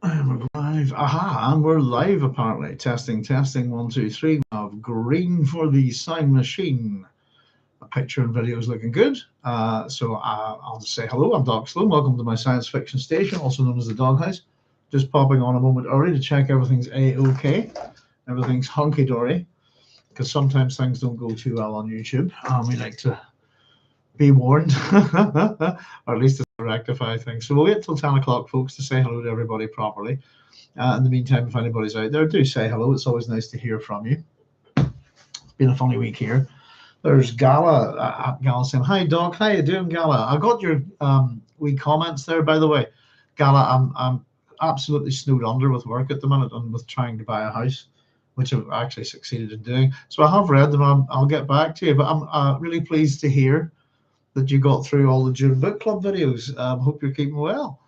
And we're live. Aha, and we're live apparently. Testing, testing, one, two, three. We have green for the sound machine. A picture and video is looking good. I'll just say hello. I'm Doc Sloan. Welcome to my science fiction station, also known as the Doghouse. Just popping on a moment early to check everything's a-okay. Everything's hunky-dory. Because sometimes things don't go too well on YouTube. We like to be warned, or at least to rectify things. So we'll wait till 10 o'clock, folks, to say hello to everybody properly. In the meantime, if anybody's out there, do say hello. It's always nice to hear from you. It's been a funny week here. There's Gala saying, "Hi, Doc. How you doing, Gala? I got your wee comments there, by the way. Gala, I'm absolutely snowed under with work at the minute and with trying to buy a house, which I've actually succeeded in doing. So I have read them. I'll get back to you. But I'm really pleased to hear that you got through all the Dune book club videos. Hope you're keeping well."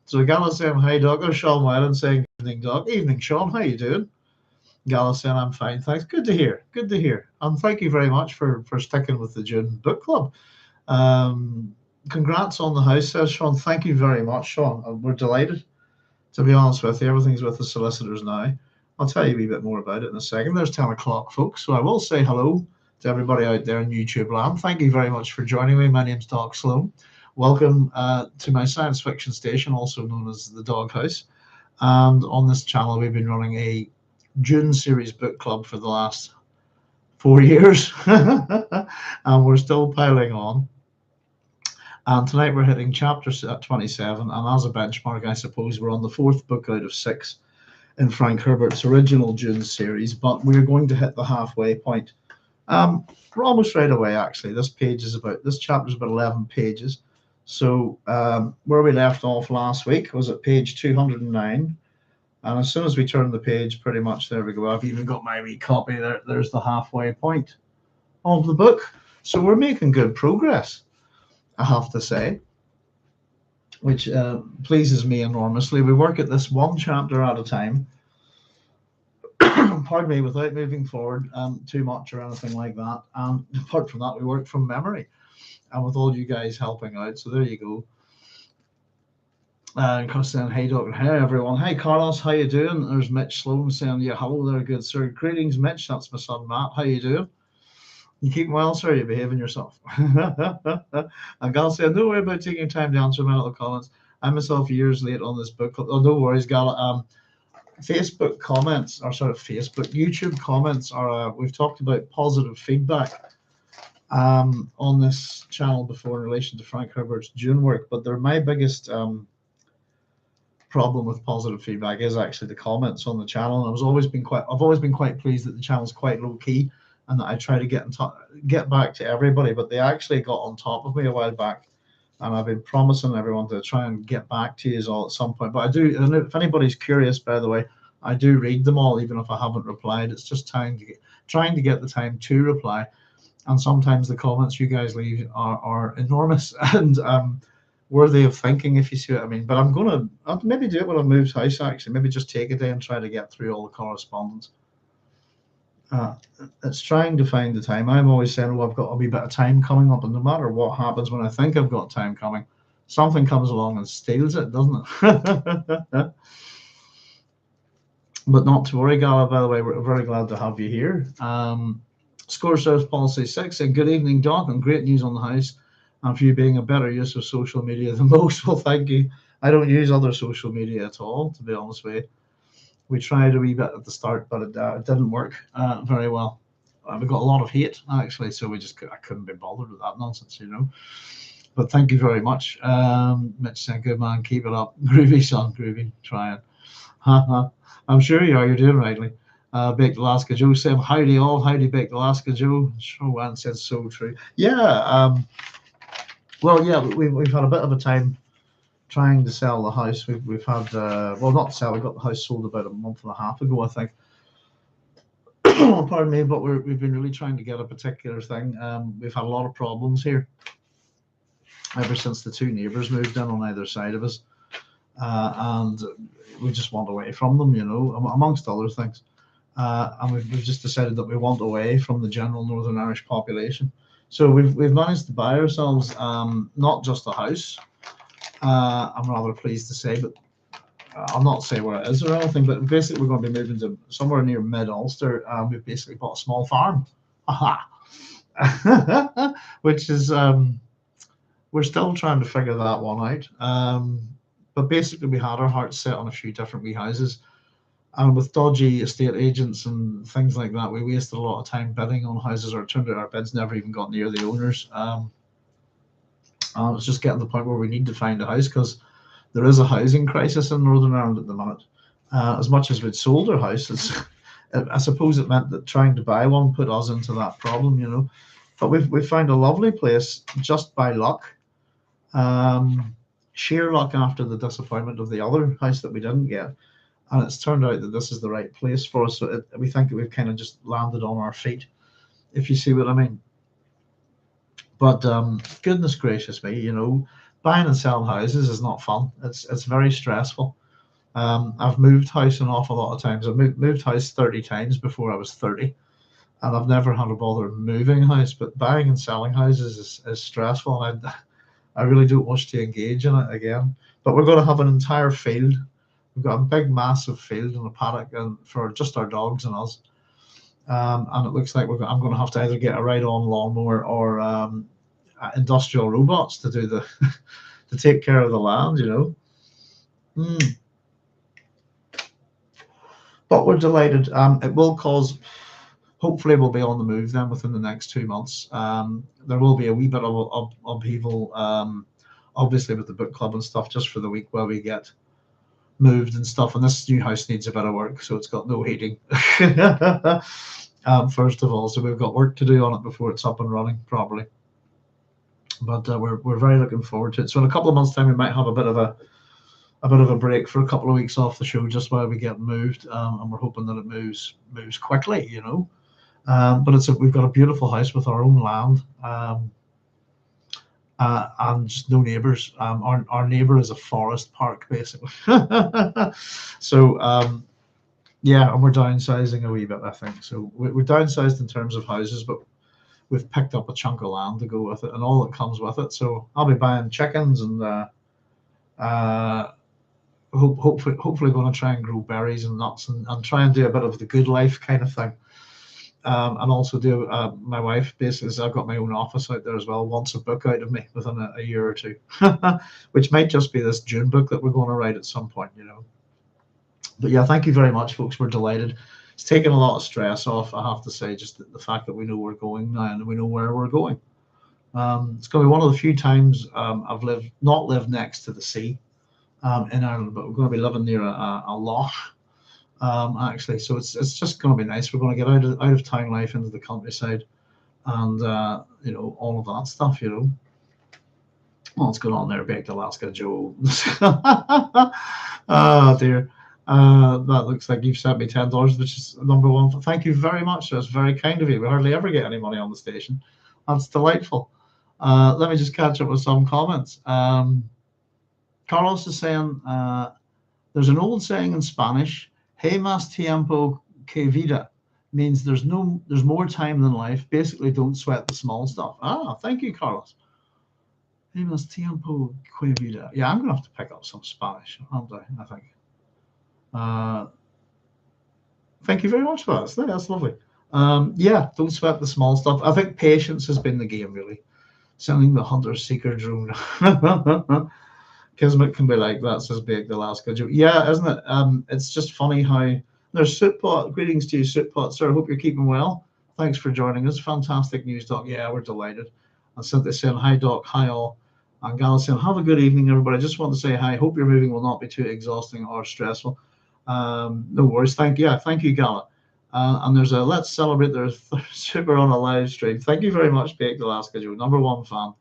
So Gala saying, "Hi, Doc." There's Sean Whalen saying, "Evening, Doc." Evening, Sean. How you doing? Gala saying, "I'm fine, thanks." Good to hear. Good to hear. And thank you very much for sticking with the Dune book club. Congrats on the house, says Sean. Thank you very much, Sean. We're delighted. To be honest with you, everything's with the solicitors now. I'll tell you a wee bit more about it in a second. There's 10 o'clock, folks. So I will say hello to everybody out there in YouTube land. Thank you very much for joining me. My name's Doc Sloan. Welcome to my science fiction station, also known as the Doghouse. And on this channel, we've been running a Dune series book club for the last 4 years. And we're still piling on. And tonight we're hitting chapter 27. And as a benchmark, I suppose we're on the fourth book out of 6 in Frank Herbert's original Dune series. But we're going to hit the halfway point. We're almost right away, actually. This chapter is about 11 pages. So where we left off last week was at page 209. And as soon as we turn the page, pretty much, there we go. I've even got my wee copy there. There's the halfway point of the book. So we're making good progress, I have to say, which pleases me enormously. We work at this one chapter at a time. Pardon me, without moving forward too much or anything like that. And apart from that, we work from memory and with all you guys helping out. So there you go. And Chris saying, "Hey, Doctor. Hey, everyone. Hey, Carlos. How you doing?" There's Mitch Sloan saying, "Yeah, hello there, good sir. Greetings, Mitch. That's my son, Matt. How you doing? You keeping well, sir? You behaving yourself?" And Gal saying, "No worry about taking time to answer my little comments. I myself years late on this book. Oh, no worries, Gal. Facebook comments, or sort of YouTube comments are, we've talked about positive feedback on this channel before in relation to Frank Herbert's Dune work, but they're my biggest problem with positive feedback is actually the comments on the channel. And I've always been quite pleased that the channel's quite low key and that I try to get back to everybody, but they actually got on top of me a while back. And I've been promising everyone to try and get back to you all at some point. But I do, and if anybody's curious, by the way, I do read them all, even if I haven't replied. It's just trying to get the time to reply. And sometimes the comments you guys leave are enormous and worthy of thinking, if you see what I mean. But I'll maybe do it when I move house, actually. Maybe just take a day and try to get through all the correspondence. It's trying to find the time. I'm always saying, well, I've got a wee bit of time coming up, and no matter what happens when I think I've got time coming, something comes along and steals it, doesn't it? But not to worry, Gala, by the way, we're very glad to have you here. Score Service Policy 6 said, "Good evening, Doc, and great news on the house, and for you being a better use of social media than most." Well, thank you. I don't use other social media at all, to be honest with you. We tried a wee bit at the start, but it didn't work very well. We got a lot of hate, actually, so I couldn't be bothered with that nonsense, But thank you very much. Mitch said, "Good man, keep it up." Groovy, son, groovy, trying. I'm sure you are, you're doing rightly. Baked Alaska Joe saying, "Howdy all, howdy Baked Alaska Joe." Sure, one said, "So true." Yeah, well, yeah, we've had a bit of a time trying to sell the house. We've had, well, not sell, we got the house sold about a month and a half ago, I think. Pardon me, but we've been really trying to get a particular thing. We've had a lot of problems here ever since the two neighbours moved in on either side of us. And we just want away from them, amongst other things. And we've just decided that we want away from the general Northern Irish population. So we've managed to buy ourselves not just a house, I'm rather pleased to say, but I'll not say where it is or anything, but basically we're going to be moving to somewhere near mid-Ulster. We've basically bought a small farm. Aha! Which is, we're still trying to figure that one out. But basically we had our hearts set on a few different wee houses. And with dodgy estate agents and things like that, we wasted a lot of time bidding on houses, or it turned out our bids never even got near the owners. It's just getting to the point where we need to find a house, because there is a housing crisis in Northern Ireland at the minute. As much as we'd sold our house, I suppose it meant that trying to buy one put us into that problem, you know. But we've found a lovely place just by luck, sheer luck after the disappointment of the other house that we didn't get. And it's turned out that this is the right place for us. So we think that we've kind of just landed on our feet, if you see what I mean. But goodness gracious me, you know, buying and selling houses is not fun. It's very stressful. I've moved house an awful lot of times. I've moved house 30 times before I was 30, and I've never had a bother moving a house. But buying and selling houses is stressful, and I really don't wish to engage in it again. But we're going to have an entire field. We've got a big, massive field and a paddock, and for just our dogs and us. And it looks like I'm going to have to either get a ride-on lawnmower or industrial robots to do to take care of the land, you know. But we're delighted. It will cause. Hopefully, we'll be on the move then within the next 2 months. There will be a wee bit of upheaval, obviously with the book club and stuff, just for the week where we get moved and stuff, and this new house needs a bit of work, so it's got no heating. First of all, so we've got work to do on it before it's up and running properly. But we're very looking forward to it. So in a couple of months' time, we might have a bit of a break for a couple of weeks off the show, just while we get moved, and we're hoping that it moves quickly, you know. But we've got a beautiful house with our own land. And just no neighbours. Our neighbour is a forest park, basically. So, yeah, and we're downsizing a wee bit, I think. So we're downsized in terms of houses, but we've picked up a chunk of land to go with it and all that comes with it. So I'll be buying chickens and hopefully going to try and grow berries and nuts and try and do a bit of the good life kind of thing. And also do my wife basically, I've got my own office out there as well, wants a book out of me within a year or two, which might just be this Dune book that we're going to write at some point, you know. But yeah, thank you very much, folks. We're delighted. It's taken a lot of stress off, I have to say, just the fact that we know we're going now and we know where we're going. It's going to be one of the few times I've not lived next to the sea in Ireland, but we're going to be living near a loch. Actually, so it's just going to be nice. We're going to get out of town life into the countryside, and you know, all of that stuff. You know, what's going on there, Baked Alaska Joe? Oh dear, that looks like you've sent me $10, which is number one. Thank you very much. That's very kind of you. We hardly ever get any money on the station. That's delightful. Let me just catch up with some comments. Carlos is saying there's an old saying in Spanish. Hey más tiempo que vida means there's more time than life. Basically, don't sweat the small stuff. Thank you, Carlos. Hey más tiempo que vida. Yeah, I'm gonna have to pick up some Spanish, aren't I think. Thank you very much for that. That's lovely. Yeah, don't sweat the small stuff. I think patience has been the game, really. Sending the hunter-seeker drone. Kismet can be like that, says Baked Alaska Joe. Yeah, isn't it? It's just funny how there's Sootpot. Greetings to you, Sootpot, sir. I hope you're keeping well. Thanks for joining us. Fantastic news, Doc. Yeah, we're delighted. And Cynthia saying, hi, Doc. Hi, all. And Gala saying, have a good evening, everybody. I just want to say hi. Hope your moving will not be too exhausting or stressful. No worries. Thank you, Gala. And there's a let's celebrate their super on a live stream. Thank you very much, Baked Alaska Joe. #1 fan.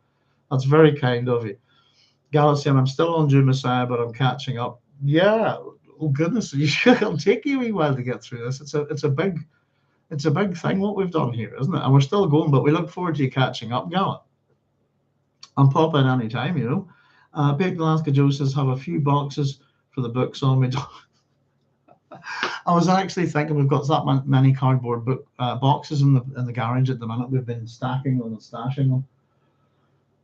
That's very kind of you. Galaxy, I'm still on Dune Messiah, but I'm catching up. Yeah, oh goodness, it'll take you a wee while to get through this. It's a big thing what we've done here, isn't it? And we're still going, but we look forward to you catching up, Gala. And pop in any time, you know. Baked Alaska Joe says have a few boxes for the books on me. I was actually thinking we've got that many cardboard book boxes in the garage at the minute. We've been stacking them and stashing them.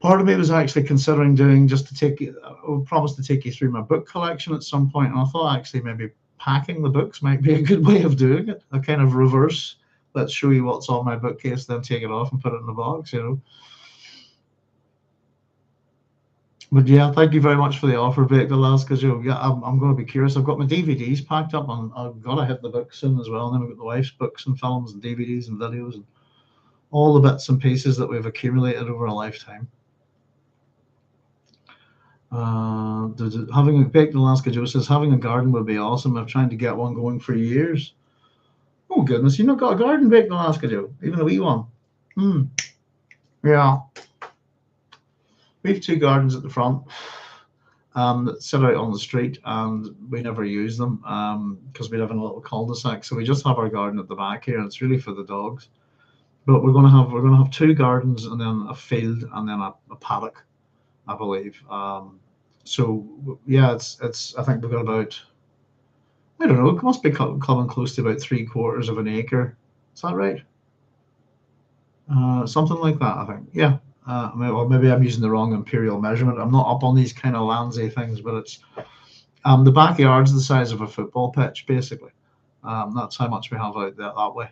Part of me was actually considering doing just to take you, I promised to take you through my book collection at some point, and I thought actually maybe packing the books might be a good way of doing it. A kind of reverse. Let's show you what's on my bookcase, then take it off and put it in the box, you know. But yeah, thank you very much for the offer, Baked Alaska Joe. Yeah, I'm going to be curious. I've got my DVDs packed up, and I've got to hit the books soon as well. And then we've got the wife's books and films and DVDs and videos and all the bits and pieces that we've accumulated over a lifetime. Having a Baked Alaska Joe says having a garden would be awesome. I've tried to get one going for years. Oh goodness, you've not got a garden, Baked Alaska Joe, even a wee one. Yeah. We have two gardens at the front that sit out on the street, and we never use them because we live in a little cul-de-sac. So we just have our garden at the back here, and it's really for the dogs. But we're gonna have two gardens, and then a field, and then a paddock, I believe. So yeah, it's. I think we've got about, I don't know, it must be coming close to about 3/4 of an acre. Is that right? Something like that, I think. Yeah. Or maybe I'm using the wrong imperial measurement. I'm not up on these kind of landsy things, but it's the backyard's the size of a football pitch, basically. That's how much we have out there that way.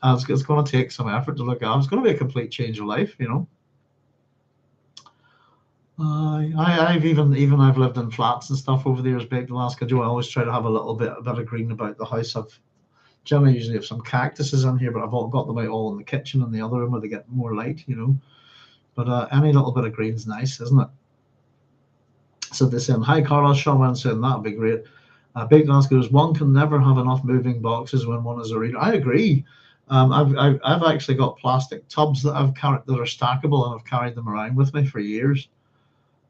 It's going to take some effort to look at. It's going to be a complete change of life, you know. I've lived in flats and stuff over the years, Baked Alaska Joe. I always try to have a bit of green about the house. I've generally usually have some cactuses in here, but I've all got them out all in the kitchen and the other room where they get more light, you know. But any little bit of green's nice, isn't it? So they're saying, hi, Carlos Shaman, saying that'd be great. Baked Alaska goes, one can never have enough moving boxes when one is a reader. I agree. I've actually got plastic tubs that I've carried that are stackable, and I've carried them around with me for years.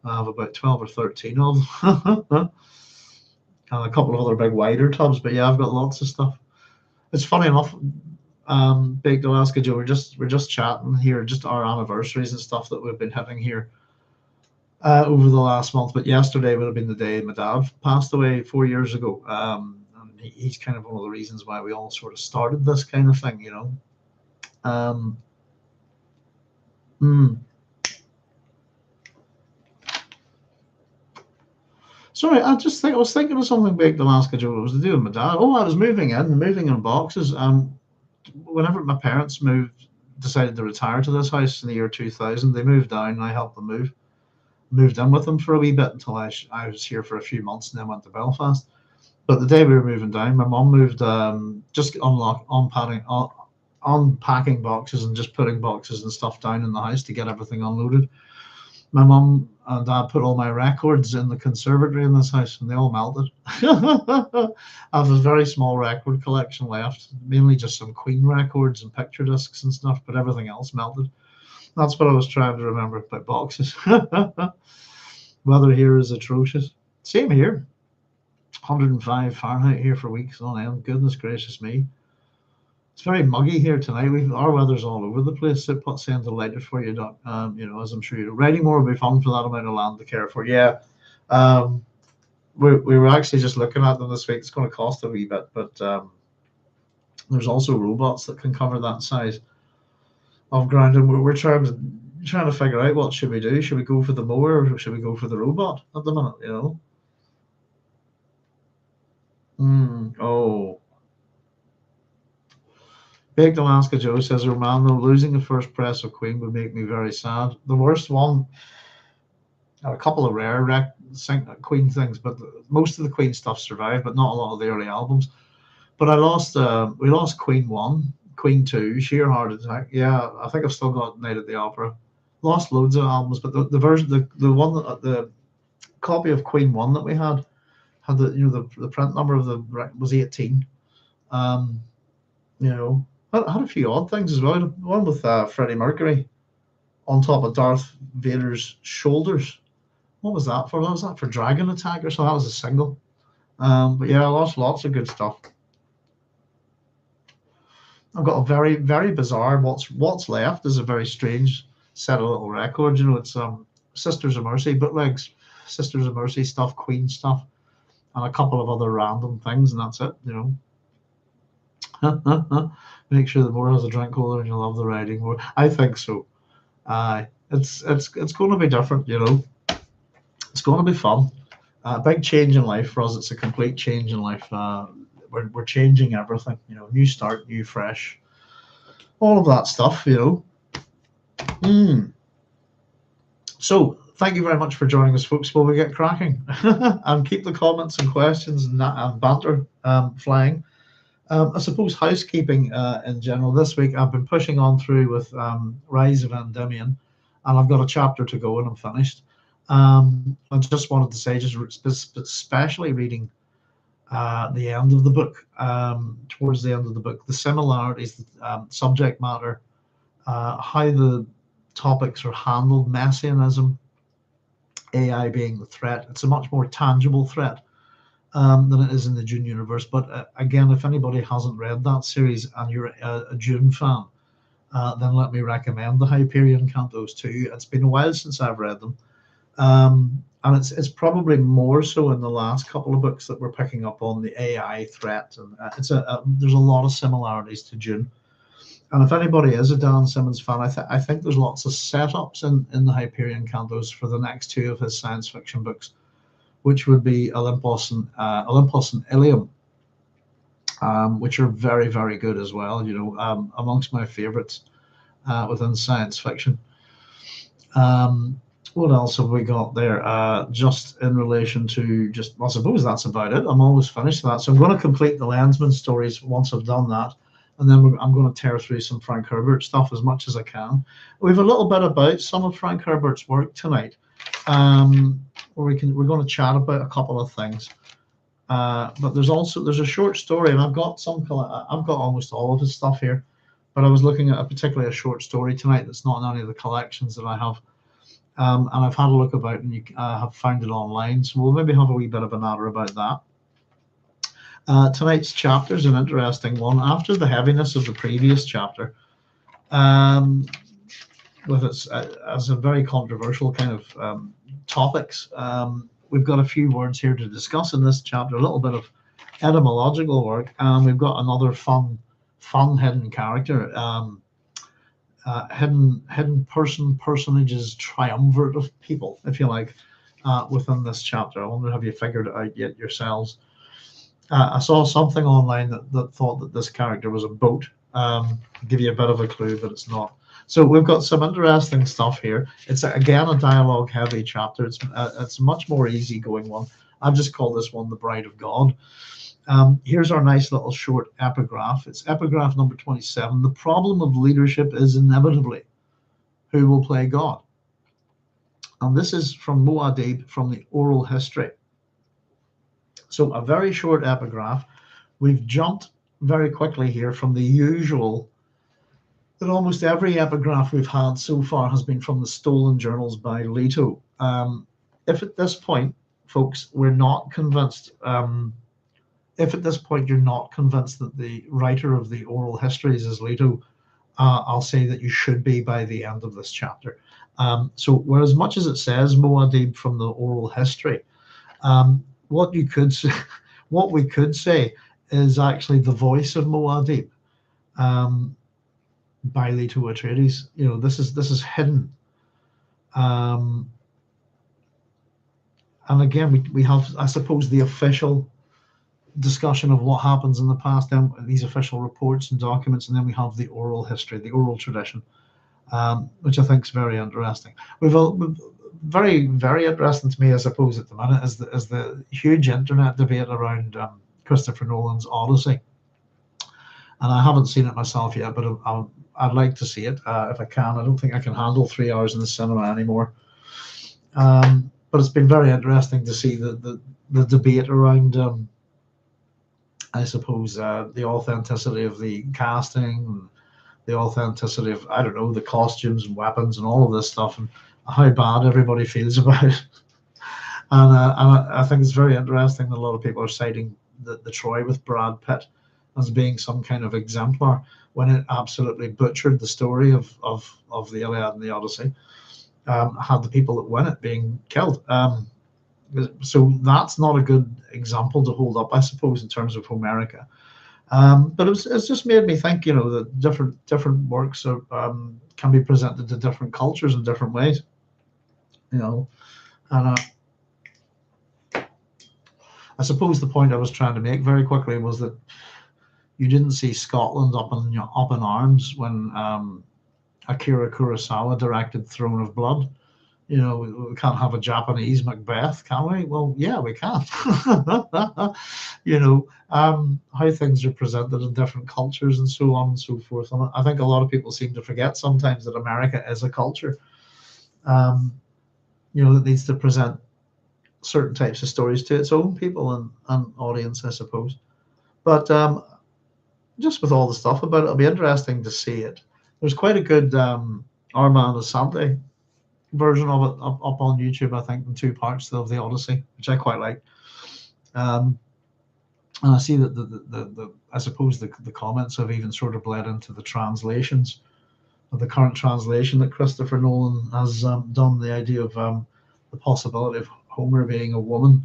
I have about 12 or 13 of them. And a couple of other big wider tubs, but yeah, I've got lots of stuff. It's funny enough, Baked Alaska Joe, we're just chatting here, just our anniversaries and stuff that we've been having here over the last month. But yesterday would have been the day my dad passed away 4 years ago. And he's kind of one of the reasons why we all sort of started this kind of thing, you know. Sorry, I was thinking of something, Baked Alaska Joe. It was to do with my dad. Oh, I was moving in boxes. Whenever my parents decided to retire to this house in the year 2000, they moved down, and I helped them moved in with them for a wee bit until I was here for a few months, and then went to Belfast. But the day we were moving down, my mum moved, just unpacking boxes and just putting boxes and stuff down in the house to get everything unloaded. My mum and dad put all my records in the conservatory in this house, and they all melted. I have a very small record collection left, mainly just some Queen records and picture discs and stuff, but everything else melted. That's what I was trying to remember about boxes. Weather here is atrocious. Same here. 105 Fahrenheit here for weeks on end. Goodness gracious me. It's very muggy here tonight. Our weather's all over the place. So saying delighted for you, Doc. You know, as I'm sure you're writing more will be fun for that amount of land to care for. Yeah. We were actually just looking at them this week. It's going to cost a wee bit, but there's also robots that can cover that size of ground, and we're trying to figure out what should we do. Should we go for the mower, or should we go for the robot at the minute? You know. Oh. Baked Alaska Joe says, Romano, losing the first press of Queen would make me very sad. The worst one, a couple of rare Queen things, but most of the Queen stuff survived, but not a lot of the early albums. But we lost Queen 1, Queen 2, sheer heart attack. Yeah, I think I've still got Night at the Opera. Lost loads of albums, but the copy of Queen 1 that we had the print number of was 18. You know. I had a few odd things as well. One with Freddie Mercury on top of Darth Vader's shoulders. What was that for? Was that for Dragon Attack or so? That was a single. But yeah, I lost lots of good stuff. I've got a very, very bizarre. What's left is a very strange set of little records. You know, it's Sisters of Mercy bootlegs, Sisters of Mercy stuff, Queen stuff, and a couple of other random things, and that's it. You know. Make sure the mower has a drink holder and you'll love the riding more. I think so. It's going to be different, you know. It's going to be fun. Big change in life for us. It's a complete change in life. We're changing everything, you know. New start, new fresh, all of that stuff, you know. So thank you very much for joining us, folks. Will we get cracking and keep the comments and questions and banter flying? I suppose housekeeping in general. This week I've been pushing on through with Rise of Endymion, and I've got a chapter to go and I'm finished. I just wanted to say, just especially reading the end of the book, towards the end of the book, the similarities, subject matter, how the topics are handled, messianism, AI being the threat. It's a much more tangible threat than it is in the Dune universe. But again, if anybody hasn't read that series and you're a Dune fan, then let me recommend the Hyperion Cantos too. It's been a while since I've read them. And it's probably more so in the last couple of books that we're picking up on the AI threat, and there's a lot of similarities to Dune. And if anybody is a Dan Simmons fan, I think there's lots of setups in the Hyperion Cantos for the next two of his science fiction books, which would be Olympus and Ilium, which are very, very good as well. You know, amongst my favorites within science fiction. What else have we got there? Just in relation to I suppose that's about it. I'm almost finished with that. So I'm going to complete the Lensman stories once I've done that. And then I'm going to tear through some Frank Herbert stuff as much as I can. We have a little bit about some of Frank Herbert's work tonight, where we're going to chat about a couple of things. But there's a short story, and I've got almost all of his stuff here. But I was looking at particularly a short story tonight that's not in any of the collections that I have. And I've had a look about, and you have found it online. So we'll maybe have a wee bit of a natter about that. Tonight's chapter is an interesting one. After the heaviness of the previous chapter, with its as a very controversial kind of topics, we've got a few words here to discuss in this chapter. A little bit of etymological work, and we've got another fun hidden character. Hidden personages, triumvirate of people, if you like, within this chapter. I wonder, have you figured it out yet yourselves? I saw something online that thought that this character was a boat. I'll give you a bit of a clue, but it's not. So we've got some interesting stuff here. It's again a dialogue heavy chapter. It's a much more easygoing one. I've just called this one the Bride of God. Here's our nice little short epigraph. It's epigraph number 27. The problem of leadership is inevitably who will play God. And this is from Muad'Dib, from the oral history. So a very short epigraph. We've jumped very quickly here from the usual, that almost every epigraph we've had so far has been from the stolen journals by Leto. If at this point, folks, we're not convinced, if at this point you're not convinced that the writer of the oral histories is Leto, I'll say that you should be by the end of this chapter. So whereas much as it says Muad'Dib from the oral history, what we could say is actually the voice of Muad'Dib by Leto Atreides. You know, this is hidden. And again, we have, I suppose, the official discussion of what happens in the past, then these official reports and documents, and then we have the oral history, the oral tradition, which I think is very interesting. We've very, very interesting to me, I suppose, at the minute is the huge internet debate around Christopher Nolan's Odyssey. And I haven't seen it myself yet, but I'd like to see it if I can. I don't think I can handle 3 hours in the cinema anymore. But it's been very interesting to see the debate around, I suppose, the authenticity of the casting, the authenticity of, I don't know, the costumes and weapons and all of this stuff, and how bad everybody feels about it. And I think it's very interesting that a lot of people are citing the Troy with Brad Pitt as being some kind of exemplar when it absolutely butchered the story of the Iliad and the Odyssey. Had the people that win it being killed. So that's not a good example to hold up, I suppose, in terms of Homerica. But it's just made me think, that different works can be presented to different cultures in different ways, and I suppose the point I was trying to make very quickly was that you didn't see Scotland up in arms when Akira Kurosawa directed Throne of Blood. We can't have a Japanese Macbeth, can we? Well, yeah, we can. How things are presented in different cultures and so on and so forth. And I think a lot of people seem to forget sometimes that America is a culture, that needs to present certain types of stories to its own people and audience, I suppose. But just with all the stuff about it, it'll be interesting to see it. There's quite a good Armand Assante version of it up on YouTube, I think, in 2 parts of the Odyssey, which I quite like. And I see that I suppose the comments have even sort of bled into the translations of the current translation that Christopher Nolan has done. The idea of the possibility of Homer being a woman.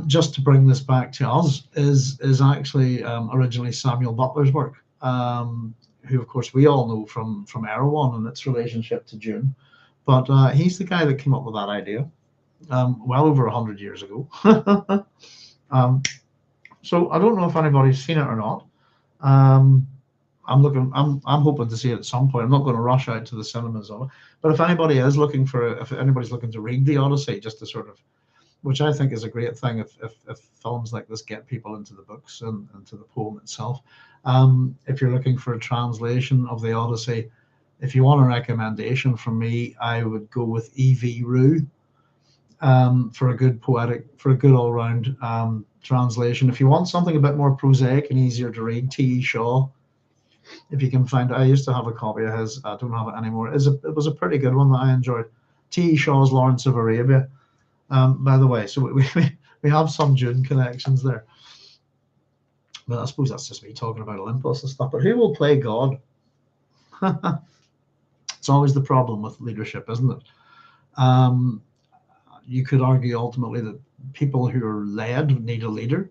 Just to bring this back to us, is actually originally Samuel Butler's work, who of course we all know from Erewhon and its relationship to Dune. But he's the guy that came up with that idea well over 100 years ago. So I don't know if anybody's seen it or not. I'm hoping to see it at some point. I'm not going to rush out to the cinemas on it. But if anybody's looking to read the Odyssey, just to sort of, which I think is a great thing if films like this get people into the books and into the poem itself. If you're looking for a translation of the Odyssey, if you want a recommendation from me, I would go with E.V. Rue for a good all-round translation. If you want something a bit more prosaic and easier to read, T.E. Shaw, if you can find it. I used to have a copy of his. I don't have it anymore. It was a pretty good one that I enjoyed. T.E. Shaw's Lawrence of Arabia, by the way. So we have some Dune connections there. But I suppose that's just me talking about Olympus and stuff. But who will play God? It's always the problem with leadership, isn't it? You could argue ultimately that people who are led need a leader.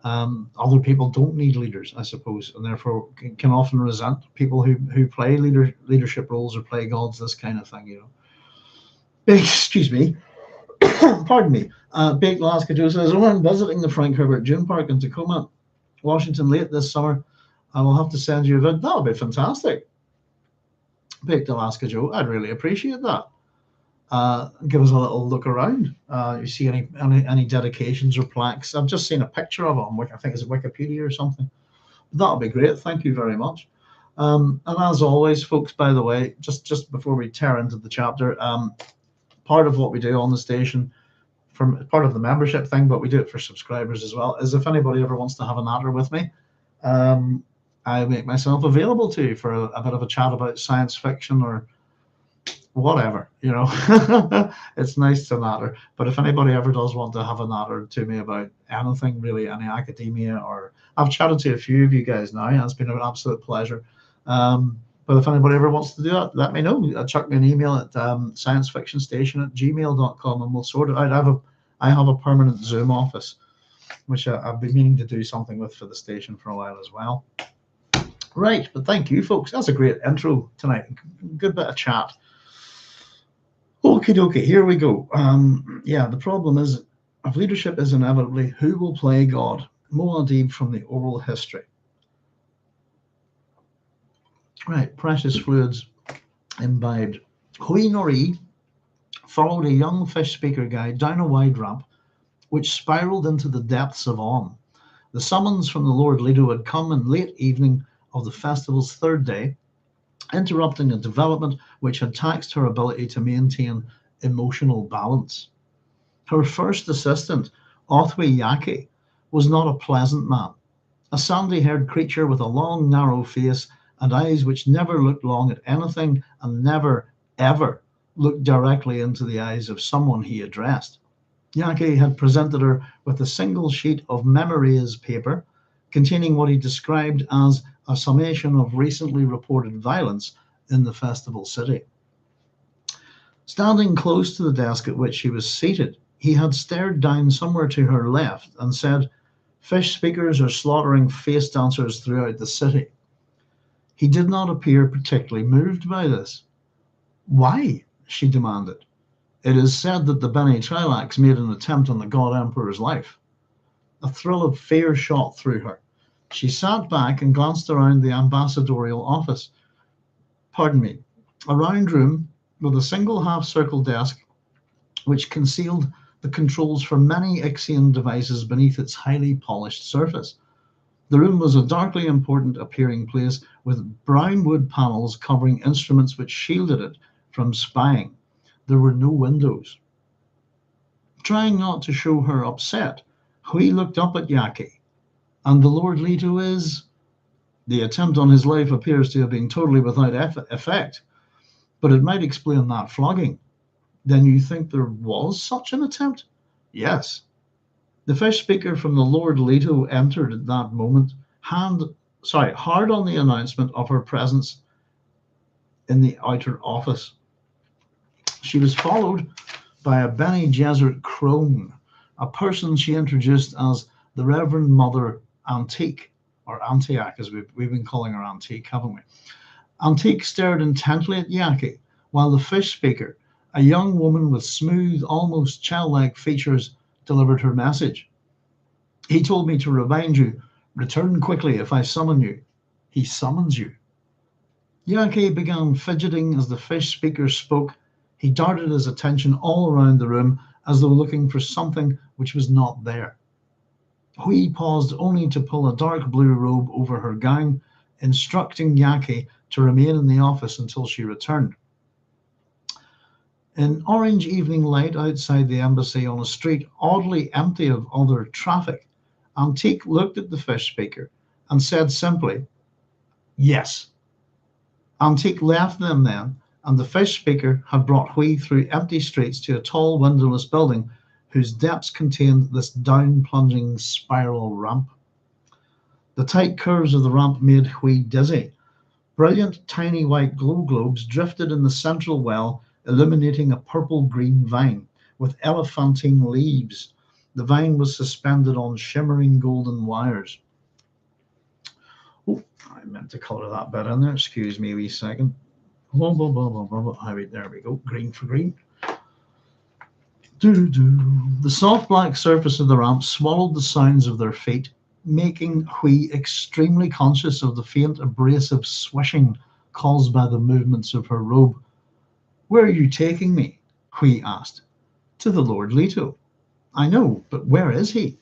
Other people don't need leaders, I suppose, and therefore can often resent people who play leadership roles or play gods, this kind of thing. Excuse me. Pardon me. Big Alaska Joe says, I'm visiting the Frank Herbert Dune Park in Tacoma, Washington late this summer. I will have to send you a vid. That'll be fantastic. Baked Alaska Joe, I'd really appreciate that. Give us a little look around. You see any dedications or plaques? I've just seen a picture of it on, I think it's Wikipedia or something. That'll be great. Thank you very much. And as always, folks, by the way, just before we tear into the chapter, part of what we do on the station, from part of the membership thing, but we do it for subscribers as well, is if anybody ever wants to have a natter with me, I make myself available to you for a bit of a chat about science fiction or whatever, It's nice to natter. But if anybody ever does want to have a natter to me about anything, really, any academia, or I've chatted to a few of you guys now, and it's been an absolute pleasure. But if anybody ever wants to do that, let me know. Chuck me an email at sciencefictionstation@gmail.com and we'll sort it out. I have a permanent Zoom office, which I've been meaning to do something with for the station for a while as well. Right, but thank you, folks. That's a great intro tonight. Good bit of chat. Okie dokie, here we go. The problem is, if leadership is inevitably, who will play God? Muad'Dib from the oral history. Right, precious fluids imbibed. Hwi Noree followed a young fish speaker guide down a wide ramp, which spiraled into the depths of Onn. The summons from the Lord Leto had come in late evening of the festival's 3rd day, interrupting a development which had taxed her ability to maintain emotional balance. Her first assistant, Othwi Yaki, was not a pleasant man. A sandy-haired creature with a long, narrow face and eyes which never looked long at anything and never, ever looked directly into the eyes of someone he addressed. Yaki had presented her with a single sheet of memorias paper containing what he described as a summation of recently reported violence in the festival city. Standing close to the desk at which she was seated, he had stared down somewhere to her left and said, Fish speakers are slaughtering face dancers throughout the city. He did not appear particularly moved by this. Why? She demanded. It is said that the Bene Trilaks made an attempt on the God Emperor's life. A thrill of fear shot through her. She sat back and glanced around the ambassadorial office. Pardon me. A round room with a single half-circle desk which concealed the controls for many Ixian devices beneath its highly polished surface. The room was a darkly important appearing place with brown wood panels covering instruments which shielded it from spying. There were no windows. Trying not to show her upset, Hwi looked up at Yaki. And the Lord Leto is... The attempt on his life appears to have been totally without effect, but it might explain that flogging. Then you think there was such an attempt? Yes. The fish speaker from the Lord Leto entered at that moment, hard on the announcement of her presence in the outer office. She was followed by a Bene Gesserit crone, a person she introduced as the Reverend Mother Antique, or Antiac, as we've been calling her Antique, haven't we? Antique stared intently at Yaki, while the fish speaker, a young woman with smooth, almost child-like features, delivered her message. He told me to remind you, return quickly if I summon you. He summons you. Yaki began fidgeting as the fish speaker spoke. He darted his attention all around the room as though looking for something which was not there. Hwi paused only to pull a dark blue robe over her gown, instructing Yaki to remain in the office until she returned. In orange evening light outside the embassy on a street oddly empty of other traffic, Antique looked at the fish speaker and said simply, yes. Antique left them then, and the fish speaker had brought Hwi through empty streets to a tall windowless building whose depths contained this down-plunging spiral ramp. The tight curves of the ramp made Hwi dizzy. Brilliant tiny white glow globes drifted in the central well, illuminating a purple-green vine with elephantine leaves. The vine was suspended on shimmering golden wires. Oh, I meant to colour that bit in there. Excuse me a wee second. There we go. Green for green. The soft black surface of the ramp swallowed the sounds of their feet, making Hwi extremely conscious of the faint abrasive swishing caused by the movements of her robe. Where are you taking me? Hwi asked. To the Lord Leto. I know, but where is he?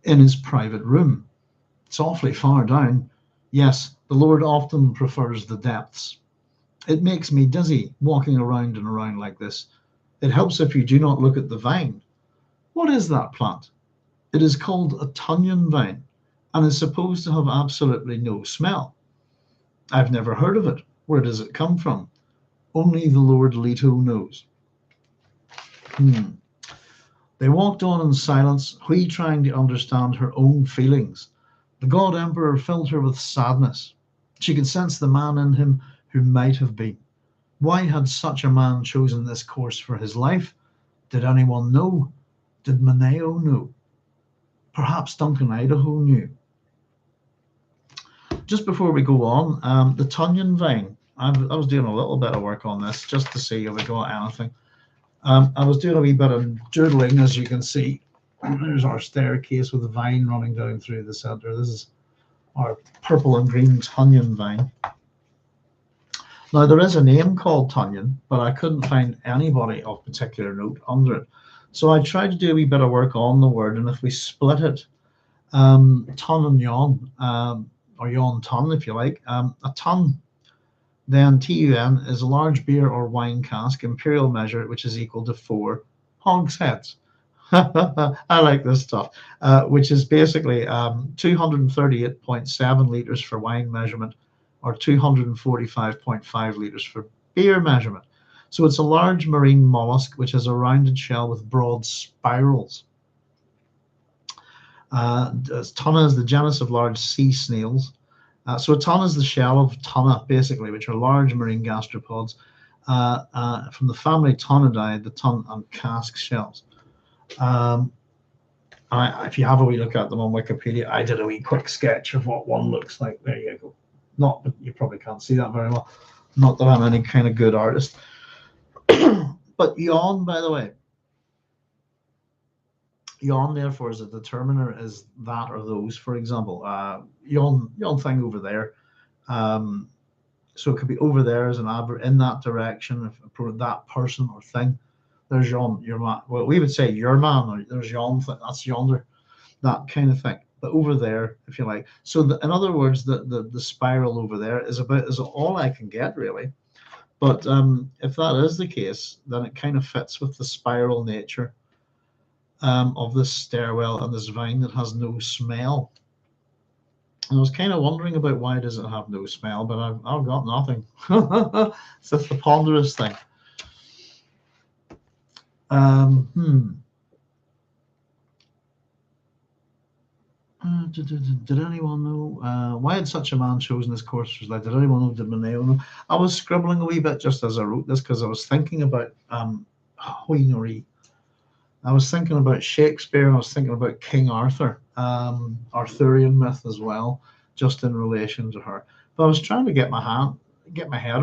In his private room. It's awfully far down. Yes, the Lord often prefers the depths. It makes me dizzy walking around and around like this. It helps if you do not look at the vine. What is that plant? It is called a tunyon vine and is supposed to have absolutely no smell. I've never heard of it. Where does it come from? Only the Lord Leto knows. They walked on in silence, Hwi trying to understand her own feelings. The God Emperor filled her with sadness. She could sense the man in him who might have been. Why had such a man chosen this course for his life? Did anyone know? Did Mineo know? Perhaps Duncan Idaho knew. Just before we go on, the tunyon vine. I was doing a little bit of work on this just to see if we got anything. I was doing a wee bit of doodling, as you can see. There's our staircase with a vine running down through the center. This is our purple and green tunyon vine. Now, there is a name called tunyon, but I couldn't find anybody of particular note under it. So I tried to do a wee bit of work on the word, and if we split it, ton and yon, or yon ton, if you like, a ton, then TUN is a large beer or wine cask, imperial measure, which is equal to 4 hogsheads. I like this stuff, which is basically 238.7 litres for wine measurement, or 245.5 litres for beer measurement. So it's a large marine mollusk which has a rounded shell with broad spirals. Tuna is the genus of large sea snails. So a tuna is the shell of tuna, basically, which are large marine gastropods from the family Tunidae, the tun and cask shells. If you have a wee look at them on Wikipedia, I did a wee quick sketch of what one looks like. There you go. Not, you probably can't see that very well. Not that I'm any kind of good artist. But yawn, by the way, yawn therefore is a determiner, is that or those, for example. Yawn thing over there. So it could be over there as an adverb in that direction, if that person or thing. There's yon, your man. Well, we would say your man, or there's yon, that's yonder, that kind of thing. But over there, if you like. So in other words, the spiral over there is all I can get, really. But if that is the case, then it kind of fits with the spiral nature of this stairwell and this vine that has no smell. And I was kind of wondering about why does it have no smell, but I've got nothing. It's just the ponderous thing. Did anyone know why had such a man chosen this course? Was like, did anyone know? Did Maneo know? I was scribbling a wee bit just as I wrote this because I was thinking about Hwi Noree. I was thinking about Shakespeare, and I was thinking about King Arthur, Arthurian myth as well, just in relation to her. But I was trying to get my head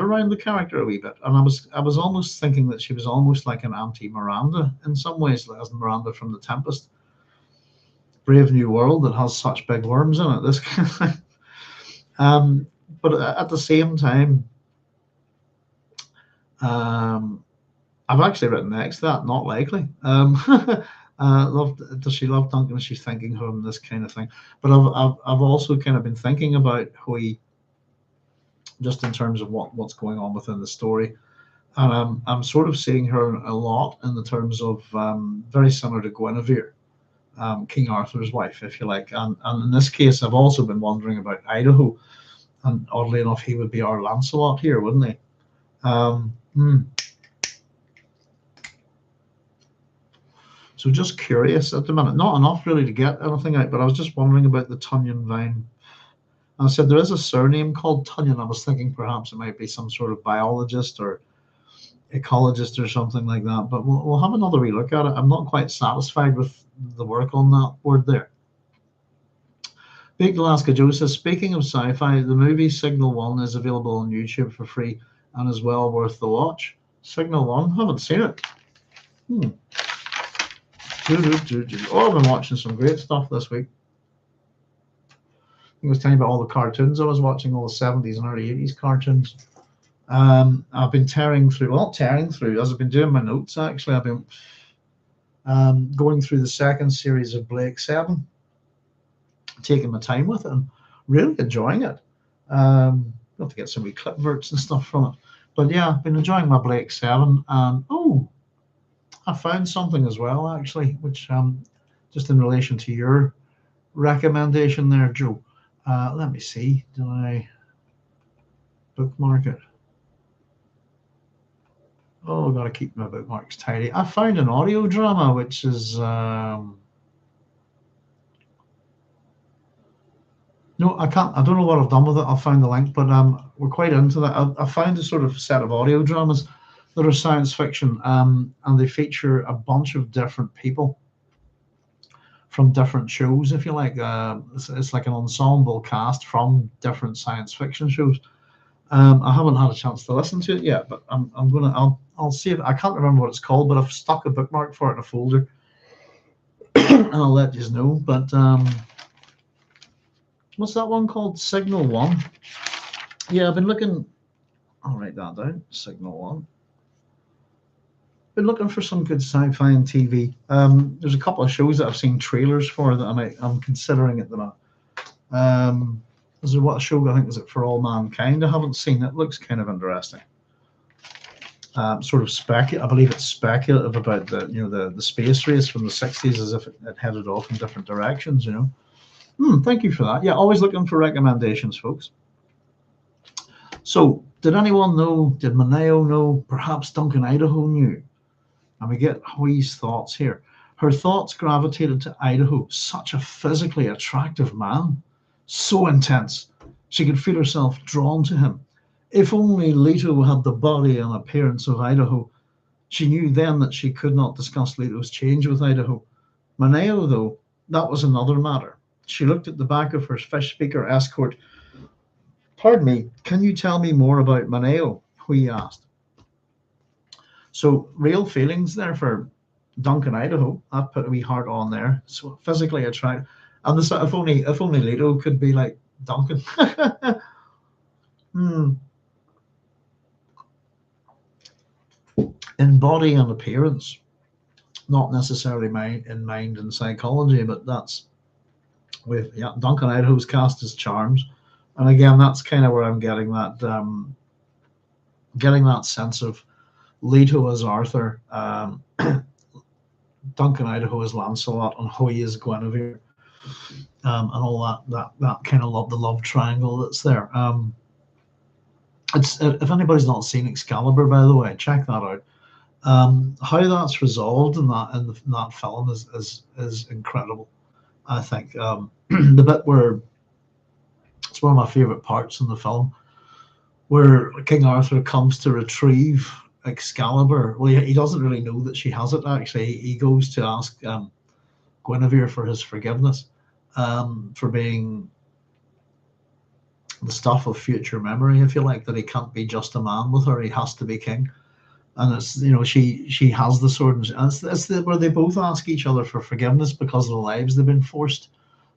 around the character a wee bit, and I was almost thinking that she was almost like an anti-Miranda in some ways, as Miranda from The Tempest. Brave New World that has such big worms in it, this kind of thing. But at the same time, I've actually written next to that, not likely. Does she love Duncan? Is she thinking of him? This kind of thing. But I've also kind of been thinking about Hwi, just in terms of what's going on within the story, and I'm sort of seeing her a lot in the terms of very similar to Guinevere, King Arthur's wife, if you like. And in this case, I've also been wondering about Idaho, and oddly enough, he would be our Lancelot here, wouldn't he? So just curious at the minute, not enough really to get anything out, but I was just wondering about the Tunyon vine. And I said there is a surname called Tunyon. I was thinking perhaps it might be some sort of biologist or ecologist or something like that, but we'll have another wee look at it. I'm not quite satisfied with the work on that word there. Big Alaska Joe says, speaking of sci-fi, the movie Signal 1 is available on YouTube for free and is well worth the watch. Signal 1? Haven't seen it. Oh, I've been watching some great stuff this week. I was telling you about all the cartoons I was watching, all the 70s and early 80s cartoons. I've been tearing through, as I've been doing my notes, actually, I've been going through the second series of Blake 7, taking my time with it and really enjoying it. Got to get some wee clip verts and stuff from it. But yeah, I've been enjoying my Blake 7. And I found something as well, actually, which just in relation to your recommendation there, Joe. Let me see. Did I bookmark it? Oh, I've got to keep my bookmarks tidy. I found an audio drama, which is no, I can't. I don't know what I've done with it. I'll find the link, but we're quite into that. I found a sort of set of audio dramas that are science fiction, and they feature a bunch of different people from different shows, if you like. It's like an ensemble cast from different science fiction shows. I haven't had a chance to listen to it yet, but I'll see if I can't remember what it's called, but I've stuck a bookmark for it in a folder, and I'll let you know. But what's that one called? Signal 1. Yeah, I've been looking. I'll write that down. Signal 1. Been looking for some good sci-fi and TV. There's a couple of shows that I've seen trailers for that I'm considering at the moment. Is there what show I think is it For All Mankind? I haven't seen it. Looks kind of interesting. Sort of I believe it's speculative about the space race from the 60s, as if it headed off in different directions. Thank you for that. Yeah, always looking for recommendations, folks. So, did anyone know? Did Maneo know? Perhaps Duncan Idaho knew. And we get Hwi's thoughts here. Her thoughts gravitated to Idaho, such a physically attractive man, so intense. She could feel herself drawn to him. If only Leto had the body and appearance of Idaho. She knew then that she could not discuss Leto's change with Idaho. Maneo, though, that was another matter. She looked at the back of her fish speaker escort. Pardon me, can you tell me more about Maneo? Hwi asked. So real feelings there for Duncan Idaho. I put a wee heart on there. So physically attractive. And if only Leto could be like Duncan. hmm. In body and appearance, not necessarily in mind and psychology, but that's with Duncan Idaho's cast as Charms, and again that's kind of where I'm getting that sense of Leto as Arthur, Duncan Idaho as Lancelot, and Hwi as Guinevere, and all that kind of the love triangle that's there. It's if anybody's not seen Excalibur, by the way, check that out. How that's resolved in that film is incredible. I think the bit where it's one of my favorite parts in the film, where King Arthur comes to retrieve Excalibur. Well, he doesn't really know that she has it. Actually, he goes to ask Guinevere for his forgiveness for being the stuff of future memory, if you like. That he can't be just a man with her; he has to be king. And it's she has the sword, and it's where they both ask each other for forgiveness because of the lives they've been forced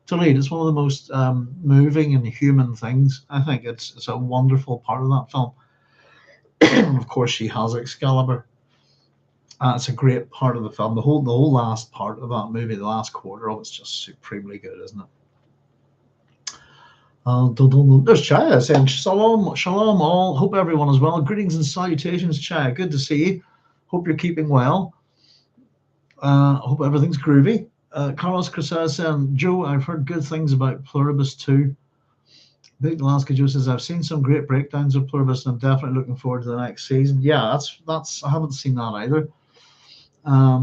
to lead. It's one of the most moving and human things. I think it's a wonderful part of that film. Of course, she has Excalibur. It's a great part of the film. The whole last part of that movie, the last quarter of it's just supremely good, isn't it? There's Chaya saying shalom, shalom all. Hope everyone is well. Greetings and salutations, Chaya. Good to see you. Hope you're keeping well. Hope everything's groovy. Carlos Cressel saying, Joe, I've heard good things about Pluribus too. Big Alaska Joe says, I've seen some great breakdowns of Pluribus and I'm definitely looking forward to the next season. Yeah, that's I haven't seen that either. My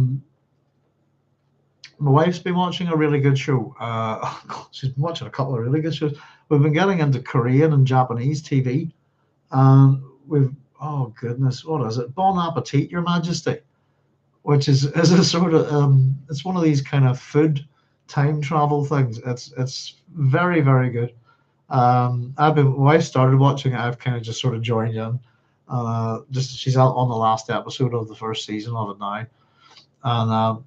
wife's been watching a really good show. She's been watching a couple of really good shows. We've been getting into Korean and Japanese TV. Oh goodness, what is it? Bon Appetit, Your Majesty, which is a sort of it's one of these kind of food time travel things. It's very, very good. My wife started watching it. I've kind of just sort of joined in. She's out on the last episode of the first season of it now, and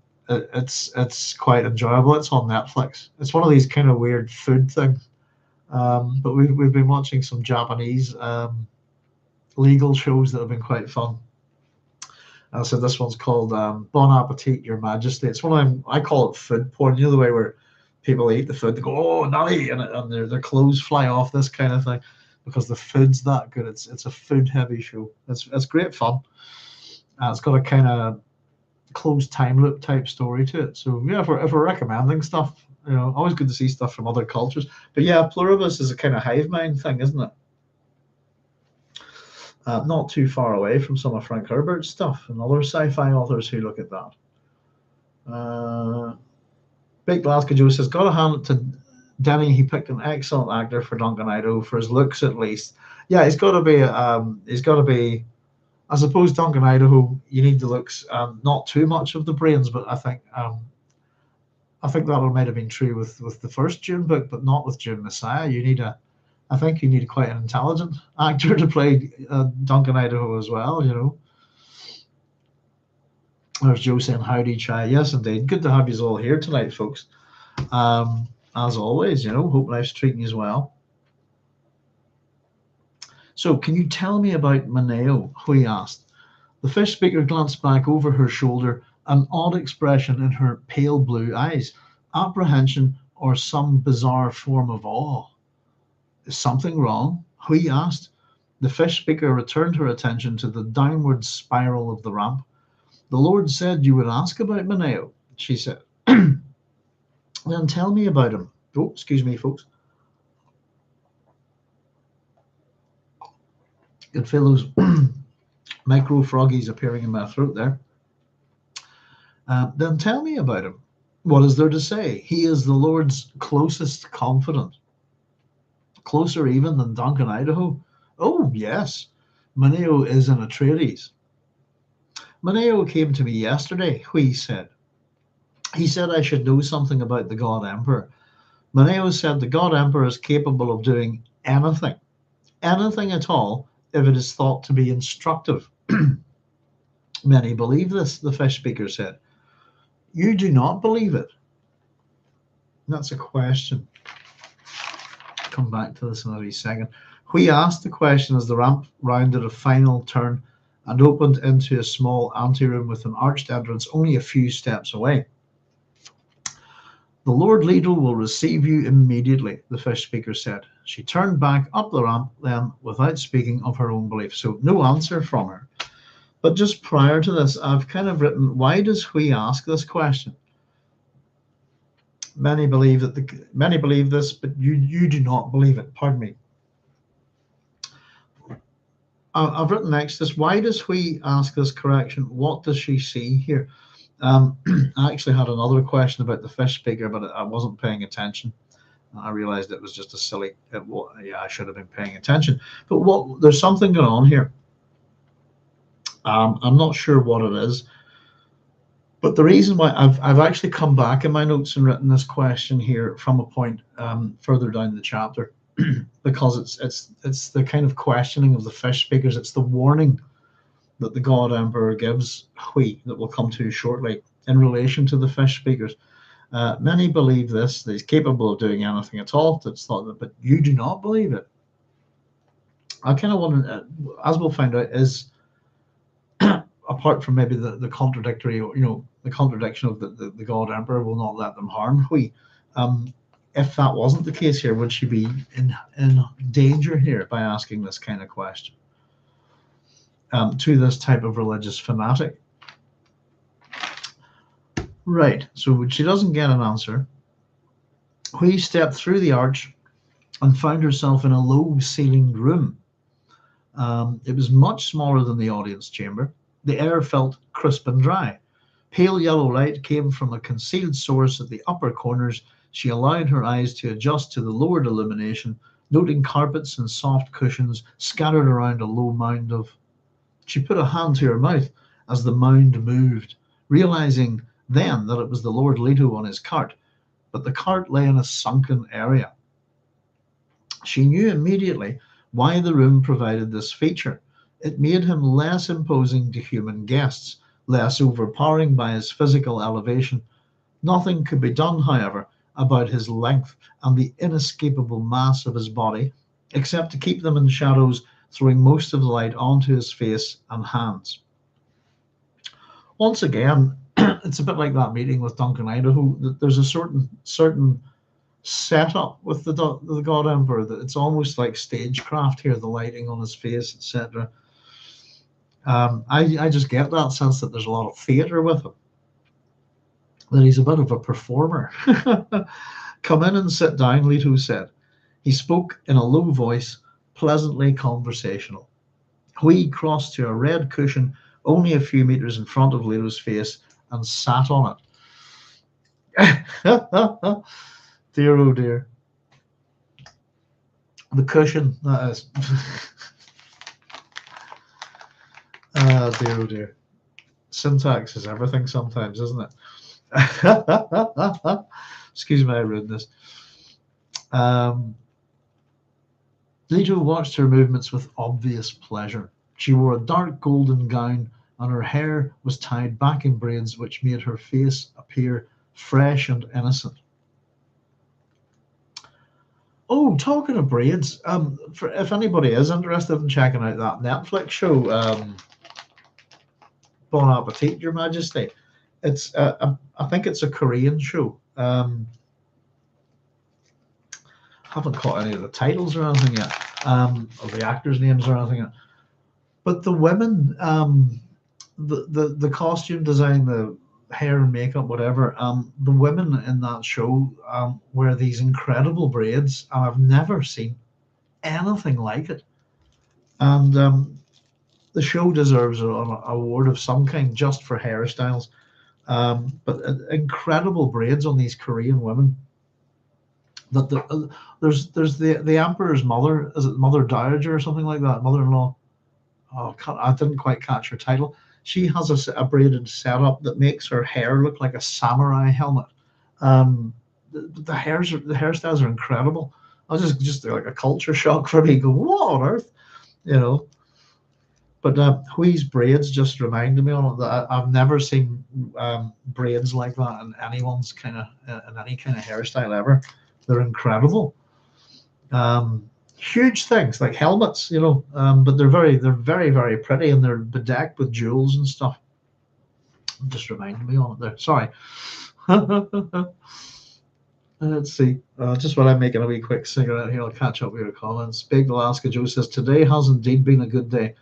it's quite enjoyable. It's on Netflix. It's one of these kind of weird food things. But we've been watching some Japanese legal shows that have been quite fun. So this one's called Bon Appetit, Your Majesty. It's one of them. I call it food porn. You know the way where people eat the food, they go, oh, nutty, and their clothes fly off, this kind of thing, because the food's that good. It's a food heavy show. It's great fun. It's got a kind of closed time loop type story to it. So yeah, if we're recommending stuff, always good to see stuff from other cultures. But yeah, Pluribus is a kind of hive mind thing, isn't it? Not too far away from some of Frank Herbert's stuff and other sci-fi authors who look at that. Big Glasgow Joe says, got to hand it to Denny. He picked an excellent actor for Duncan Idaho, for his looks at least. Yeah, he's got to be. I suppose Duncan Idaho, you need the looks, not too much of the brains, but I think that might have been true with the first Dune book, but not with Dune Messiah. I think you need quite an intelligent actor to play Duncan Idaho as well. There's Joe saying, howdy, Chai. Yes, indeed. Good to have you all here tonight, folks. As always, hope life's treating you well. So, can you tell me about Maneo? Hwi asked. The fish speaker glanced back over her shoulder, an odd expression in her pale blue eyes, apprehension or some bizarre form of awe. Is something wrong? Hwi asked. The fish speaker returned her attention to the downward spiral of the ramp. The Lord said you would ask about Maneo, she said. Then tell me about him. Oh, excuse me, folks. You can feel those micro froggies appearing in my throat there. Then tell me about him. What is there to say? He is the Lord's closest confidant. Closer even than Duncan Idaho? Oh, yes. Maneo is an Atreides. Maneo came to me yesterday, Hwi said. He said I should know something about the God Emperor. Maneo said the God Emperor is capable of doing anything, anything at all, if it is thought to be instructive. Many believe this, the fish speaker said. You do not believe it. That's a question. Come back to this in a wee second. Hwi asked the question as the ramp rounded a final turn and opened into a small anteroom with an arched entrance only a few steps away. The Lord Leto will receive you immediately, the fish speaker said. She turned back up the ramp then without speaking of her own belief. So no answer from her. But just prior to this, I've kind of written, why does Hwi ask this question? Many believe this, but you do not believe it. Pardon me. I've written next this. Why does Hwi ask this correction? What does she see here? I actually had another question about the fish speaker, but I wasn't paying attention. I realized it was just a silly. Yeah, I should have been paying attention. But there's something going on here. I'm not sure what it is. But the reason why I've actually come back in my notes and written this question here from a point further down the chapter, because it's the kind of questioning of the fish speakers. It's the warning that the God Emperor gives Hwi that we'll come to shortly in relation to the fish speakers. Many believe this, that he's capable of doing anything at all. That's thought that, but you do not believe it. I kind of wonder, as we'll find out, is apart from maybe the contradictory, the contradiction of the God Emperor will not let them harm Hwi. If that wasn't the case here, would she be in danger here by asking this kind of question to this type of religious fanatic? Right, so when she doesn't get an answer, Hwi stepped through the arch and found herself in a low-ceilinged room. It was much smaller than the audience chamber. The air felt crisp and dry. Pale yellow light came from a concealed source at the upper corners. She allowed her eyes to adjust to the lowered illumination, noting carpets and soft cushions scattered around a low mound of... She put a hand to her mouth as the mound moved, realizing then that it was the Lord Leto on his cart, but the cart lay in a sunken area. She knew immediately why the room provided this feature. It made him less imposing to human guests, less overpowering by his physical elevation. Nothing could be done, however, about his length and the inescapable mass of his body, except to keep them in shadows, throwing most of the light onto his face and hands. Once again, it's a bit like that meeting with Duncan Idaho. There's a certain setup with the God Emperor that it's almost like stagecraft here, the lighting on his face, etc. I just get that sense that there's a lot of theatre with him, that he's a bit of a performer. Come in and sit down, Leto said. He spoke in a low voice, pleasantly conversational. Hwi crossed to a red cushion only a few meters in front of Leto's face and sat on it. Dear, oh dear. The cushion, that is. Dear, oh dear. Syntax is everything sometimes, isn't it? Excuse my rudeness. Leto watched her movements with obvious pleasure. She wore a dark golden gown, and her hair was tied back in braids, which made her face appear fresh and innocent. Oh, talking of braids, if anybody is interested in checking out that Netflix show, Bon Appetit, Your Majesty, it's I think it's a Korean show. Haven't caught any of the titles or anything yet, or the actors' names or anything yet. But the women, the costume design, the hair and makeup, whatever, the women in that show wear these incredible braids, and I've never seen anything like it. And the show deserves an award of some kind just for hairstyles. But incredible braids on these Korean women. That there's the emperor's mother, is it Mother Dowager or something like that, mother-in-law? Oh, I didn't quite catch her title. She has a braided setup that makes her hair look like a samurai helmet. The hairstyles are incredible. I was just like a culture shock for me. Go, what on earth, you know? But Hwi's braids just reminded me of that. I've never seen braids like that in anyone's kind of in any kind of hairstyle ever. They're incredible. Huge things like helmets, but they're very, very pretty, and they're bedecked with jewels and stuff. Just reminded me of it there. Sorry. Let's see. Just while I'm making a wee quick cigarette here, I'll catch up with your comments. Big Alaska Joe says, today has indeed been a good day.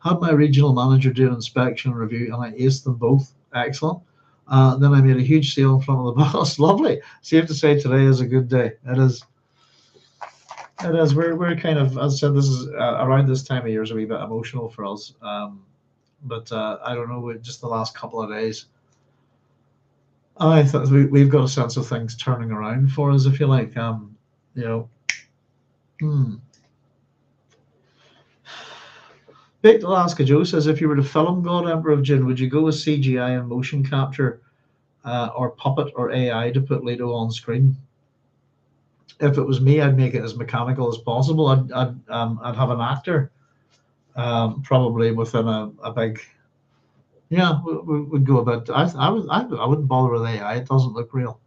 Had my regional manager do an inspection and review, and I aced them both. Excellent. Then I made a huge sale in front of the boss. Lovely. Safe to say today is a good day. It is. It is. We're kind of, as I said, this is around this time of year is a wee bit emotional for us. But I don't know, just the last couple of days, I thought we've got a sense of things turning around for us, if you like. Big Alaska Joe says, if you were to film God Emperor of Dune, would you go with CGI and motion capture, or puppet or AI to put Leto on screen? If it was me, I'd make it as mechanical as possible. I'd have an actor, probably within a big. Yeah, we'd go about. I wouldn't bother with AI. It doesn't look real.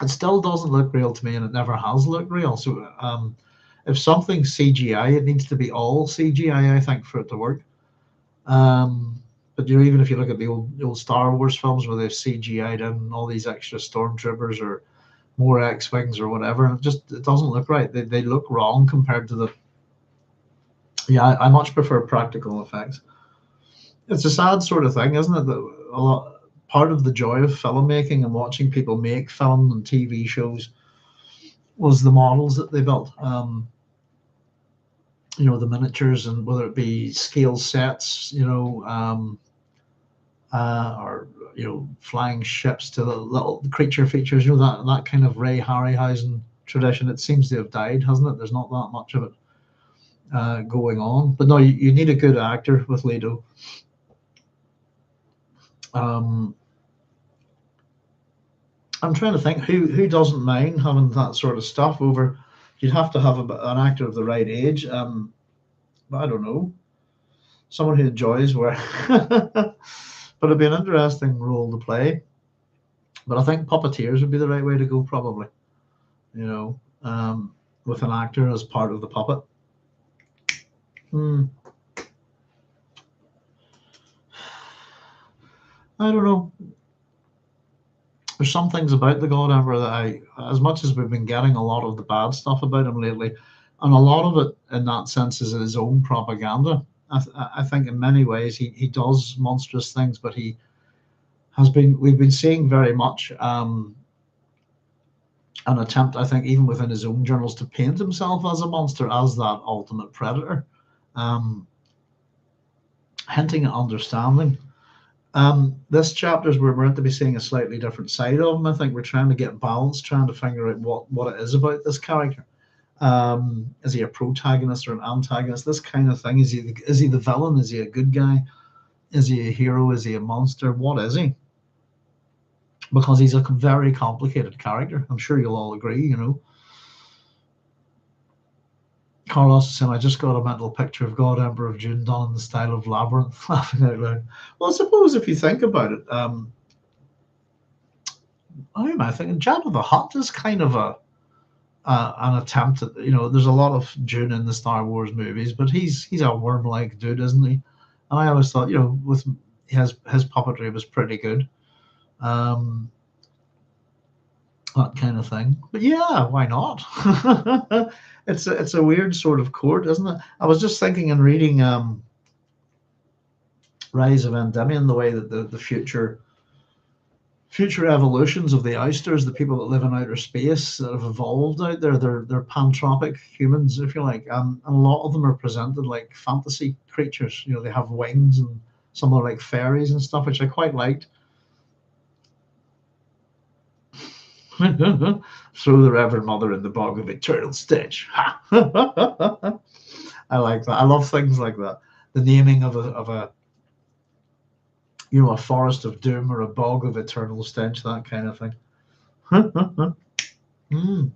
It still doesn't look real to me, and it never has looked real. So, if something's CGI, it needs to be all CGI, I think, for it to work. But even if you look at the old Star Wars films where they've CGI'd in all these extra stormtroopers or more X-wings or whatever, it doesn't look right. They look wrong compared to the. Yeah, I much prefer practical effects. It's a sad sort of thing, isn't it? That part of the joy of filmmaking and watching people make film and TV shows was the models that they built. The miniatures, and whether it be scale sets, or flying ships to the little creature features, that kind of Ray Harryhausen tradition. It seems to have died, hasn't it? There's not that much of it going on. But no, you need a good actor with Leto. I'm trying to think who doesn't mind having that sort of stuff over. You'd have to have an actor of the right age. But I don't know, someone who enjoys work. But it'd be an interesting role to play. But I think puppeteers would be the right way to go, probably. With an actor as part of the puppet. I don't know. There's some things about the God Emperor that as much as we've been getting a lot of the bad stuff about him lately, and a lot of it in that sense is his own propaganda. I think in many ways he does monstrous things, but we've been seeing very much an attempt, I think, even within his own journals, to paint himself as a monster, as that ultimate predator, hinting at understanding. This chapters we're meant to be seeing a slightly different side of him. I think we're trying to get balance, trying to figure out what it is about this character. Is he a protagonist or an antagonist? This kind of thing. Is he the villain? Is he a good guy? Is he a hero? Is he a monster? What is he? Because he's a very complicated character. I'm sure you'll all agree, Carlos is saying, I just got a mental picture of God Emperor of Dune done in the style of Labyrinth, laughing out loud. Well, I suppose if you think about it, I think Jabba the Hutt is kind of an attempt at, there's a lot of Dune in the Star Wars movies, but he's a worm-like dude, isn't he? And I always thought, with his puppetry was pretty good. That kind of thing. But yeah, why not? It's a weird sort of court, isn't it? I was just thinking and reading Rise of Endymion, the way that the future evolutions of the oysters, the people that live in outer space that have evolved out there, they're pantropic humans, if you like, and a lot of them are presented like fantasy creatures. They have wings, and some are like fairies and stuff, which I quite liked. Throw the Reverend Mother in the bog of eternal stench. I like that. I love things like that. The naming of a you know, a forest of doom or a bog of eternal stench, that kind of thing. mm.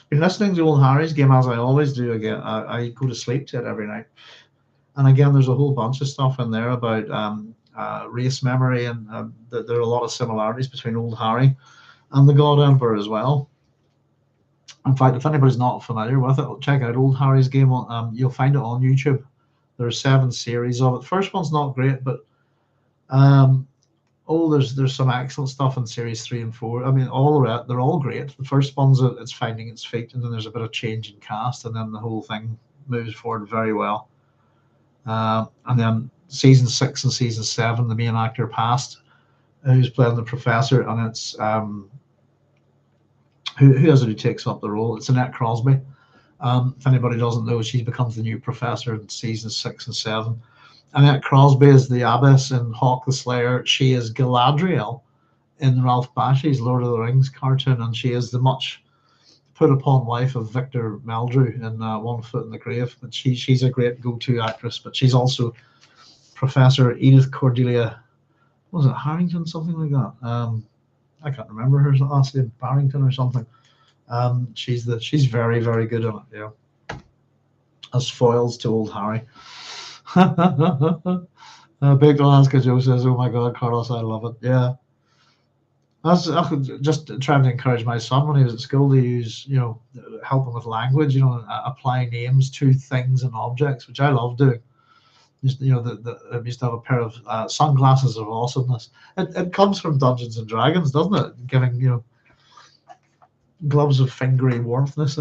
Been listening to old Harry's game as I always do. Again, I go to sleep to it every night. And again, there's a whole bunch of stuff in there about race memory, and there are a lot of similarities between old Harry and the God Emperor as well. In fact, if anybody's not familiar with it, check out old Harry's game. You'll find it on YouTube. There's 7 series of it. The first one's not great, but um, there's some excellent stuff in series 3 and 4. I mean, they're all great. The first one's it's finding its feet, and then there's a bit of change in cast, and then the whole thing moves forward very well. And then season 6 and season 7, the main actor passed, who's playing the professor, and it's who is it who takes up the role? It's Annette Crosby. If anybody doesn't know, she becomes the new professor in season 6 and 7. Annette Crosby is the abbess in Hawk the Slayer. She is Galadriel in Ralph Bakshi's Lord of the Rings cartoon, and she is the much put upon wife of Victor Meldrew in One Foot in the Grave. But she's a great go-to actress. But she's also Professor Edith Cordelia, was it Harrington, something like that? I can't remember her last name, Barrington or something. She's very, very good on it, yeah. As foils to old Harry. Big Alaska Joe says, "Oh my God, Carlos, I love it." Yeah, I could just trying to encourage my son when he was at school to use, help him with language, apply names to things and objects, which I love doing. Just, I used to have a pair of sunglasses of awesomeness. It comes from Dungeons and Dragons, doesn't it? Giving, gloves of fingery warmthness.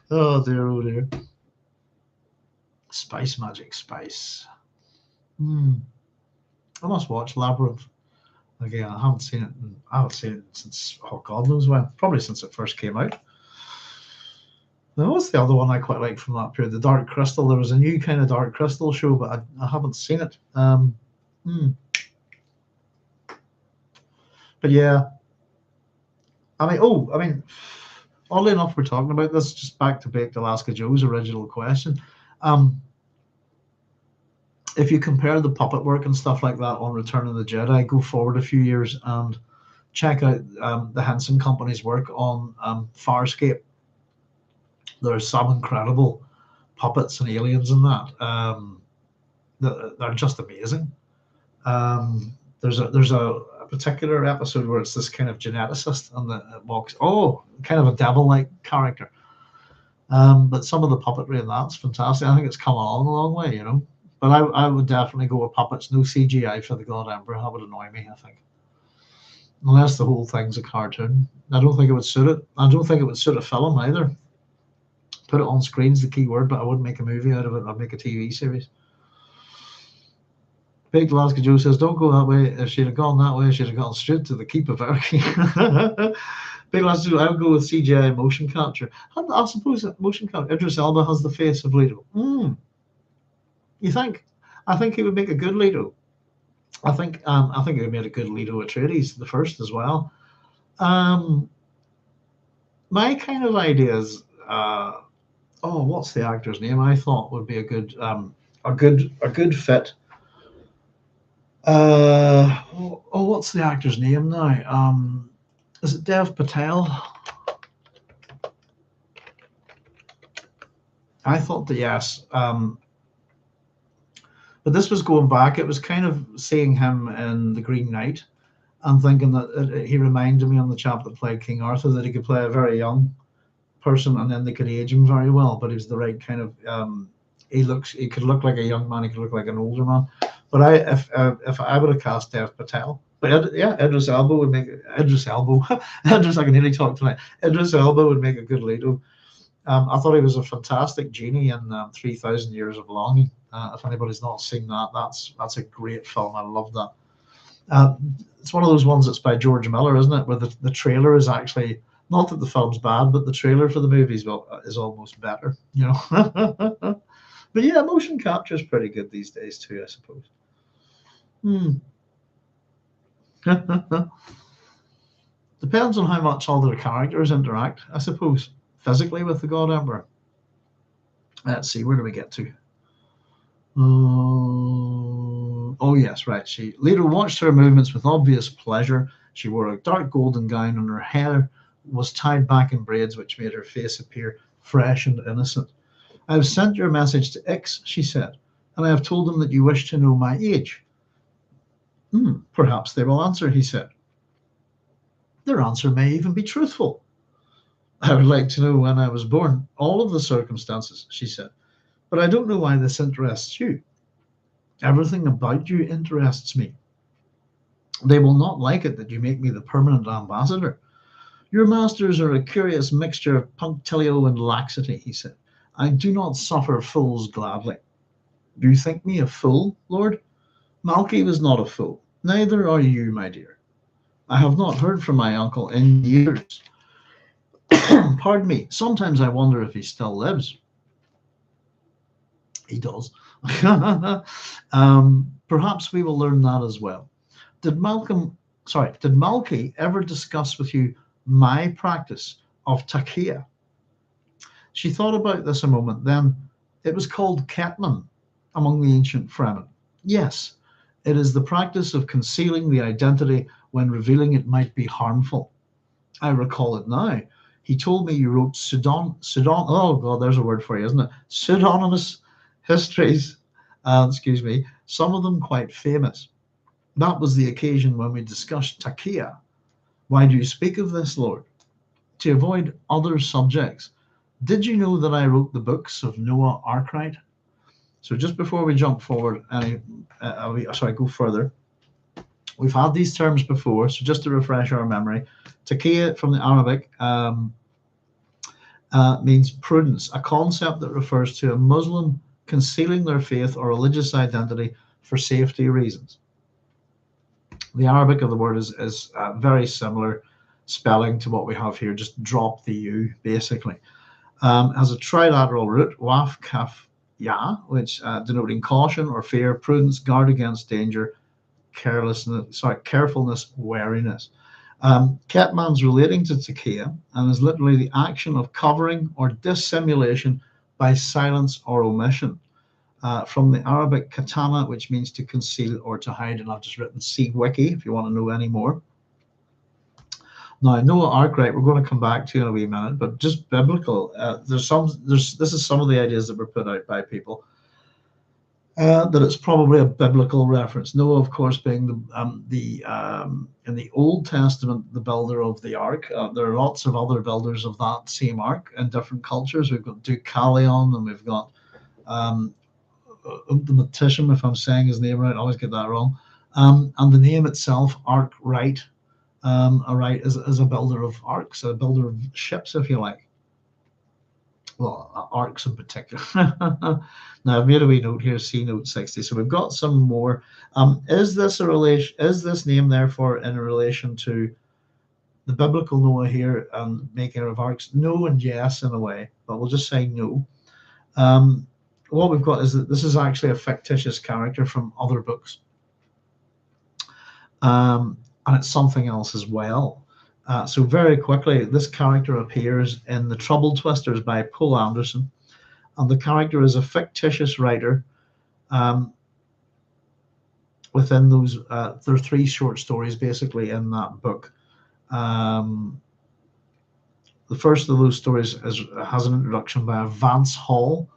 Oh dear, oh dear. Spice magic, spice. I must watch Labyrinth again. I haven't seen it since, oh God knows when. Probably since it first came out. Now, what's the other one I quite like from that period? The Dark Crystal. There was a new kind of Dark Crystal show, but I haven't seen it. But yeah, I mean, oddly enough, we're talking about this, just back to Baked Alaska Joe's original question. If you compare the puppet work and stuff like that on Return of the Jedi, go forward a few years and check out the Henson Company's work on Farscape. There's some incredible puppets and aliens in that. They're just amazing. There's a particular episode where it's this kind of geneticist and it walks, kind of a devil-like character. But some of the puppetry in that's fantastic. I think it's come along a long way, But I would definitely go with puppets. No CGI for the God Emperor. That would annoy me, I think. Unless the whole thing's a cartoon. I don't think it would suit it. I don't think it would suit a film either. Put it on screen's the key word, but I wouldn't make a movie out of it. I'd make a TV series. Big Alaska Joe says, "Don't go that way. If she'd have gone that way, she'd have gone straight to the keep of Arrakis." Big Alaska Joe, I would go with CGI motion capture. I suppose that motion capture. Idris Elba has the face of Leto. You think? I think he would make a good Leto. I think he would make a good Leto Atreides, the first as well. My kind of ideas. What's the actor's name? I thought would be a good fit. What's the actor's name now? Is it Dev Patel? I thought that, yes. But this was going back. It was kind of seeing him in The Green Knight and thinking that he reminded me on the chap that played King Arthur, that he could play a very young person and then they could age him very well, but he was the right kind of he could look like a young man, he could look like an older man. But if I would have cast Dev Patel, but Idris Elba would make Idris Elba. Idris, I can nearly talk tonight. Idris Elba would make a good Leto. I thought he was a fantastic genie in 3,000 Years of Longing. If anybody's not seen that, that's a great film. I love that. It's one of those ones that's by George Miller, isn't it? Where the trailer is actually, not that the film's bad, but the trailer for the movie is almost better, But yeah, motion capture is pretty good these days too, I suppose. Depends on how much all their characters interact, I suppose, physically with the God Emperor. Let's see, where do we get to? Oh yes, right. She later watched her movements with obvious pleasure. She wore a dark golden gown, and her hair was tied back in braids, which made her face appear fresh and innocent. I have sent your message to X, she said, and I have told them that you wish to know my age. Perhaps they will answer, he said. Their answer may even be truthful. I would like to know when I was born, all of the circumstances, she said, but I don't know why this interests you. Everything about you interests me. They will not like it that you make me the permanent ambassador. Your masters are a curious mixture of punctilio and laxity, he said. I do not suffer fools gladly. Do you think me a fool, Lord? Malky was not a fool. Neither are you, my dear. I have not heard from my uncle in years. Pardon me. Sometimes I wonder if he still lives. He does. Perhaps we will learn that as well. Did Malky ever discuss with you my practice of takia? She thought about this a moment. Then it was called ketman among the ancient Fremen. Yes, it is the practice of concealing the identity when revealing it might be harmful. I recall it now. He told me you wrote oh God, there's a word for you, isn't it? Pseudonymous histories, excuse me, some of them quite famous. That was the occasion when we discussed takia. Why do you speak of this, Lord? To avoid other subjects. Did you know that I wrote the books of Noah Arkwright? So just before we jump forward, go further. We've had these terms before, so just to refresh our memory, takia from the Arabic means prudence, a concept that refers to a Muslim concealing their faith or religious identity for safety reasons. The Arabic of the word is very similar spelling to what we have here, just drop the U basically. Has a trilateral root, waf, kaf, ya, which denoting caution or fear, prudence, guard against danger, carefulness, wariness. Ketman's relating to takia and is literally the action of covering or dissimulation by silence or omission. From the Arabic katama, which means to conceal or to hide, and I've just written see wiki if you want to know any more. Now, Noah Arkwright, we're going to come back to in a wee minute, but just biblical. This is some of the ideas that were put out by people. That it's probably a biblical reference. Noah, of course, being in the Old Testament, the builder of the ark. There are lots of other builders of that same ark in different cultures. We've got Deucalion, and we've got Ultimatism, if I'm saying his name right, I always get that wrong. And the name itself, Arkwright, is a builder of arks, a builder of ships, if you like. Well, arcs in particular. Now I've made a wee note here, C note 60. So we've got some more. Is this name therefore in relation to the biblical Noah here and making of arcs? No and yes in a way, but we'll just say no. What we've got is that this is actually a fictitious character from other books. And it's something else as well. So very quickly, this character appears in The Trouble Twisters by Poul Anderson. And the character is a fictitious writer. Within those, there are 3 short stories basically in that book. The first of those stories has an introduction by Vance Hall.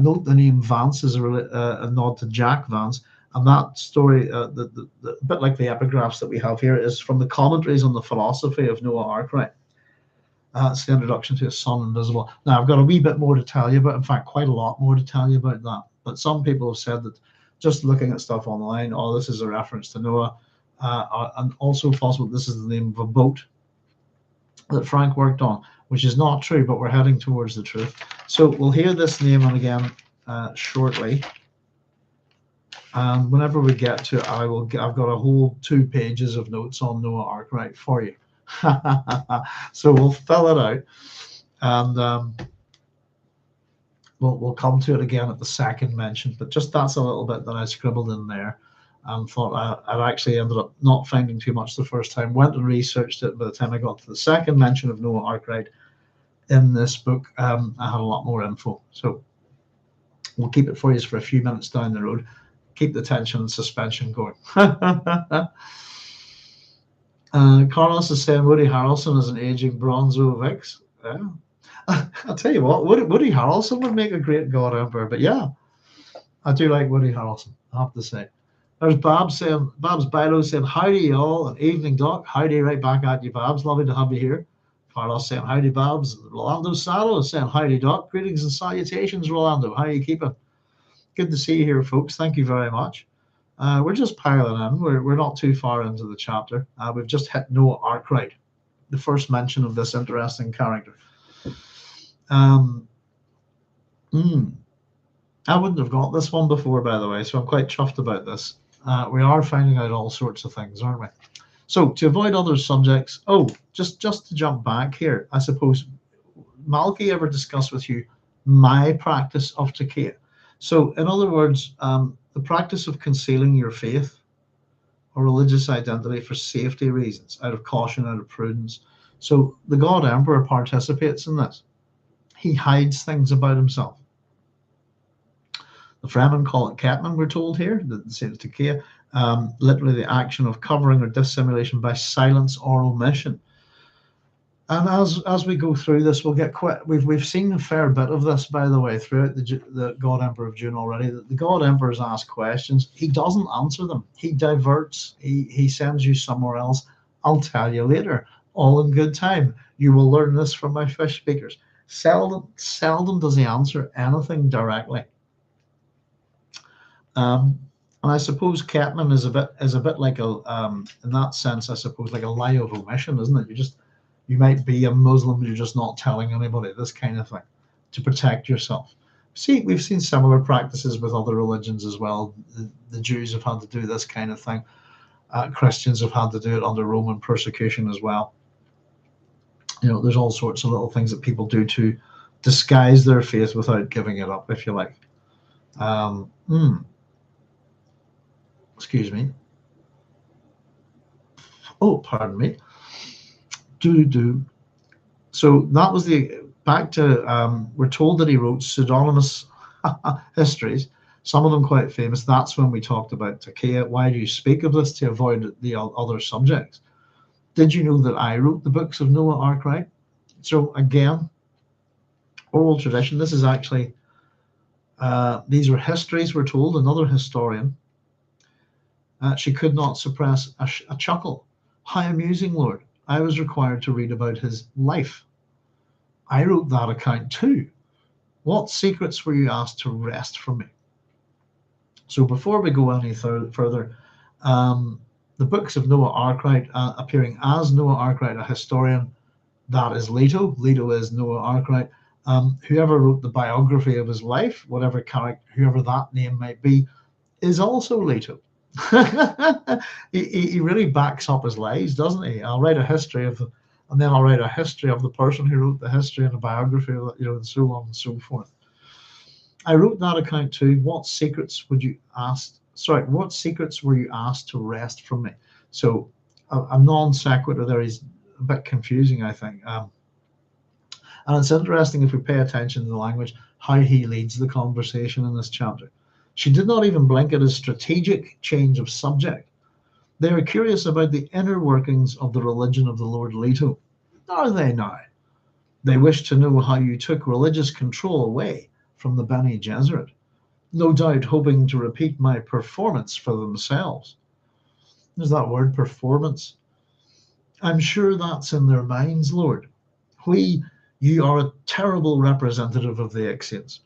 Note the name Vance is a nod to Jack Vance. And that story, a bit like the epigraphs that we have here, is from the commentaries on the philosophy of Noah Arkwright. It's the introduction to His Son Invisible. Now, I've got a wee bit more to tell you about, in fact, quite a lot more to tell you about that. But some people have said that just looking at stuff online, oh, this is a reference to Noah. And also possible this is the name of a boat that Frank worked on, which is not true, but we're heading towards the truth. So we'll hear this name again shortly. And whenever we get to it, I've got a whole 2 pages of notes on Noah Arkwright for you. So we'll fill it out, and we'll come to it again at the second mention. But just that's a little bit that I scribbled in there, and thought I'd actually ended up not finding too much the first time. Went and researched it. By the time I got to the second mention of Noah Arkwright in this book, I had a lot more info. So We'll keep it for you for a few minutes down the road. Keep the tension and suspension going. Carlos is saying Woody Harrelson is an aging Bronzo Vix. Yeah. I'll tell you what, Woody Harrelson would make a great God Emperor. But yeah, I do like Woody Harrelson, I have to say. There's Babs Bilo saying, howdy y'all, and evening doc. Howdy, right back at you, Babs. Lovely to have you here. Carlos saying, howdy, Babs. Rolando Salo is saying, howdy, doc. Greetings and salutations, Rolando. How are you keeping? Good to see you here, folks. Thank you very much. We're just piling in. We're not too far into the chapter. We've just hit Noah Arkwright, the first mention of this interesting character. I wouldn't have got this one before, by the way, so I'm quite chuffed about this. We are finding out all sorts of things, aren't we? So to avoid other subjects, just to jump back here, I suppose, Malky ever discussed with you my practice of Takea? So in other words, the practice of concealing your faith or religious identity for safety reasons, out of caution, out of prudence. So the God Emperor participates in this. He hides things about himself. The Fremen call it Ketman, we're told here, the same as Takea, literally the action of covering or dissimulation by silence or omission. And as we go through this, we'll get quite. We've seen a fair bit of this, by the way, throughout the God Emperor of Dune already. The God Emperor's asked questions. He doesn't answer them. He diverts. He sends you somewhere else. I'll tell you later. All in good time. You will learn this from my fish speakers. Seldom does he answer anything directly. And I suppose Ketman is a bit like in that sense, I suppose, like a lie of omission, isn't it? You might be a Muslim, but you're just not telling anybody, this kind of thing, to protect yourself. See, we've seen similar practices with other religions as well. The Jews have had to do this kind of thing. Christians have had to do it under Roman persecution as well. There's all sorts of little things that people do to disguise their faith without giving it up, if you like. Excuse me. Oh, pardon me. So that was back to, we're told that he wrote pseudonymous histories, some of them quite famous. That's when we talked about Takea. Why do you speak of this? To avoid the other subjects. Did you know that I wrote the books of Noah Arkwright? So again, oral tradition. This is actually, these are histories, we're told. Another historian, she could not suppress a chuckle. How amusing, Lord. I was required to read about his life. I wrote that account too. What secrets were you asked to wrest from me? So before we go any further, the books of Noah Arkwright, appearing as Noah Arkwright, a historian, that is Leto. Leto is Noah Arkwright. Whoever wrote the biography of his life, whatever character, whoever that name might be, is also Leto. he really backs up his lies, doesn't he? I'll write a history of them, and then I'll write a history of the person who wrote the history and a biography of it, and so on and so forth. I wrote that account too. What secrets were you asked to wrest from me? So a non sequitur there is a bit confusing, I think. And it's interesting, if we pay attention to the language, how he leads the conversation in this chapter. She did not even blink at his strategic change of subject. They are curious about the inner workings of the religion of the Lord Leto. Are they now? They wish to know how you took religious control away from the Bene Gesserit, no doubt hoping to repeat my performance for themselves. There's that word, performance. I'm sure that's in their minds, Lord. Hwi, you are a terrible representative of the Ixians.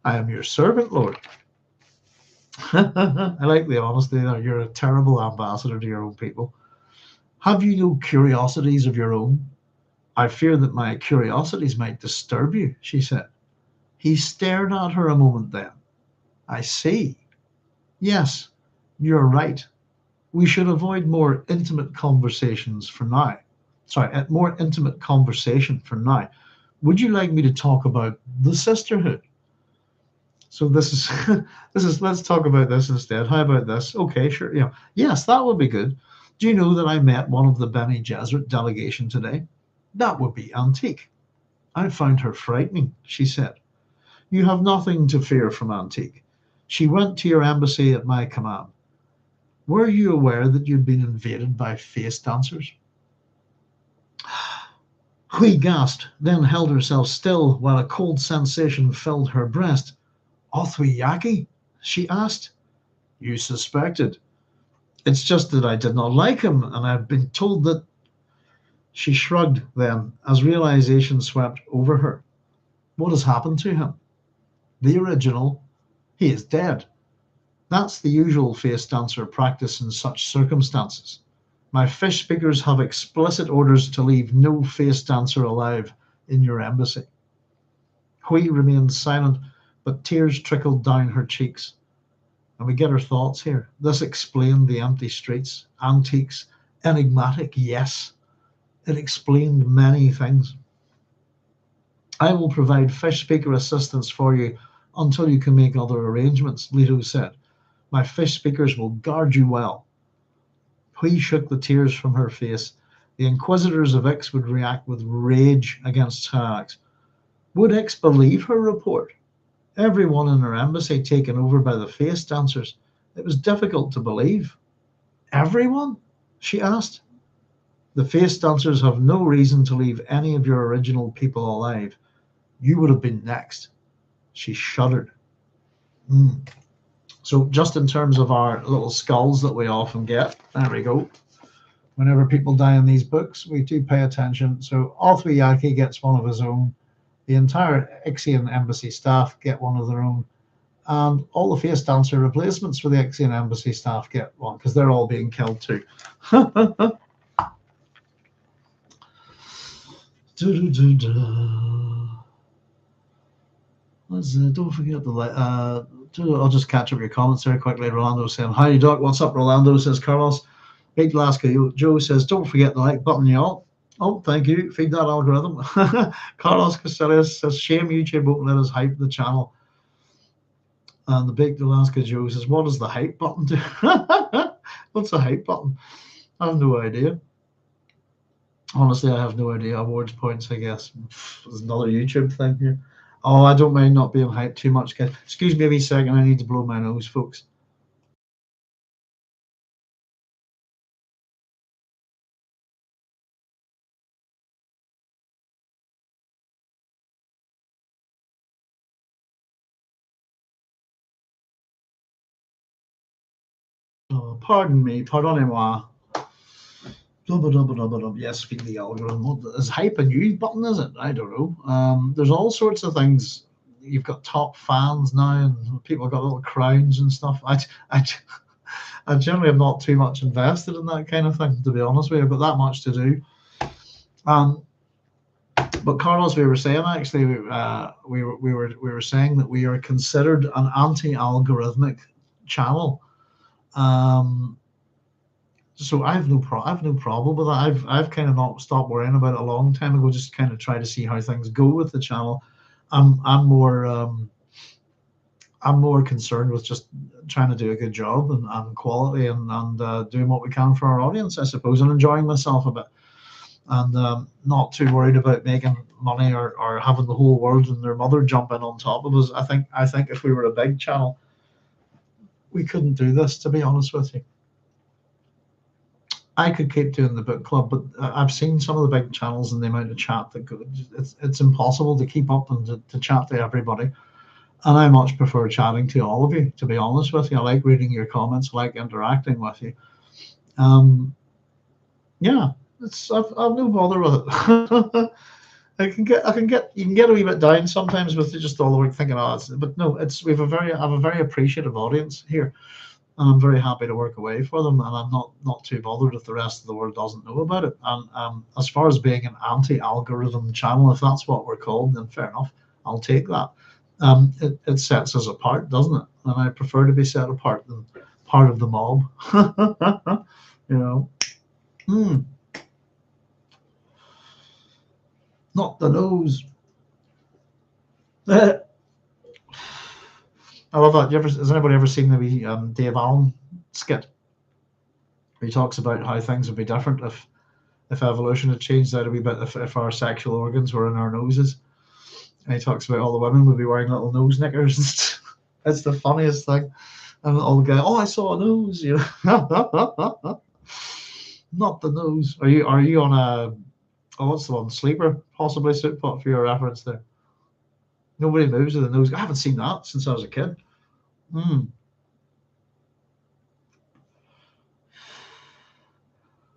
I am your servant, Lord. I like the honesty there. You're a terrible ambassador to your own people. Have you no curiosities of your own? I fear that my curiosities might disturb you, she said. He stared at her a moment then. I see. Yes, you're right. We should avoid more intimate conversations for now. More intimate conversation for now. Would you like me to talk about the sisterhood? So this is let's talk about this instead. How about this? Okay, sure. Yes, that would be good. Do you know that I met one of the Bene Gesserit delegation today? That would be antique. I found her frightening, she said. You have nothing to fear from Antique. She went to your embassy at my command. Were you aware that you'd been invaded by face dancers? Hwi gasped, then held herself still while a cold sensation filled her breast. Othwiyaki? She asked. You suspected. It's just that I did not like him, and I've been told that. She shrugged then, as realization swept over her. What has happened to him? The original. He is dead. That's the usual face dancer practice in such circumstances. My fish speakers have explicit orders to leave no face dancer alive in your embassy. Hwi remained silent, but tears trickled down her cheeks. And we get her thoughts here. This explained the empty streets, antiques, enigmatic, yes. It explained many things. I will provide fish speaker assistance for you until you can make other arrangements, Leto said. My fish speakers will guard you well. Hwi shook the tears from her face. The inquisitors of Ix would react with rage against Hax. Would Ix believe her report? Everyone in her embassy taken over by the face dancers. It was difficult to believe. Everyone? She asked. The face dancers have no reason to leave any of your original people alive. You would have been next. She shuddered. So just in terms of our little skulls that we often get, there we go. Whenever people die in these books, we do pay attention. So Othwiyaki gets one of his own. The entire Ixian embassy staff get one of their own. And all the face dancer replacements for the Ixian embassy staff get one, because they're all being killed too. Don't forget the I'll just catch up your comments there quickly. Rolando saying, hi, Doc. What's up, Rolando? Says Carlos. Big Alaska Joe says, don't forget the like button, y'all. Oh, thank you. Feed that algorithm. Carlos Castellas says, shame YouTube won't let us hype the channel. And the Big Alaska Joe says, what does the hype button do? What's the hype button? I have no idea. Honestly, I have no idea. Awards points, I guess. There's another YouTube thing here. Oh, I don't mind not being hyped too much, guys. Excuse me a second. I need to blow my nose, folks. Oh, pardon me. Pardonnez-moi. Yes, feed the algorithm. Is hype a news button, is it? I don't know. There's all sorts of things. You've got top fans now, and people have got little crowns and stuff. I generally am not too much invested in that kind of thing, to be honest with you. I've got that much to do. But Carlos, we were saying actually, we were saying that we are considered an anti-algorithmic channel. So I have no problem with that. I've kind of not stopped worrying about it a long time ago. Just kind of try to see how things go with the channel. I'm more concerned with just trying to do a good job and quality and doing what we can for our audience, I suppose, and enjoying myself a bit, and not too worried about making money or having the whole world and their mother jump in on top of us. I think if we were a big channel, we couldn't do this, to be honest with you. I could keep doing the book club, but I've seen some of the big channels and the amount of chat that it's impossible to keep up and to chat to everybody. And I much prefer chatting to all of you, to be honest with you. I like reading your comments, I like interacting with you. Yeah, I've no bother with it. You can get a wee bit down sometimes with just all the work thinking, but no, I have a very appreciative audience here. And I'm very happy to work away for them, and I'm not too bothered if the rest of the world doesn't know about it. And as far as being an anti-algorithm channel, if that's what we're called, then fair enough, I'll take that. It sets us apart, doesn't it? And I prefer to be set apart than part of the mob. You know, not the nose. I love that. Has anybody ever seen the Dave Allen skit? Where he talks about how things would be different if evolution had changed out a wee bit, if our sexual organs were in our noses. And he talks about all the women would be wearing little nose knickers. It's the funniest thing. And all the guy, oh, I saw a nose, you know. Not the nose. Are you on a, oh, what's the one? Sleeper, possibly Soup Pot for your reference there. Nobody moves with the nose. I haven't seen that since I was a kid. Mm.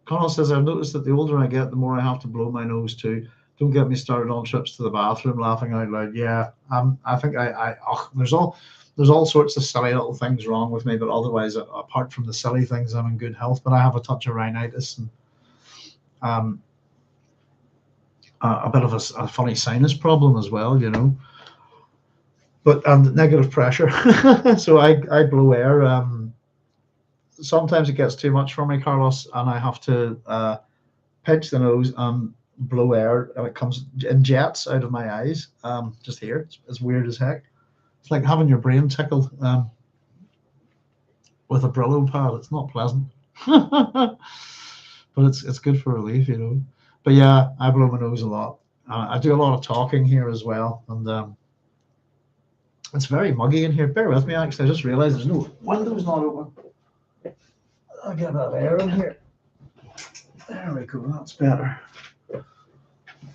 Connell says, I've noticed that the older I get, the more I have to blow my nose too. Don't get me started on trips to the bathroom, laughing out loud. Yeah, I think there's all sorts of silly little things wrong with me, but otherwise, apart from the silly things, I'm in good health. But I have a touch of rhinitis and um, a bit of a funny sinus problem as well, you know. But negative pressure, so I blow air. Sometimes it gets too much for me, Carlos, and I have to pinch the nose and blow air, and it comes in jets out of my eyes, just here. It's weird as heck. It's like having your brain tickled with a Brillo pad. It's not pleasant, but it's good for relief, you know. But yeah, I blow my nose a lot. I do a lot of talking here as well, and it's very muggy in here. Bear with me, actually. I just realised there's no windows not open. I'll get a bit of air in here. There we go. That's better.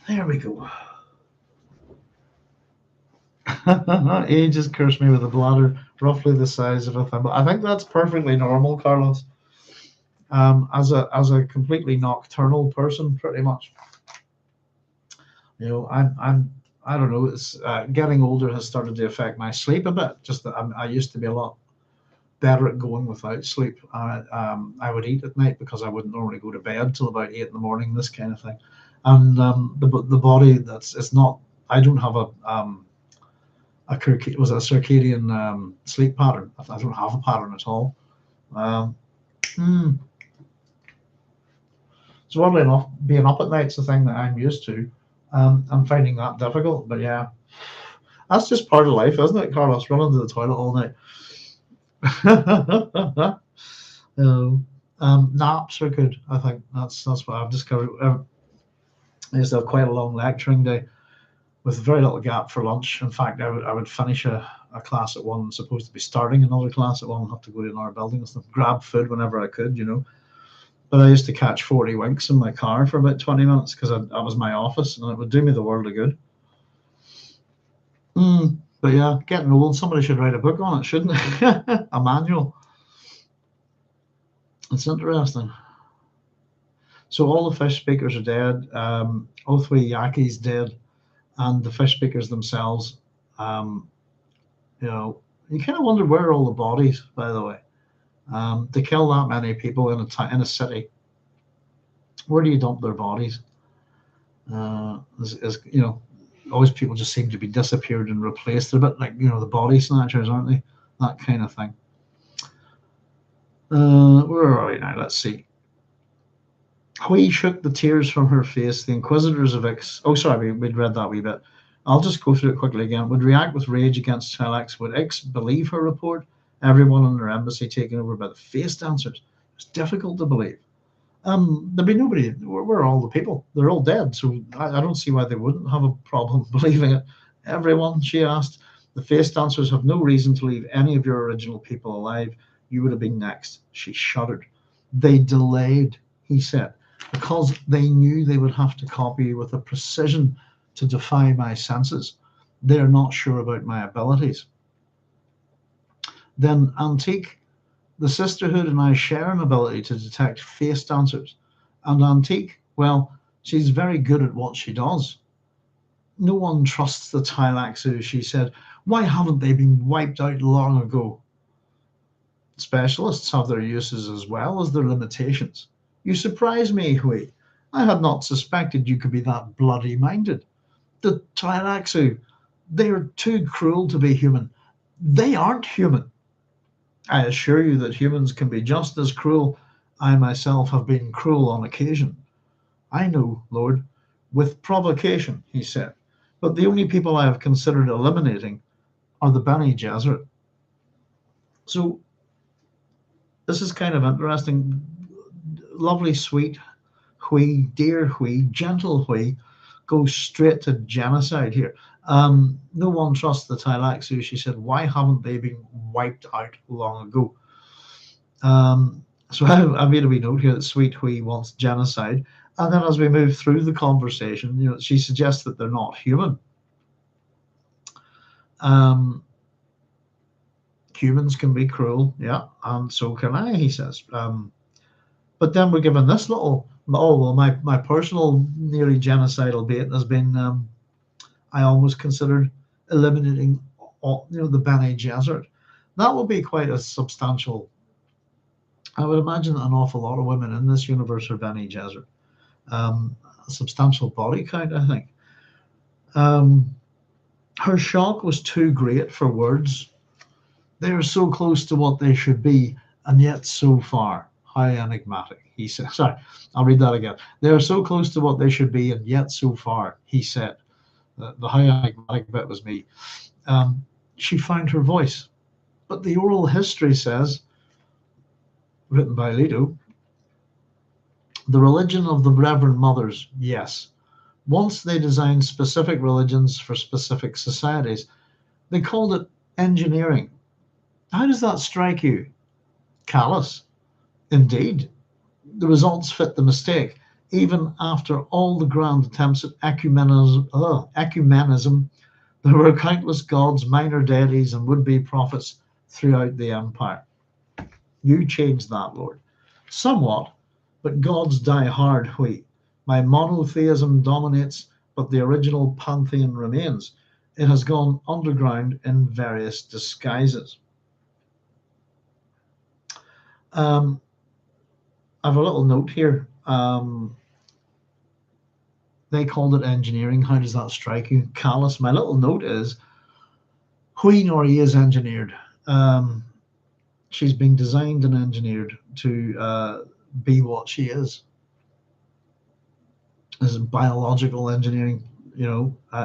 There we go. Age has cursed me with a bladder roughly the size of a thimble. I think that's perfectly normal, Carlos. As a completely nocturnal person, pretty much. You know, I don't know. It's getting older has started to affect my sleep a bit. Just that I used to be a lot better at going without sleep. I would eat at night because I wouldn't normally go to bed till about 8 in the morning. This kind of thing, and the body it's not. I don't have a circadian sleep pattern. I don't have a pattern at all. So oddly enough, being up at night's the thing that I'm used to. I'm finding that difficult, but yeah, that's just part of life, isn't it, Carlos? Running to the toilet all night. Naps are good. I think that's what I've discovered. I used to have quite a long lecturing day with very little gap for lunch. In fact, I would finish a class at 1, supposed to be starting another class at 1, and have to go to another building and stuff, grab food whenever I could, you know. But I used to catch 40 winks in my car for about 20 minutes because that was my office, and it would do me the world of good. But yeah, getting old, somebody should write a book on it, shouldn't they? A manual. It's interesting. So all the fish speakers are dead. Hwi Yaki's dead, and the fish speakers themselves. You know, you kind of wonder where are all the bodies, by the way. To kill that many people in a city, where do you dump their bodies? You know, always people just seem to be disappeared and replaced. They're a bit like, you know, the body snatchers, aren't they? That kind of thing. Where are we now? Let's see. Hwi shook the tears from her face. The Inquisitors of Ix. Oh, sorry, we'd read that wee bit. I'll just go through it quickly again. Would react with rage against Telex. Would Ix believe her report? Everyone in their embassy taken over by the face dancers. It's difficult to believe. There'd be nobody. We're all the people. They're all dead, so I don't see why they wouldn't have a problem believing it. Everyone, she asked. The face dancers have no reason to leave any of your original people alive. You would have been next. She shuddered. They delayed, he said, because they knew they would have to copy you with a precision to defy my senses. They're not sure about my abilities. Then Antique, the Sisterhood and I share an ability to detect face dancers. And Antique, well, she's very good at what she does. No one trusts the Tleilaxu, she said. Why haven't they been wiped out long ago? Specialists have their uses as well as their limitations. You surprise me, Hwi. I had not suspected you could be that bloody minded. The Tleilaxu, they are too cruel to be human. They aren't human. I assure you that humans can be just as cruel. I myself have been cruel on occasion. I know, Lord, with provocation, he said. But the only people I have considered eliminating are the Bene Gesserit. So this is kind of interesting. Lovely, sweet Hwi, dear Hwi, gentle Hwi, go straight to genocide here. No one trusts the Tleilaxu. She said, why haven't they been wiped out long ago? So I made a wee note here that Sweet Hwi wants genocide. And then as we move through the conversation, she suggests that they're not human. Humans can be cruel, yeah, and so can I, he says. But then we're given this little, well, my personal nearly genocidal bait has been, I almost considered eliminating all, the Bene Gesserit. That would be quite a substantial, I would imagine an awful lot of women in this universe are Bene Gesserit. A substantial body count, I think. Her shock was too great for words. They are so close to what they should be, and yet so far. How enigmatic, he said. Sorry, I'll read that again. They are so close to what they should be, and yet so far, he said. The how enigmatic bit was me. She found her voice. But the oral history says, written by Leto, the religion of the Reverend Mothers, yes. Once they designed specific religions for specific societies. They called it engineering. How does that strike you? Callous. Indeed. The results fit the mistake. Even after all the grand attempts at ecumenism, there were countless gods, minor deities, and would-be prophets throughout the empire. You changed that, Lord. Somewhat, but gods die hard, Hwi. My monotheism dominates, but the original pantheon remains. It has gone underground in various disguises. I have a little note here. They called it engineering. How does that strike you? Callous. My little note is Hwi Noree is engineered. She's been designed and engineered to be what she is. This is biological engineering,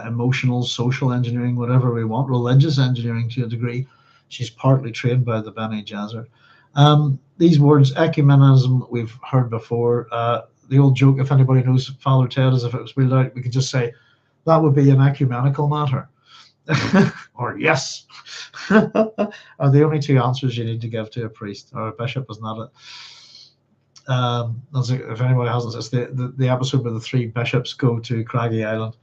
emotional, social engineering, whatever we want, religious engineering to a degree. She's partly trained by the Bene Gesserit. These words, ecumenism, we've heard before. The old joke, if anybody knows Father Ted, is if it was wheeled out, we could just say, that would be an ecumenical matter. Or yes. Are the only two answers you need to give to a priest or a bishop, isn't that it? If anybody hasn't, it's the episode where the three bishops go to Craggy Island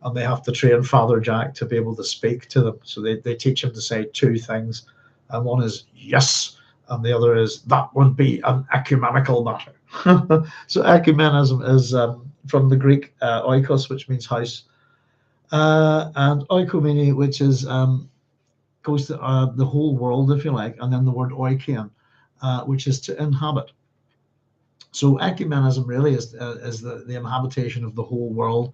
and they have to train Father Jack to be able to speak to them. So they teach him to say two things. And one is yes, and the other is that would be an ecumenical matter. So ecumenism is from the Greek oikos, which means house, and oikomene, which is goes to the whole world, if you like, and then the word oiken, which is to inhabit. So ecumenism really is the inhabitation of the whole world,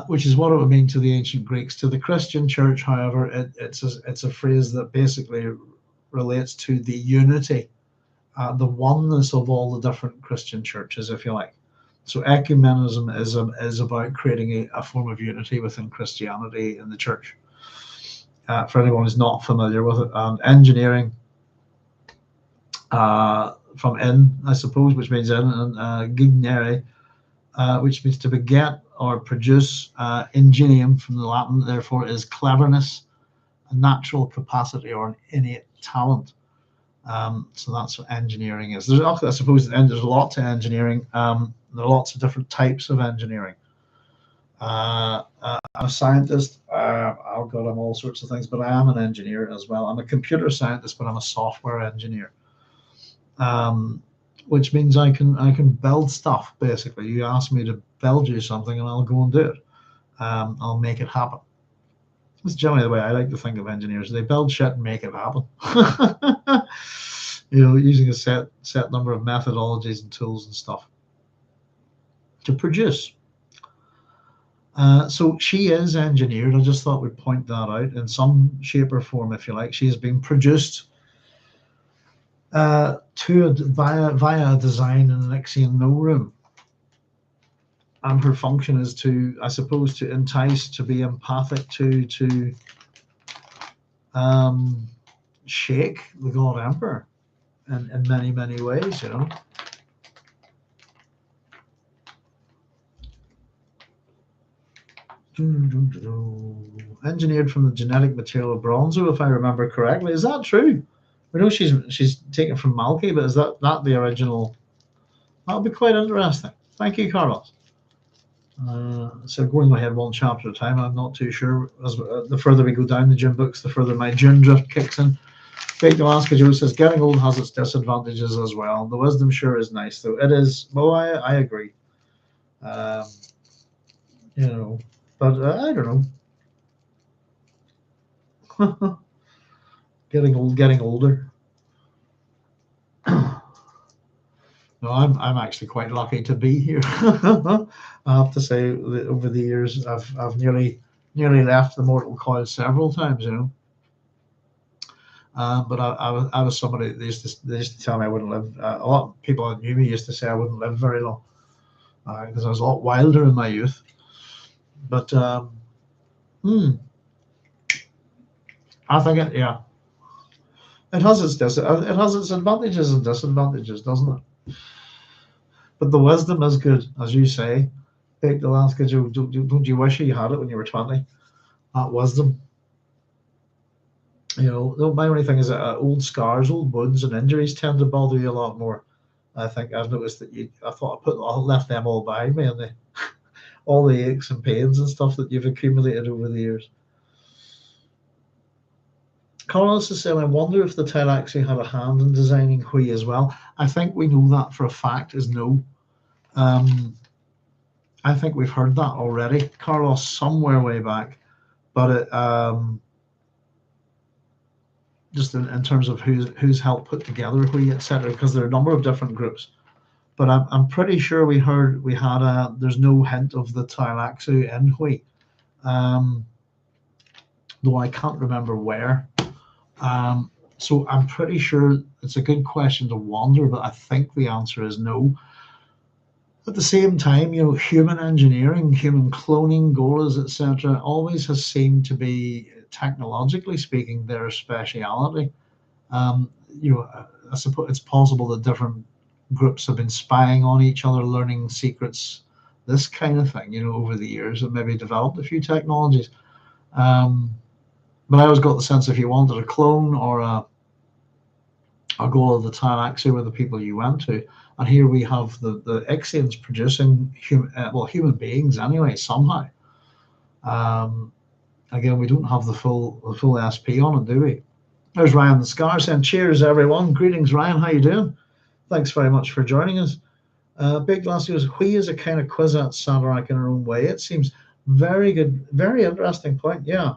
which is what it would mean to the ancient Greeks. To the Christian church, however, it's a phrase that basically relates to the unity, the oneness of all the different Christian churches, if you like. So ecumenism is about creating a form of unity within Christianity in the church. For anyone who's not familiar with it, engineering from in, I suppose, which means in, and gignere, which means to beget or produce. Ingenium from the Latin, therefore, is cleverness, a natural capacity or an innate talent. So that's what engineering is. There's, I suppose, there's a lot to engineering. There are lots of different types of engineering. I'm a scientist. Oh God, I'm all sorts of things, but I am an engineer as well. I'm a computer scientist, but I'm a software engineer, which means I can build stuff. Basically, you ask me to build you something, and I'll go and do it. I'll make it happen. That's generally the way I like to think of engineers. They build shit and make it happen. Using a set number of methodologies and tools and stuff to produce. So she is engineered. I just thought we'd point that out in some shape or form, if you like. She has been produced via a design in an Ixian no room. And her function is to, I suppose, to entice, to be empathic, to shake the God Emperor in many, many ways, Engineered from the genetic material of Bronzo, if I remember correctly. Is that true? We know she's taken from Malky, but is that the original? That'll be quite interesting. Thank you, Carlos. So going ahead one chapter at a time, I'm not too sure. As the further we go down the Dune books, the further my Dune drift kicks in. Big Alaska Joe says getting old has its disadvantages as well. The wisdom sure is nice, though. It is. Well, I agree. Um, but I don't know. Getting older. No, I'm actually quite lucky to be here. I have to say, over the years, I've nearly left the mortal coil several times, But I was somebody they used to tell me I wouldn't live. A lot of people that knew me used to say I wouldn't live very long because I was a lot wilder in my youth. But I think it has its advantages and disadvantages, doesn't it? But the wisdom is good, as you say. Take the Alaska Joe. Don't you wish you had it when you were 20? That wisdom. My only thing is that old scars, old wounds, and injuries tend to bother you a lot more. I think I've noticed that I thought I left them all behind me, and all the aches and pains and stuff that you've accumulated over the years. Carlos is saying, I wonder if the Tailaxi had a hand in designing Hwi as well. I think we know that for a fact is no. I think we've heard that already, Carlos, somewhere way back. But it, just in terms of who's helped put together Hwi, etc., because there are a number of different groups. But I'm pretty sure there's no hint of the Tailaxu in Hwi, though I can't remember where. So I'm pretty sure it's a good question to wonder, but I think the answer is no. At the same time, human engineering, human cloning, gorillas, etc., always has seemed to be, technologically speaking, their speciality. I suppose it's possible that different groups have been spying on each other, learning secrets, this kind of thing, over the years, and maybe developed a few technologies. But I always got the sense if you wanted a clone or a goal of the Tailaxu were the people you went to. And here we have the Ixians producing human beings anyway, somehow. Again, we don't have the full SP on it, do we? There's Ryan the Scar saying, cheers, everyone. Greetings, Ryan. How you doing? Thanks very much for joining us. Big Glass goes, Hwi is a kind of Kwisatz Haderach in her own way. It seems very good, very interesting point. Yeah,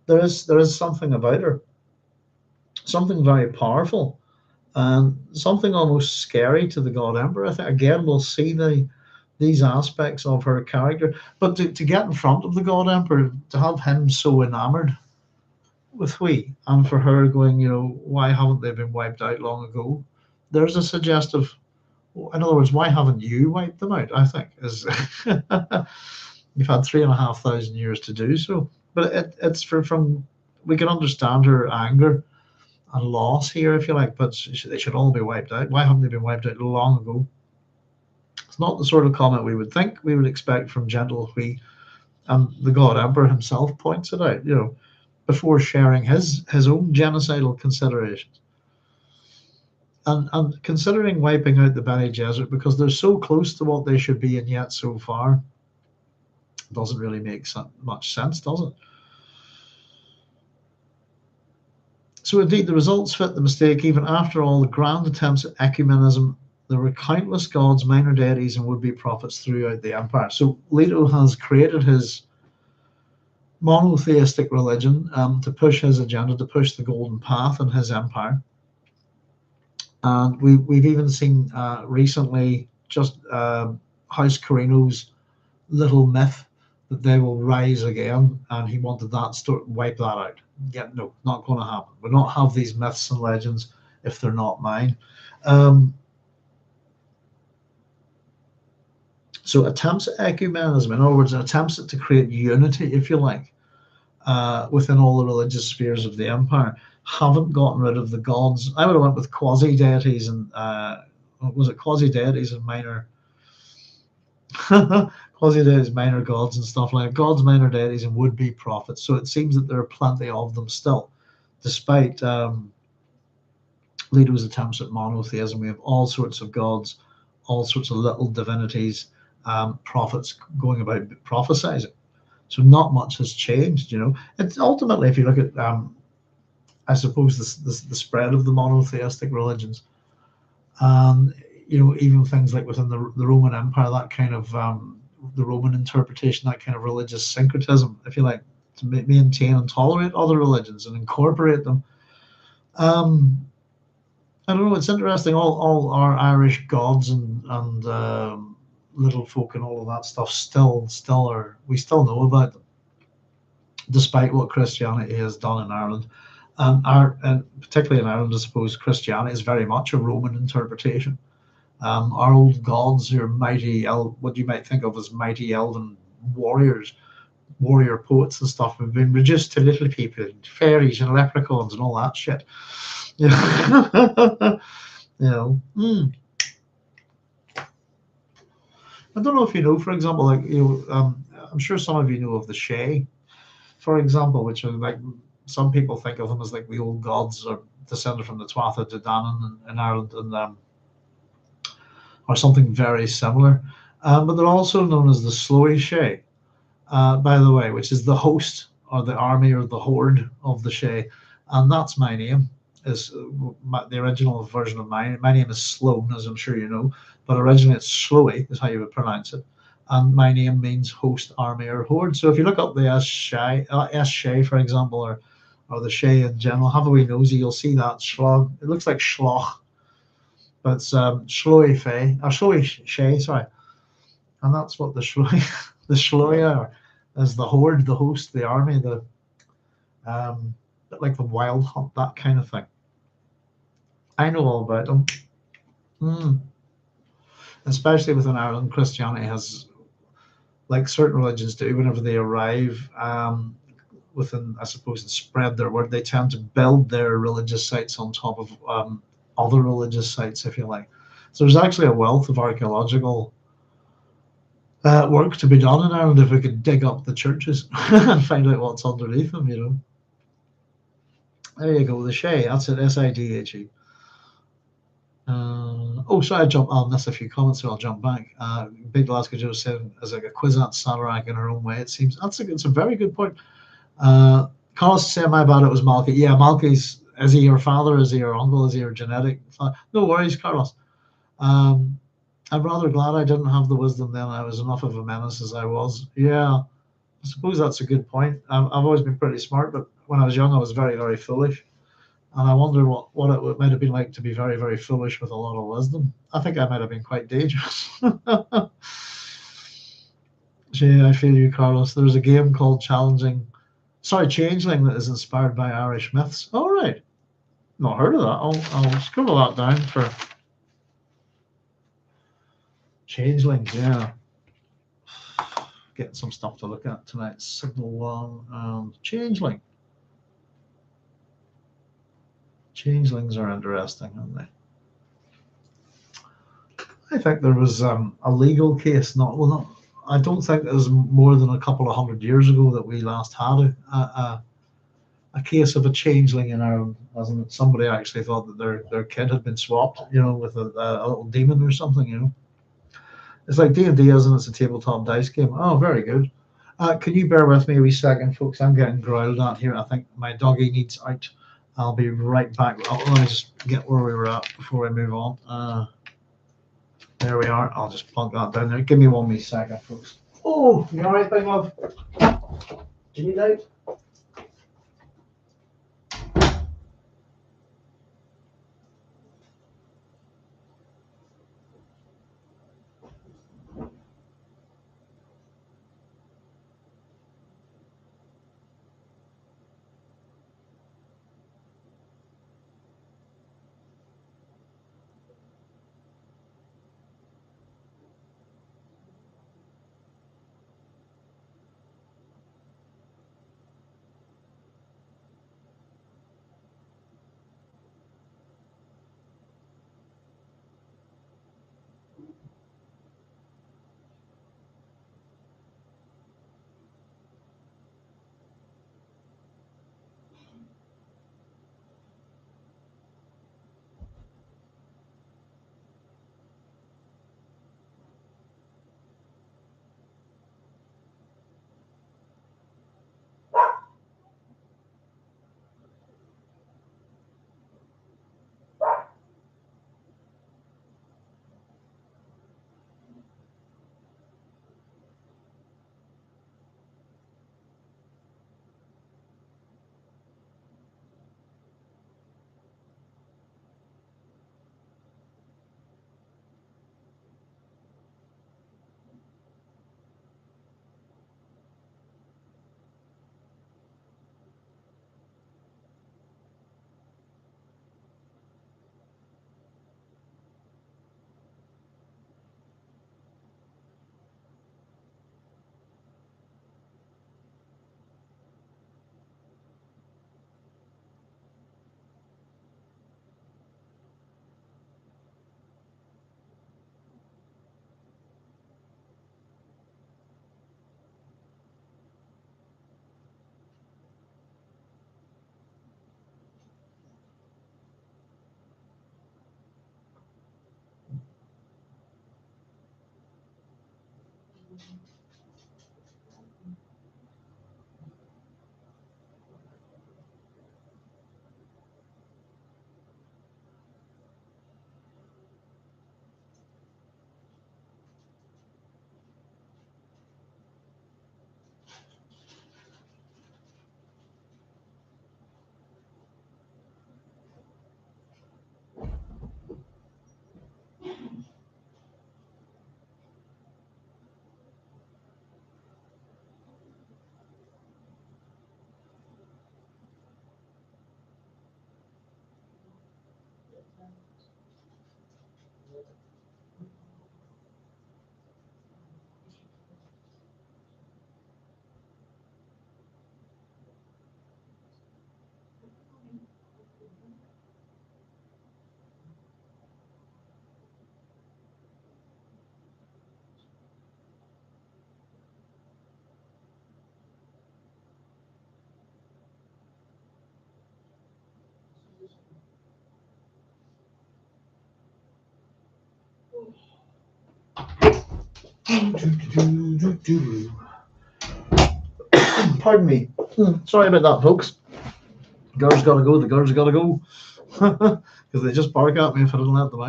there is something about her, something very powerful, and something almost scary to the God Emperor. I think again we'll see these aspects of her character, but to get in front of the God Emperor, to have him so enamored with Hwi, and for her going, why haven't they been wiped out long ago? There's a suggestive, in other words, why haven't you wiped them out? I think is you've had 3,500 years to do so, but it's from we can understand her anger and loss here, if you like, but they should all be wiped out. Why haven't they been wiped out long ago? It's not the sort of comment we would think we would expect from gentle Hwi, and the God Emperor himself points it out, before sharing his own genocidal considerations. And considering wiping out the Bene Gesserit because they're so close to what they should be and yet so far, doesn't really make much sense, does it? So indeed, the results fit the mistake. Even after all the grand attempts at ecumenism, there were countless gods, minor deities, and would-be prophets throughout the empire. So Leto has created his monotheistic religion to push his agenda, to push the golden path in his empire. And we've even seen recently just House Carino's little myth that they will rise again, and he wanted that wipe that out. Yeah, no, not going to happen. We'll not have these myths and legends if they're not mine. So attempts at ecumenism, in other words, attempts to create unity, if you like, within all the religious spheres of the empire, haven't gotten rid of the gods. I would have went with quasi-deities and was it quasi-deities and minor quasi-deities, minor gods, and stuff like that. Gods, minor deities, and would-be prophets. So it seems that there are plenty of them still, despite Leto's attempts at monotheism. We have all sorts of gods, all sorts of little divinities, prophets going about prophesizing. So not much has changed, you know. It's ultimately, if you look at, I suppose, the spread of the monotheistic religions, you know, even things like within the Roman Empire, that kind of the Roman interpretation, that kind of religious syncretism, if you like, to maintain and tolerate other religions and incorporate them. I don't know. It's interesting. All our Irish gods and little folk and all of that stuff still are, we still know about them, despite what Christianity has done in Ireland. And particularly in Ireland, I suppose Christianity is very much a Roman interpretation. Our old gods are mighty, what you might think of as mighty elven warrior poets and stuff, have been reduced to little people, fairies and leprechauns and all that shit. You know, you know. I don't know if you know, for example, like, you know, I'm sure some of you know of the Shay, for example, which are like, some people think of them as like the old gods or descended from the Tuatha De Danann in Ireland, and or something very similar. But they're also known as the Sloan Shay, by the way, which is the host or the army or the horde of the Shay, and that's my name. Is the original version of mine. My name is Sloan, as I'm sure you know, but originally it's Sloey is how you would pronounce it. And my name means host, army, or horde. So if you look up the S Shay, for example, or the Shay in general, have a wee nosy, you'll see that Schlog. It looks like Schloch, but it's Shloy Fay, or Shloy Shay, sorry. And that's what the Shloy, the Shloy are, is the horde, the host, the army, the like the wild hunt, that kind of thing. I know all about them. Especially within Ireland, Christianity has, like certain religions do, whenever they arrive within, I suppose, and spread their word, they tend to build their religious sites on top of other religious sites, if you like. So there's actually a wealth of archaeological work to be done in Ireland if we could dig up the churches and find out what's underneath them, you know. There you go, the Shay, that's it, Sidhe. Oh, sorry, I'll miss a few comments, so I'll jump back. Big Glasgow Joe said, as like a Kwisatz Satarak in her own way, it seems. It's a very good point. Carlos said, my bad, it was Malky. Yeah, Malky's, is he your father? Is he your uncle? Is he your genetic father? No worries, Carlos. I'm rather glad I didn't have the wisdom then. I was enough of a menace as I was. Yeah, I suppose that's a good point. I've always been pretty smart, but when I was young, I was very, very foolish. And I wonder what it might have been like to be very, very foolish with a lot of wisdom. I think I might have been quite dangerous. Yeah, I feel you, Carlos. There's a game called Changeling that is inspired by Irish myths. All right. Not heard of that. I'll scribble that down for Changelings, yeah. Getting some stuff to look at tonight. Signal One and Changeling. Changelings are interesting, aren't they? I think there was a legal case, I don't think it was more than a couple of 100 years ago that we last had a case of a changeling in Ireland, wasn't it? Somebody actually thought that their kid had been swapped, you know, with a little demon or something, you know. It's like D&D, isn't it? It's a tabletop dice game. Oh, very good. Can you bear with me a wee second, folks? I'm getting growled at here. I think my doggy needs out. I'll be right back. Let me just get where we were at before I move on. There we are. I'll just plug that down there. Give me 1 wee second, folks. Oh, you all right, big love? Do you need out? Pardon me. Sorry about that, folks. Girls gotta go. The girls gotta go because they just bark at me if I don't let them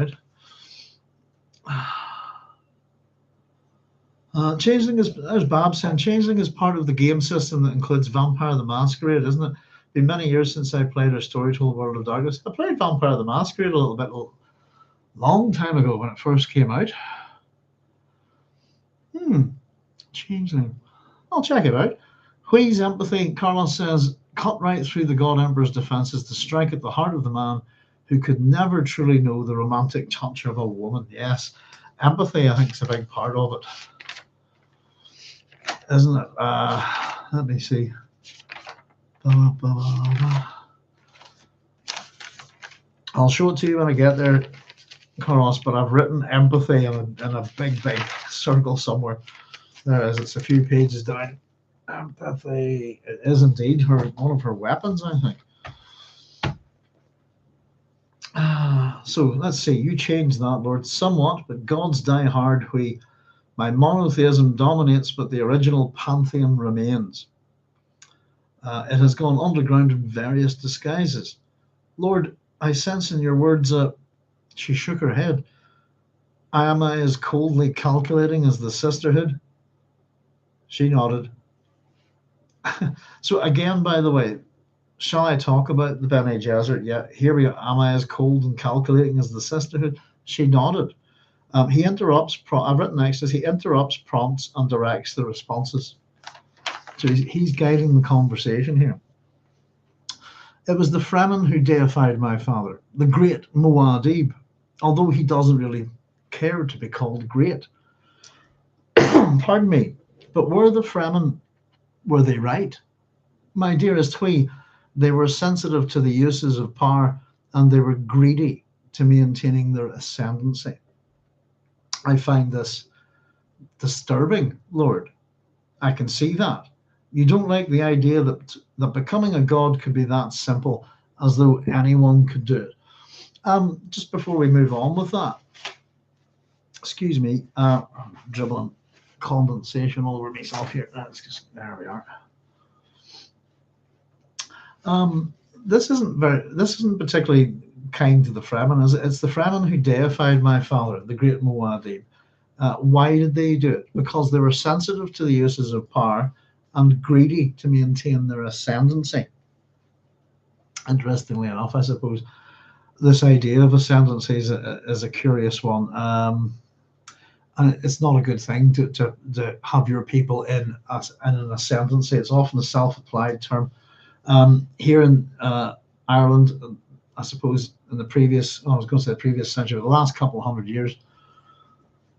out. Changeling is, as Bob said, Changeling is part of the game system that includes Vampire the Masquerade, isn't it? Been many years since I played a story told World of Darkness. I played Vampire the Masquerade a little bit, long time ago when it first came out. Changeling. I'll check it out. Hwi's empathy, Carlos says, cut right through the God Emperor's defenses to strike at the heart of the man who could never truly know the romantic touch of a woman. Yes, empathy, I think, is a big part of it, isn't it? Let me see. I'll show it to you when I get there, Carlos, but I've written empathy in a big circle somewhere. There it is. It's a few pages down. Empathy. It is indeed one of her weapons, I think. So let's see. You changed that, Lord, somewhat, but gods die hard. Hwi. My monotheism dominates, but the original pantheon remains. It has gone underground in various disguises. Lord, I sense in your words, she shook her head. Am I as coldly calculating as the sisterhood? She nodded. So again, by the way, shall I talk about the Bene Gesserit? Yeah, here we go. Am I as cold and calculating as the sisterhood? She nodded. He interrupts. I've written next as he interrupts, prompts, and directs the responses. So he's guiding the conversation here. It was the Fremen who deified my father, the great Muad'Dib, although he doesn't really care to be called great. Pardon me, but were the Fremen, were they right? My dearest Hwi, they were sensitive to the uses of power and they were greedy to maintaining their ascendancy. I find this disturbing, Lord. I can see that. You don't like the idea that becoming a god could be that simple, as though anyone could do it. Just before we move on with that, excuse me, I'm dribbling condensation all over myself here. There we are. This isn't particularly kind to the Fremen, is it? It's the Fremen who deified my father, the great Muad'Dib. Why did they do it? Because they were sensitive to the uses of power and greedy to maintain their ascendancy. Interestingly enough, I suppose this idea of ascendancy is a curious one, and it's not a good thing to have your people in an ascendancy. It's often a self-applied term. Here in Ireland, I suppose in the previous century, the last couple of hundred years,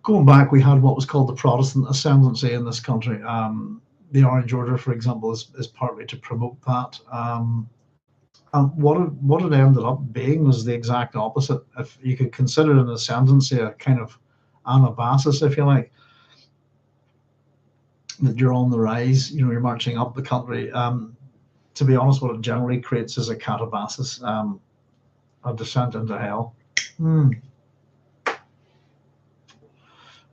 going back, we had what was called the Protestant ascendancy in this country. The Orange Order, for example, is partly to promote that. And what it ended up being was the exact opposite. If you could consider an ascendancy a kind of anabasis, if you like, that you're on the rise, you're marching up the country. To be honest, what it generally creates is a catabasis, a descent into hell.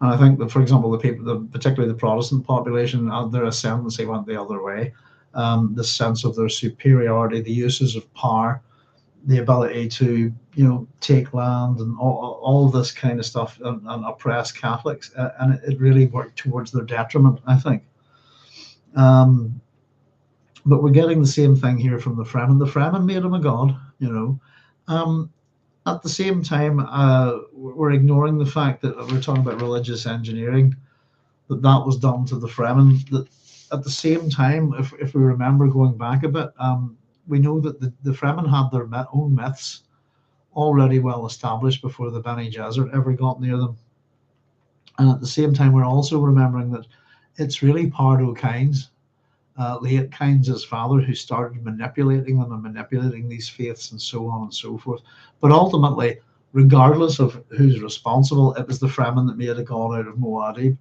And I think that, for example, the people, particularly the Protestant population, their ascendancy went the other way. The sense of their superiority, the uses of power, the ability to, take land and all this kind of stuff, and oppress Catholics, and it really worked towards their detriment, I think. But we're getting the same thing here from the Fremen. The Fremen made him a god, At the same time, we're ignoring the fact that we're talking about religious engineering, that was done to the Fremen. That at the same time, if we remember going back a bit, we know that the Fremen had their own myths already well established before the Bene Gesserit ever got near them. And at the same time, we're also remembering that it's really Pardo Kynes, Leat Kynes' father, who started manipulating them and manipulating these faiths and so on and so forth. But ultimately, regardless of who's responsible, it was the Fremen that made a god out of Muad'Dib.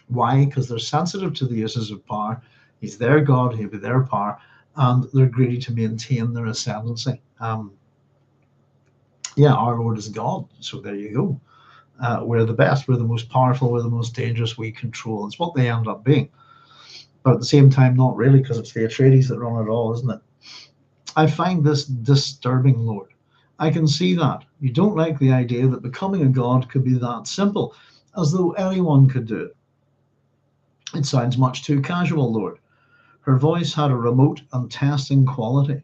Why? Because they're sensitive to the uses of power. He's their god, he'll be their power, and they're greedy to maintain their ascendancy. Our Lord is God, so there you go. We're the best, we're the most powerful, we're the most dangerous, we control. It's what they end up being. But at the same time, not really, because it's the Atreides that run it all, isn't it? I find this disturbing, Lord. I can see that. You don't like the idea that becoming a god could be that simple, as though anyone could do it. It sounds much too casual, Lord. Her voice had a remote and testing quality.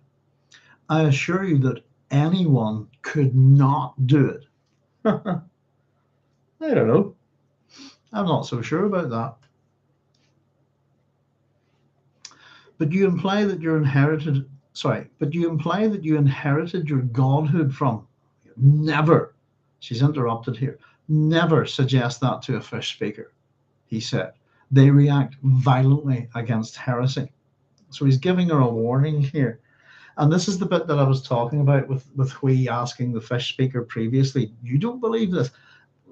I assure you that anyone could not do it. I don't know. I'm not so sure about that. But you imply that you inherited your godhood from. Never, she's interrupted here, never suggest that to a fish speaker, he said. They react violently against heresy. So he's giving her a warning here. And this is the bit that I was talking about with Hwi asking the fish speaker previously, you don't believe this?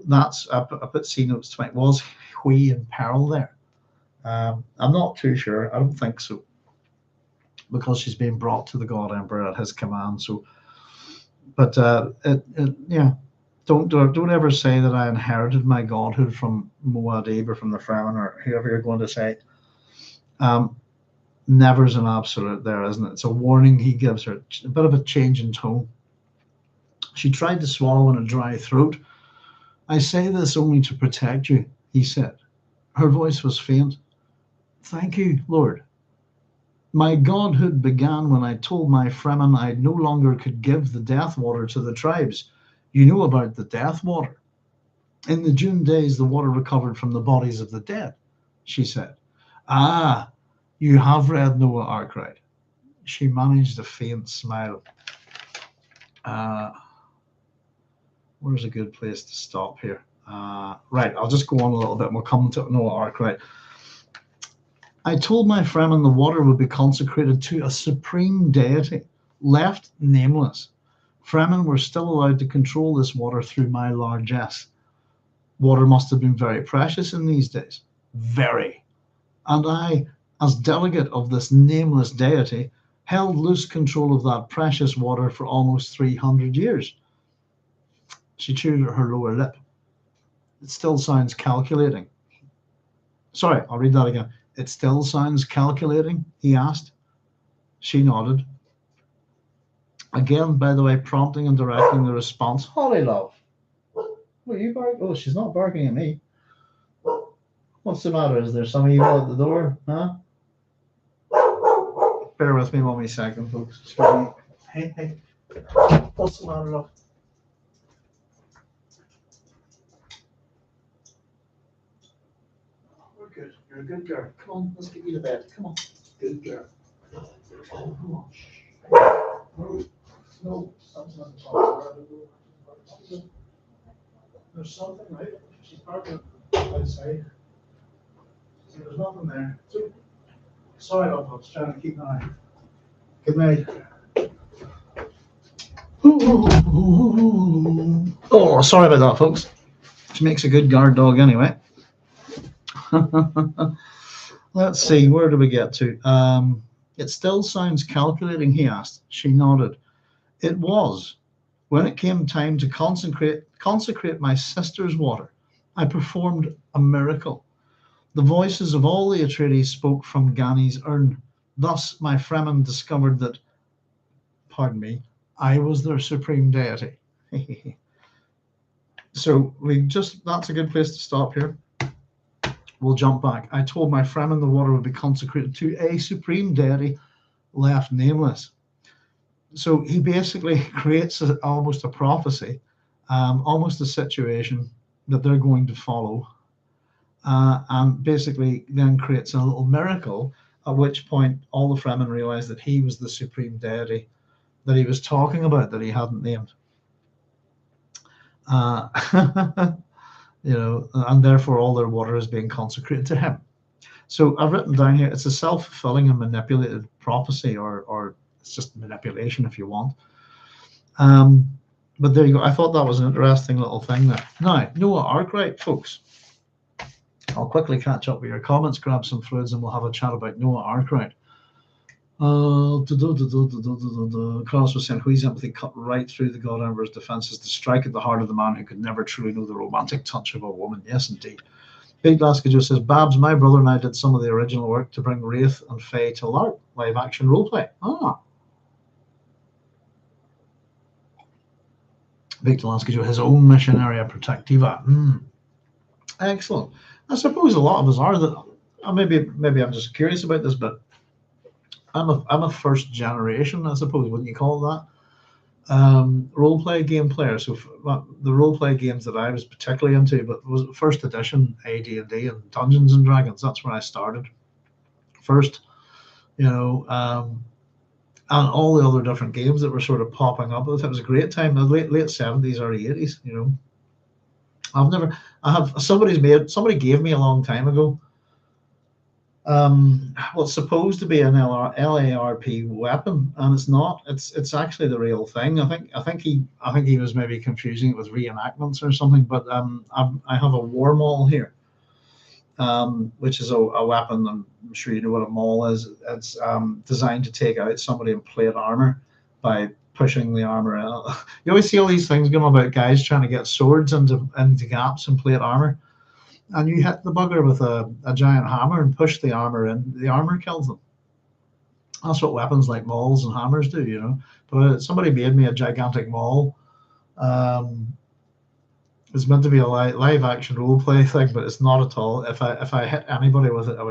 That's up at C notes 20. Was Hwi in peril there? I'm not too sure. I don't think so, because she's being brought to the God Emperor at his command. So, but don't ever say that I inherited my godhood from Muad'Dib or from the Fremen or whoever you're going to say. Never's an absolute there, isn't it? It's a warning he gives her, a bit of a change in tone. She tried to swallow in a dry throat. I say this only to protect you, he said. Her voice was faint. Thank you, Lord. My godhood began when I told my Fremen I no longer could give the death water to the tribes. You know about the death water. In the Dune days, the water recovered from the bodies of the dead, she said. Ah, you have read Noah Arkwright. She managed a faint smile. Where's a good place to stop here? Right, I'll just go on a little bit and we'll come to Noah Arkwright. I told my Fremen the water would be consecrated to a supreme deity, left nameless. Fremen were still allowed to control this water through my largesse. Water must have been very precious in these days. Very. And I, as delegate of this nameless deity, held loose control of that precious water for almost 300 years. She chewed at her lower lip. It still sounds calculating. Sorry, I'll read that again. It still sounds calculating, he asked. She nodded. Again, by the way, prompting and directing the response. Holly, love. What are you barking? Oh, she's not barking at me. What's the matter? Is there some evil at the door? Huh? Bear with me 1 second, folks. Excuse me. Hey. What's the matter, love? We're good. You're a good girl. Come on, let's get you to bed. Come on. Good girl. Oh, come on. No, something on the top. There's something, right? She's parking outside. There's nothing there. So, sorry, I was trying to keep an eye. Good night. Oh, sorry about that, folks. She makes a good guard dog anyway. Let's see, where do we get to? It still sounds calculating, he asked. She nodded. It was. When it came time to consecrate my sister's water, I performed a miracle. The voices of all the Atreides spoke from Gani's urn. Thus, my Fremen discovered that, pardon me, I was their supreme deity. So that's a good place to stop here. We'll jump back. I told my Fremen the water would be consecrated to a supreme deity left nameless. So he basically creates almost a prophecy, almost a situation that they're going to follow, and basically then creates a little miracle, at which point all the Fremen realize that he was the supreme deity that he was talking about, that he hadn't named. And therefore all their water is being consecrated to him. So I've written down here, it's a self-fulfilling and manipulated prophecy, or it's just manipulation if you want. But there you go. I thought that was an interesting little thing there. Now, Noah Arkwright, folks. I'll quickly catch up with your comments, grab some fluids, and we'll have a chat about Noah Arkwright. Carlos was saying, Hwi's empathy cut right through the God Emperor's defenses to strike at the heart of the man who could never truly know the romantic touch of a woman. Yes, indeed. Big Laskajo says, Babs, my brother and I did some of the original work to bring Wraith and Faye to LARP, live action roleplay. Big Laskajo, his own mission area protectiva. Excellent. I suppose a lot of us are that. Maybe I'm just curious about this, but I'm a first generation, I suppose, wouldn't you call that? Role play game player. So the role play games that I was particularly into, but was first edition AD&D and Dungeons and Dragons. That's where I started first, and all the other different games that were sort of popping up. It was a great time. The late 70s, early 80s. Somebody gave me a long time ago what's supposed to be an LARP weapon, and it's not. It's actually the real thing. I think he was maybe confusing it with reenactments or something. But I have a war maul here, which is a weapon. I'm sure you know what a maul is. It's designed to take out somebody in plate armor by pushing the armor out. You always see all these things going on about guys trying to get swords into gaps in plate armor. And you hit the bugger with a giant hammer and push the armor in. The armor kills them. That's what weapons like mauls and hammers do, But somebody made me a gigantic maul. It's meant to be a live action role play thing, but it's not at all. If I hit anybody with it, they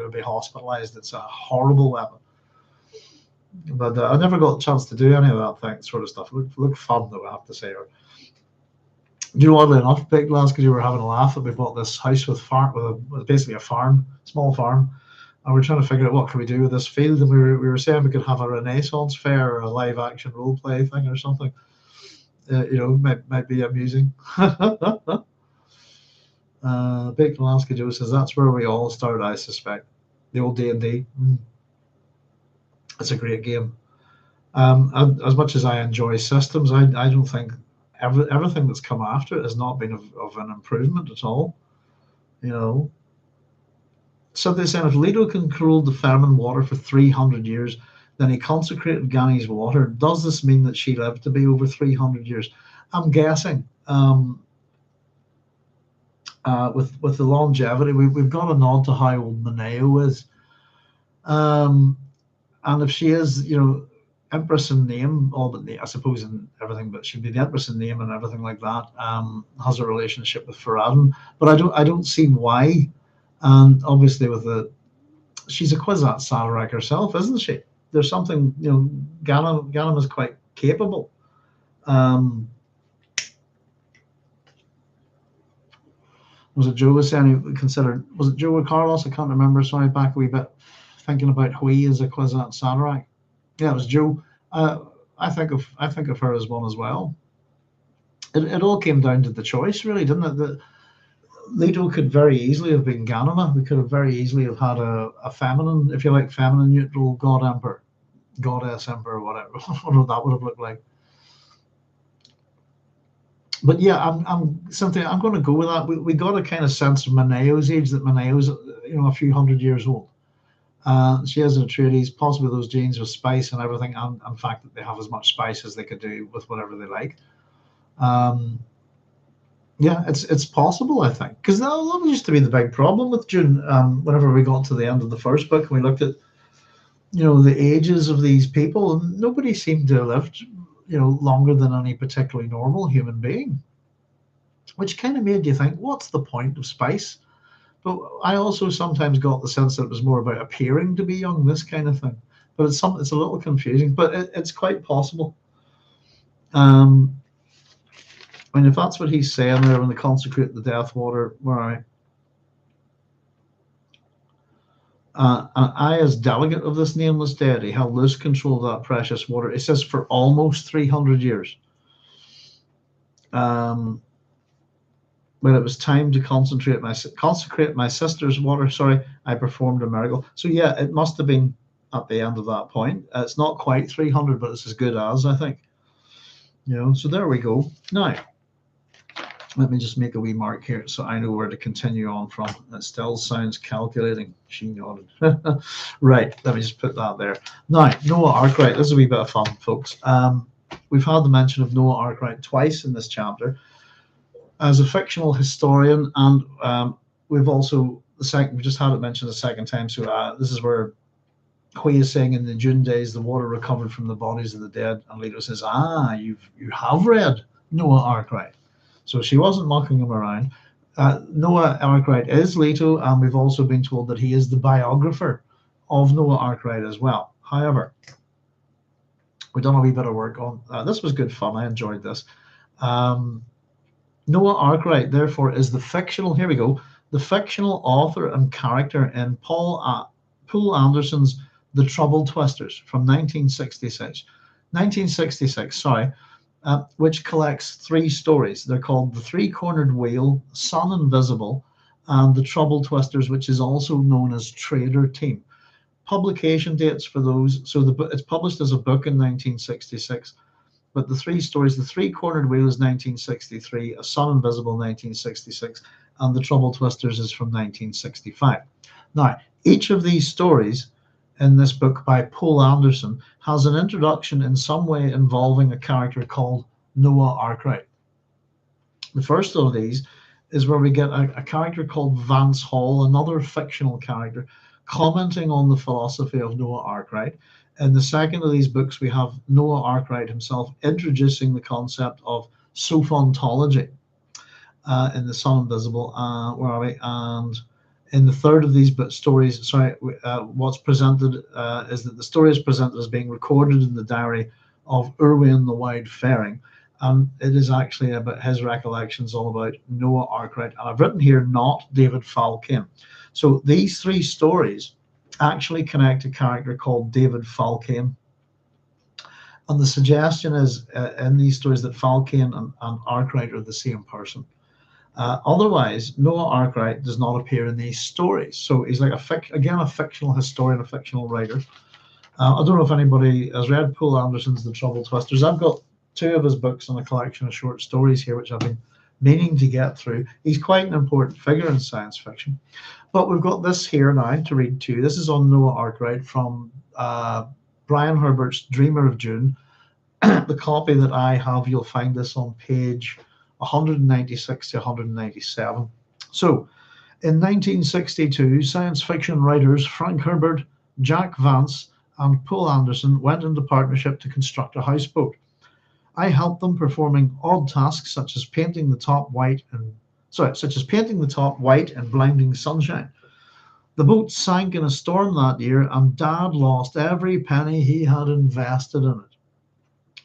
would be hospitalized. It's a horrible weapon. But I never got a chance to do any of that sort of stuff. It looked fun, though, I have to say. Oddly enough, Big Glass, because you were having a laugh that we bought this house with basically a farm, small farm, and we're trying to figure out what can we do with this field, and we were saying we could have a Renaissance fair or a live action role play thing or something. Might be amusing. Big Alaska Joe says that's where we all started. I suspect the old D&D. It's a great game. As much as I enjoy systems, I don't think everything that's come after it has not been of an improvement at all. So they're saying if Leto controlled the Ferman water for 300 years, then he consecrated Gani's water. Does this mean that she lived to be over 300 years? I'm guessing. With the longevity, we've got a nod to how old Mineo is. And if she is, Empress in name, all but I suppose in everything, but she'd be the Empress in name and everything like that. Has a relationship with Farad'n, but I don't see why. And obviously, she's a Kwisatz Haderach herself, isn't she? There's something, Ganem is quite capable. Was it Joe was saying he considered? Was it Joe or Carlos? I can't remember. Sorry, back a wee bit. Thinking about Hwi as a Kwisatz Haderach. Yeah, it was Joe. I think of her as one as well. It all came down to the choice, really, didn't it? Leto could very easily have been Ganima. We could have very easily have had a feminine, if you like, feminine neutral god emperor, goddess emperor, whatever that would have looked like. But yeah, I'm going to go with that. We got a kind of sense of Mineo's age, that Mineo's a few hundred years old. She has an Atreides, possibly those genes with spice and everything, and in fact that they have as much spice as they could do with whatever they like. Yeah, it's possible, I think, because that used to be the big problem with Dune. Whenever we got to the end of the first book and we looked at, the ages of these people, and nobody seemed to have lived, longer than any particularly normal human being, which kind of made you think, what's the point of spice? But I also sometimes got the sense that it was more about appearing to be young, this kind of thing. But it's a little confusing, but it's quite possible. Um, I mean, if that's what he's saying there when they consecrate the death water, where and I, as delegate of this nameless deity, held loose control of that precious water. It says for almost 300 years. When it was time to consecrate my sister's water, sorry, I performed a miracle. So yeah, it must have been at the end of that point. It's not quite 300, but it's as good as, I think. So there we go. Now, let me just make a wee mark here so I know where to continue on from. It still sounds calculating. She nodded. Right, let me just put that there. Now, Noah Arkwright. This is a wee bit of fun, folks. We've had the mention of Noah Arkwright twice in this chapter as a fictional historian, and we've just had it mentioned a second time. So this is where Hwi is saying in the Dune days, the water recovered from the bodies of the dead, and Leto says, you have read Noah Arkwright. So she wasn't mucking him around. Noah Arkwright is Leto, and we've also been told that he is the biographer of Noah Arkwright as well. However, we've done a wee bit of work on this. Was good fun. I enjoyed this. Noah Arkwright, therefore, is the fictional author and character in Poul Anderson's The Trouble Twisters from 1966, which collects 3 stories. They're called The Three-Cornered Wheel, Sun Invisible, and The Trouble Twisters, which is also known as Trader Team. Publication dates for those, so it's published as a book in 1966, but the 3 stories, The Three-Cornered Wheel is 1963, A Sun Invisible 1966, and The Trouble Twisters is from 1965. Now, each of these stories in this book by Poul Anderson has an introduction in some way involving a character called Noah Arkwright. The first of these is where we get a character called Vance Hall, another fictional character, commenting on the philosophy of Noah Arkwright. In the second of these books, we have Noah Arkwright himself introducing the concept of sophontology in The Sun Invisible. Where are we? And in the third of these stories, what's presented is that the story is presented as being recorded in the diary of Urwin the Wide-Faring, and it is actually about his recollections all about Noah Arkwright. And I've written here, not David Falkane. So these 3 stories actually connect a character called David Falkane. And the suggestion is in these stories that Falkane and Arkwright are the same person. Otherwise, Noah Arkwright does not appear in these stories. So he's like a fictional historian, a fictional writer. I don't know if anybody has read Poul Anderson's The Trouble Twisters. I've got 2 of his books and a collection of short stories here, which I've been meaning to get through. He's quite an important figure in science fiction. But we've got this here now to read too. This is on Noah Arkwright from Brian Herbert's Dreamer of Dune. The copy that I have, you'll find this on page 196 to 197. So, in 1962, science fiction writers Frank Herbert, Jack Vance, and Poul Anderson went into partnership to construct a houseboat. I helped them performing odd tasks such as painting the top white in blinding sunshine. The boat sank in a storm that year, and Dad lost every penny he had invested in it.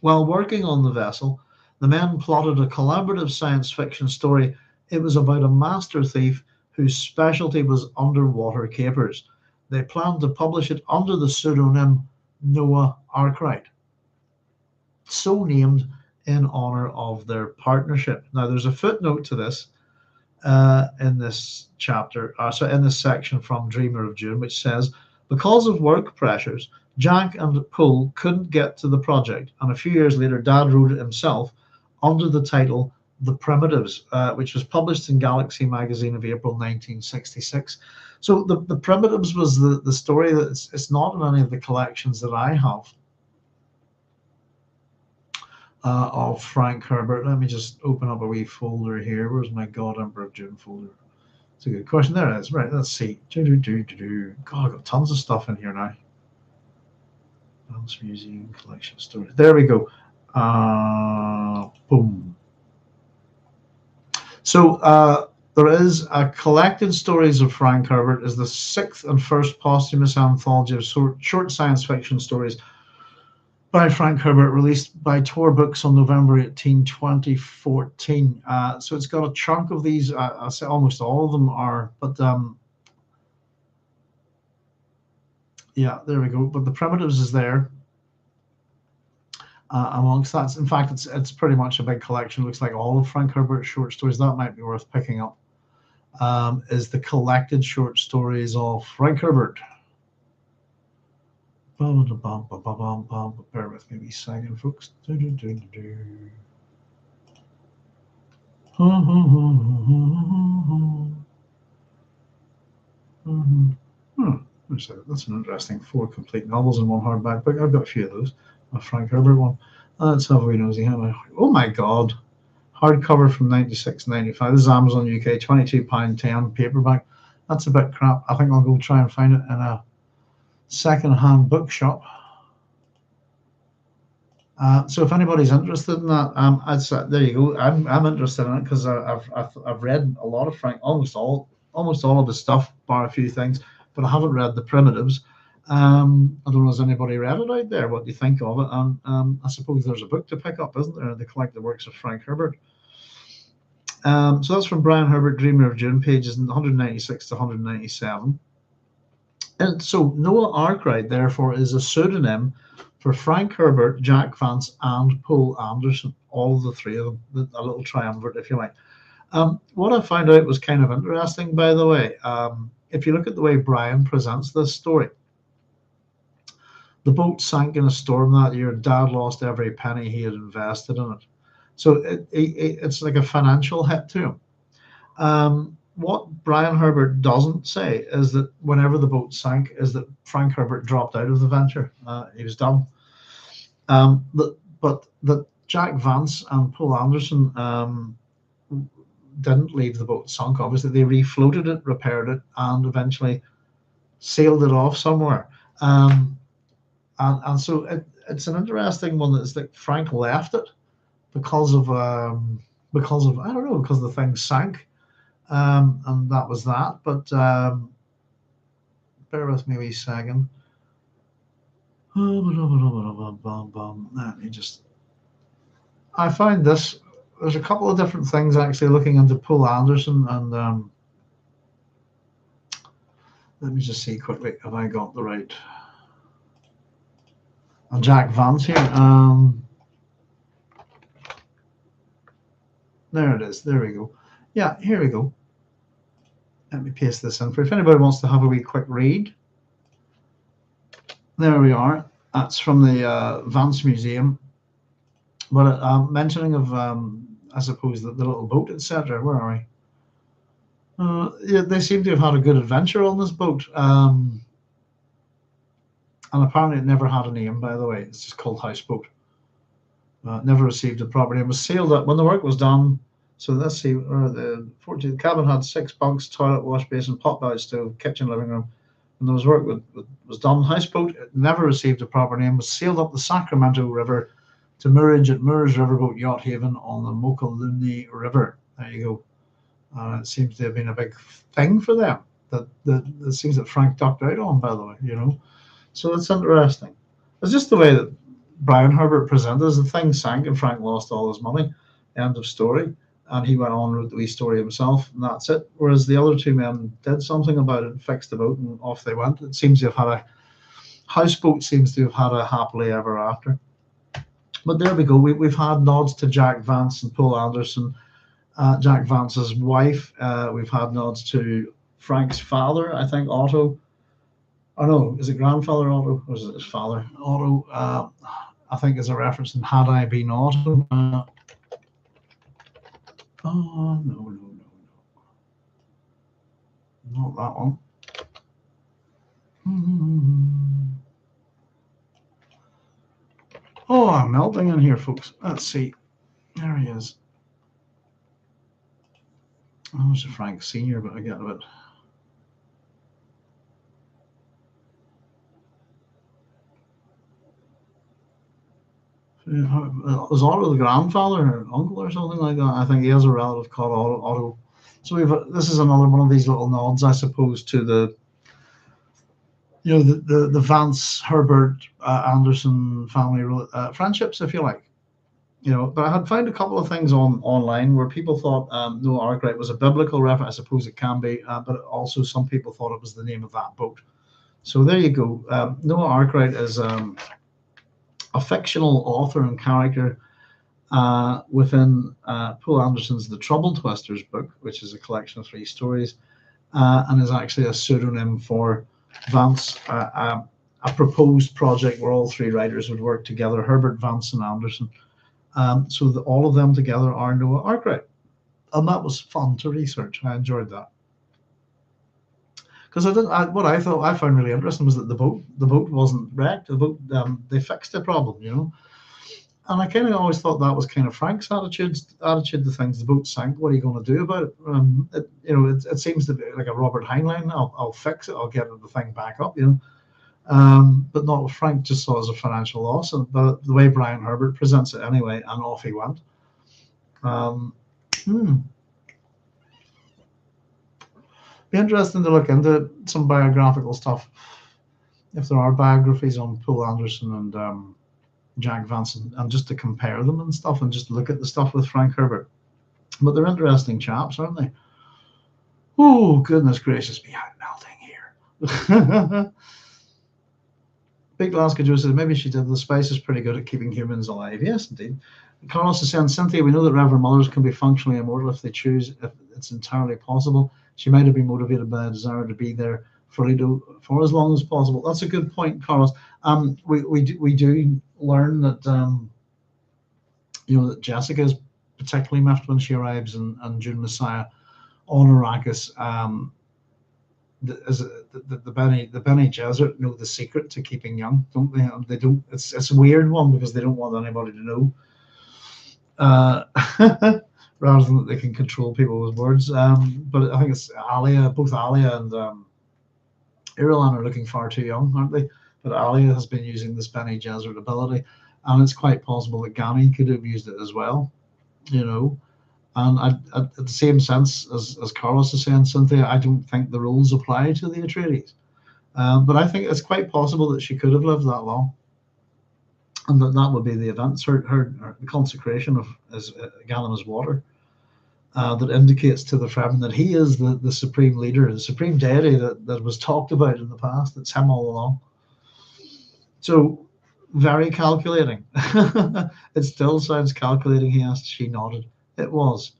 While working on the vessel, the men plotted a collaborative science fiction story. It was about a master thief whose specialty was underwater capers. They planned to publish it under the pseudonym Noah Arkwright, so named in honor of their partnership. Now, there's a footnote to this in this chapter, in this section from Dreamer of Dune, which says, because of work pressures, Jack and Poul couldn't get to the project, and a few years later, Dad wrote it himself under the title The Primitives, which was published in Galaxy magazine of April 1966. So the Primitives was the story that it's not in any of the collections that I have. of Frank Herbert. Let me just open up a wee folder here. Where's my God Emperor of Dune folder? It's a good question. There it is. Right, let's see. God, I've got tons of stuff in here now. Dance Museum Collection Story. There we go. Boom. So there is a collected stories of Frank Herbert, is the 6th and first posthumous anthology of short science fiction stories by Frank Herbert, released by Tor Books on November 18, 2014. So it's got a chunk of these. I say almost all of them are, but yeah, there we go. But the primitives is there. Amongst that, in fact, it's pretty much a big collection. It looks like all of Frank Herbert's short stories. That might be worth picking up. Is the collected short stories of Frank Herbert. Bear with me a second, folks. That's an interesting 4 complete novels in one hardback book. I've got a few of those. A Frank Herbert one. Let's have a wee nosy. Oh my God. Hardcover from 96.95. This is Amazon UK, £22.10 paperback. That's a bit crap. I think I'll go try and find it in a second-hand bookshop. So if anybody's interested in that, there you go. I'm interested in it because I've read a lot of Frank, almost all of the stuff, bar a few things, but I haven't read the primitives. I don't know, has anybody read it out there? What do you think of it? And I suppose there's a book to pick up, isn't there? The collected works of Frank Herbert. So that's from Brian Herbert, Dreamer of Dune, pages 196 to 197. And so Noah Arkwright, therefore, is a pseudonym for Frank Herbert, Jack Vance, and Poul Anderson, all the three of them, a little triumvirate, if you like. What I found out was kind of interesting, by the way. If you look at the way Brian presents this story, the boat sank in a storm that year. Dad lost every penny he had invested in it. So it's like a financial hit to him. What Brian Herbert doesn't say is that whenever the boat sank, is that Frank Herbert dropped out of the venture. He was done. But that Jack Vance and Poul Anderson didn't leave the boat sunk. Obviously, they refloated it, repaired it, and eventually sailed it off somewhere. And so it's an interesting one. That's like Frank left it because of I don't know, because the thing sank. And that was that. But bear with me a wee second. Let me just. I find this. There's a couple of different things actually looking into Poul Anderson, and let me just see quickly if I got the right. And Jack Vance here. There it is. There we go. Yeah, here we go. Let me paste this in for if anybody wants to have a wee quick read. There we are. That's from the Vance Museum. But mentioning of, I suppose, the little boat, etc. Where are we? Yeah, they seem to have had a good adventure on this boat. And apparently it never had a name, by the way. It's just called Houseboat. Never received a proper name. It was sailed up when the work was done. So let's see, the cabin had 6 bunks, toilet, wash basin, pot-bellied stove, kitchen, living room. And those work was done. Houseboat, it never received a proper name, was sailed up the Sacramento River to moorage at Moore's Riverboat Yacht Haven on the Mokelumne River. There you go. It seems to have been a big thing for them. That it seems that Frank ducked out on, by the way, you know. So it's interesting. It's just the way that Brian Herbert presented as the thing sank and Frank lost all his money. End of story. And he went on and wrote the wee story himself, and that's it. Whereas the other 2 men did something about it, fixed the boat, and off they went. It seems to have had a houseboat, seems to have had a happily ever after. But there we go. We've had nods to Jack Vance and Poul Anderson, Jack Vance's wife. We've had nods to Frank's father, I think, Otto. Oh no, is it grandfather Otto, or is it his father Otto? I think is a reference in Had I Been Otto. Oh, no. Not that one. Oh, I'm melting in here, folks. Let's see. There he is. Oh, there's a Frank Senior, but I get a bit. Was Otto the grandfather or uncle or something like that? I think he has a relative called Otto. So this is another one of these little nods, I suppose, to the the Vance Herbert Anderson family friendships, if you like. But I had found a couple of things online where people thought Noah Arkwright was a biblical reference. I suppose it can be, but also some people thought it was the name of that boat. So there you go. Noah Arkwright is a fictional author and character within Poul Anderson's The Trouble Twisters book, which is a collection of 3 stories, and is actually a pseudonym for Vance, a proposed project where all 3 writers would work together, Herbert, Vance, and Anderson. So all of them together are Noah Arkwright. And that was fun to research. I enjoyed that. Because what I thought I found really interesting was that the boat wasn't wrecked. The boat, they fixed the problem, And I kind of always thought that was kind of Frank's attitude to things. The boat sank. What are you going to do about it? It seems to be like a Robert Heinlein. I'll fix it. I'll get the thing back up. But not with Frank. Just saw it as a financial loss. But the way Brian Herbert presents it anyway, and off he went. Be interesting to look into some biographical stuff. If there are biographies on Poul Anderson and Jack Vance, and just to compare them and stuff, and just look at the stuff with Frank Herbert. But they're interesting chaps, aren't they? Oh, goodness gracious me, I'm melting here. Big Alaska Joe says, maybe she did. The spice is pretty good at keeping humans alive. Yes, indeed. Carlos is saying, Cynthia, we know that Reverend Mothers can be functionally immortal if they choose, if it's entirely possible. She might have been motivated by a desire to be there for Leto for as long as possible. That's a good point, Carlos. We do learn that that Jessica is particularly miffed when she arrives and Dune Messiah on Arrakis. The Bene Gesserit know the secret to keeping young, don't they? They don't. It's a weird one because they don't want anybody to know. Rather than that they can control people with words. But I think it's Alia, both Alia and Irulan are looking far too young, aren't they? But Alia has been using this Bene Gesserit ability, and it's quite possible that Gani could have used it as well, And at the same sense as Carlos is saying, Cynthia, I don't think the rules apply to the Atreides. But I think it's quite possible that she could have lived that long. And that would be the events, her consecration of Galen's water, that indicates to the Fremen that he is the supreme leader, the supreme deity that was talked about in the past. It's him all along. So, very calculating. It still sounds calculating, he asked. She nodded. It was.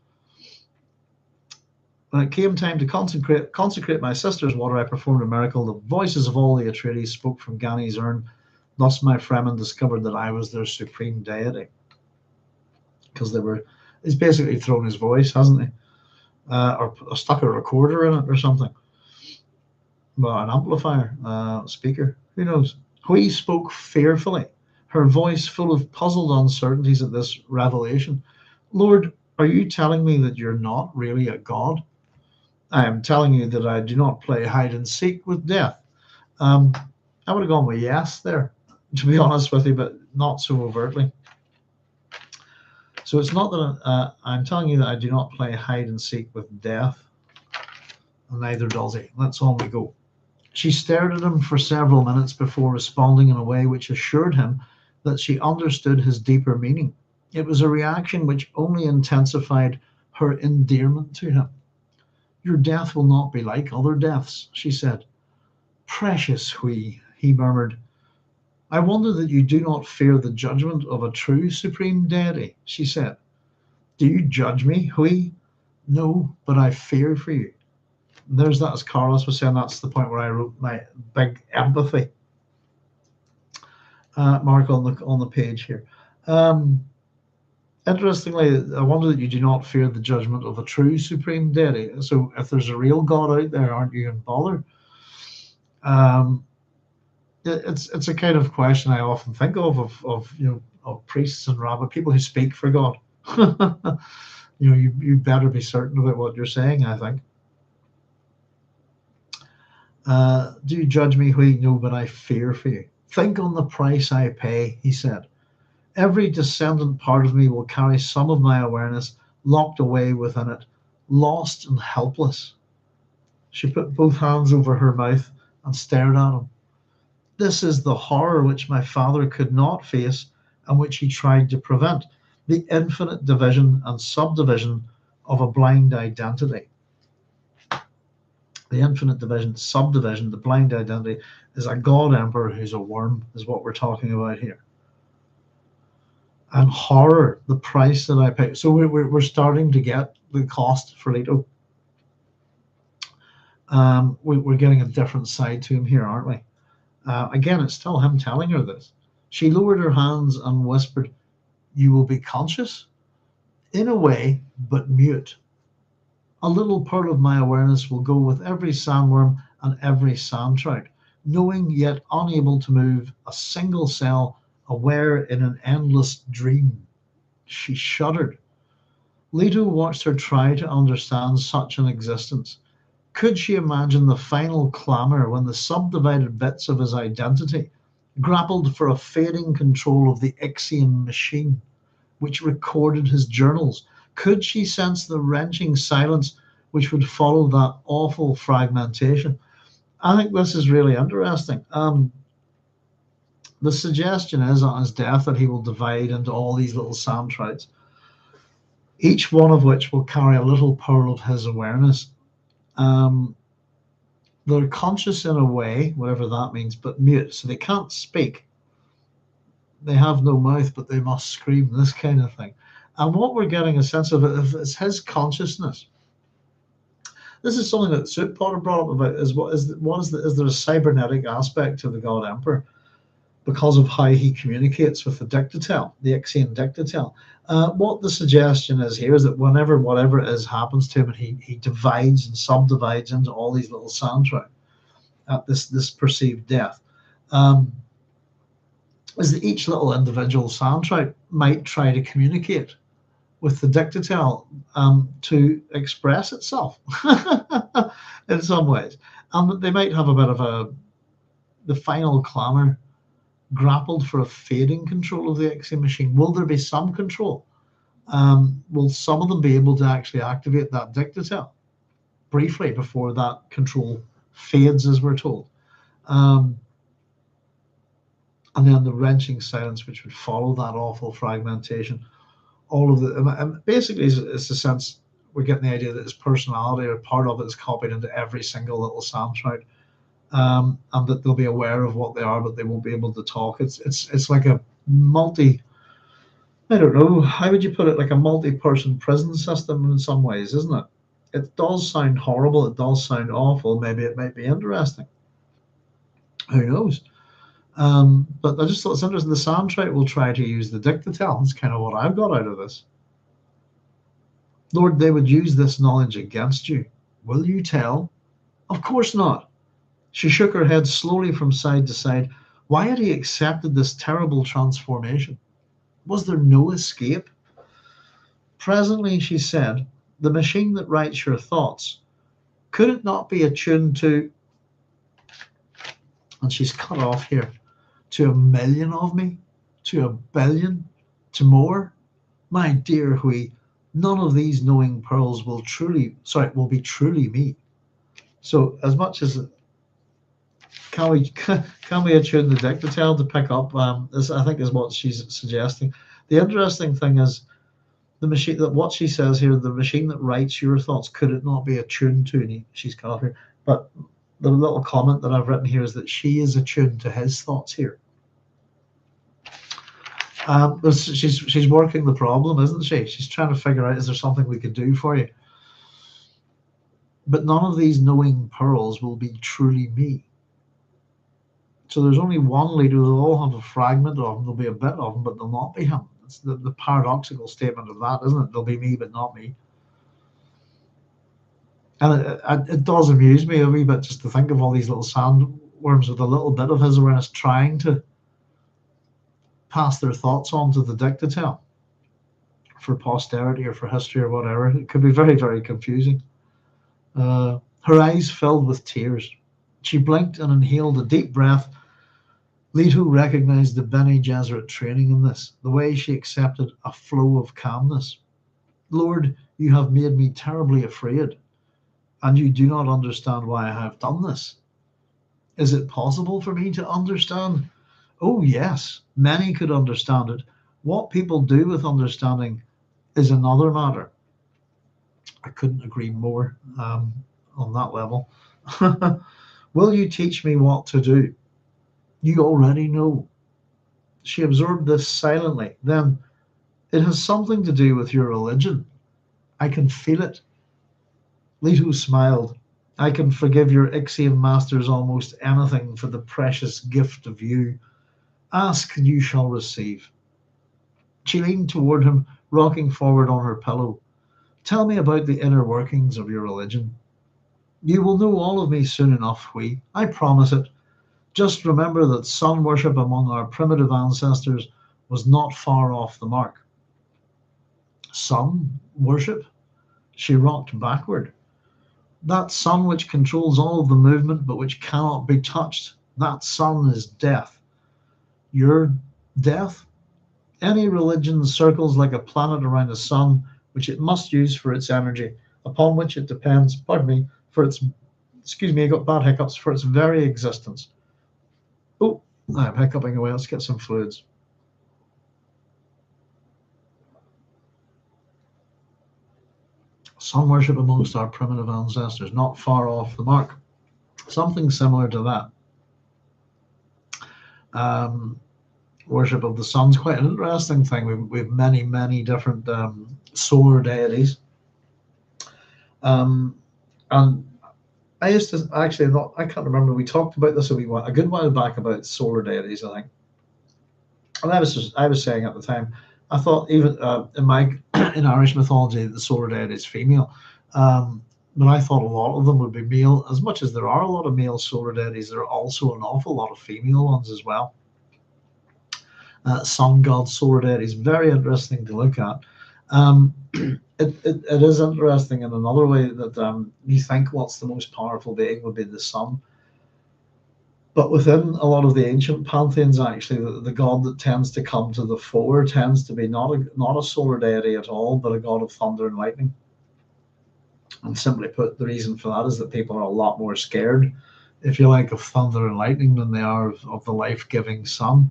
When it came time to consecrate my sister's water, I performed a miracle. The voices of all the Atreides spoke from Gani's urn. Thus my Fremen discovered that I was their supreme deity. Because he's basically thrown his voice, hasn't he? Or stuck a recorder in it or something. Well, an amplifier, speaker, who knows? Hwi spoke fearfully, her voice full of puzzled uncertainties at this revelation. Lord, are you telling me that you're not really a god? I am telling you that I do not play hide and seek with death. I would have gone with yes there, to be honest with you, but not so overtly. So it's not that I'm telling you that I do not play hide and seek with death, and neither does he. That's on we go. She stared at him for several minutes before responding in a way which assured him that she understood his deeper meaning. It was a reaction which only intensified her endearment to him. Your death will not be like other deaths, she said. Precious Hwi, he murmured. I wonder that you do not fear the judgment of a true supreme deity, she said. Do you judge me, Hwi? No, but I fear for you. And there's that, as Carlos was saying, that's the point where I wrote my big empathy mark on the page here. Interestingly, I wonder that you do not fear the judgment of a true supreme deity. So if there's a real God out there, aren't you bothered? It's a kind of question I often think of of priests and rabbis, people who speak for God. You better be certain about what you're saying, I think. Do you judge me, Hwi? No, but I fear for you. Think on the price I pay, he said. Every descendant part of me will carry some of my awareness locked away within it, lost and helpless. She put both hands over her mouth and stared at him. This is the horror which my father could not face and which he tried to prevent, the infinite division and subdivision of a blind identity. The infinite division, subdivision, the blind identity is a god emperor who's a worm, is what we're talking about here. And horror, the price that I pay. So we're starting to get the cost for Leto. We're getting a different side to him here, aren't we? Again, it's still him telling her this. She lowered her hands and whispered, "You will be conscious? In a way, but mute. A little part of my awareness will go with every sandworm and every sand trout, knowing yet unable to move a single cell, aware in an endless dream." She shuddered. Leto watched her try to understand such an existence. Could she imagine the final clamor when the subdivided bits of his identity grappled for a fading control of the Ixian machine, which recorded his journals? Could she sense the wrenching silence which would follow that awful fragmentation? I think this is really interesting. The suggestion is on his death that he will divide into all these little sand trouts, each one of which will carry a little pearl of his awareness. They're conscious in a way, whatever that means, but mute. So they can't speak. They have no mouth, but they must scream, this kind of thing. And what we're getting a sense of it is his consciousness. This is something that Soup Potter brought up about, is there a cybernetic aspect to the God Emperor because of how he communicates with the Dictatel, the Ixian Dictatel. What the suggestion is here is that whenever whatever it is happens to him, and he divides and subdivides into all these little sand trout at this perceived death, is that each little individual sand trout might try to communicate with the Dictatel to express itself in some ways, and they might have a bit of the final clamor grappled for a fading control of the Ixian machine. Will there be some control? Will some of them be able to actually activate that Dictatel briefly before that control fades, as we're told? And then the wrenching silence which would follow that awful fragmentation. All of the basically it's the sense we're getting the idea that his personality or part of it is copied into every single little sand trout. And that they'll be aware of what they are, but they won't be able to talk. It's like a I don't know, how would you put it, like a multi-person prison system in some ways, isn't it? It does sound horrible, it does sound awful, maybe it might be interesting. Who knows? But I just thought it's interesting. The sand trout will try to use the Dictatel. That's kind of what I've got out of this. Lord, they would use this knowledge against you. Will you tell? Of course not. She shook her head slowly from side to side. Why had he accepted this terrible transformation? Was there no escape? Presently, she said, the machine that writes your thoughts, could it not be attuned to, and she's cut off here, to 1,000,000 of me, to 1,000,000,000, to more? My dear Hwi, none of these knowing pearls will be truly me. So as much as can we attune the Dictatel to pick up? This, I think, is what she's suggesting. The interesting thing is the machine, that what she says here, the machine that writes your thoughts, could it not be attuned to? And she's cut off here. But the little comment that I've written here is that she is attuned to his thoughts here. She's working the problem, isn't she? She's trying to figure out, is there something we could do for you? But none of these knowing pearls will be truly me. So there's only one leader. They'll all have a fragment of him. There'll be a bit of him, but they'll not be him. It's the paradoxical statement of that, isn't it? They'll be me, but not me. And it does amuse me a wee bit just to think of all these little sandworms with a little bit of his awareness trying to pass their thoughts on to the dictatel for posterity or for history or whatever. It could be very, very confusing. Her eyes filled with tears. She blinked and inhaled a deep breath. Leto recognized the Bene Gesserit training in this, the way she accepted a flow of calmness. Lord, you have made me terribly afraid, and you do not understand why I have done this. Is it possible for me to understand? Oh, yes, many could understand it. What people do with understanding is another matter. I couldn't agree more on that level. Will you teach me what to do? You already know. She absorbed this silently. Then, it has something to do with your religion. I can feel it. Leto smiled. I can forgive your Ixian masters almost anything for the precious gift of you. Ask and you shall receive. She leaned toward him, rocking forward on her pillow. Tell me about the inner workings of your religion. You will know all of me soon enough, Hwi. I promise it. Just remember that sun worship among our primitive ancestors was not far off the mark. Sun worship? She rocked backward. That sun which controls all of the movement but which cannot be touched, that sun is death. Your death? Any religion circles like a planet around a sun which it must use for its energy, upon which it depends, pardon me, for its, excuse me, I got bad hiccups, for its very existence. Oh, I'm hiccuping away. Let's get some fluids. Sun worship amongst our primitive ancestors, not far off the mark. Something similar to that. Worship of the sun's quite an interesting thing. We've many, many different solar deities. And I used to actually not, I can't remember, we talked about this a good while back about solar deities, I think. And I was saying at the time, I thought even in Irish mythology, the solar deity is female. But I thought a lot of them would be male. As much as there are a lot of male solar deities, there are also an awful lot of female ones as well. Sun god solar deities, very interesting to look at. It is interesting in another way that you think what's the most powerful being would be the sun. But within a lot of the ancient pantheons, actually, the god that tends to come to the fore tends to be not a solar deity at all, but a god of thunder and lightning. And simply put, the reason for that is that people are a lot more scared, if you like, of thunder and lightning than they are of the life-giving sun.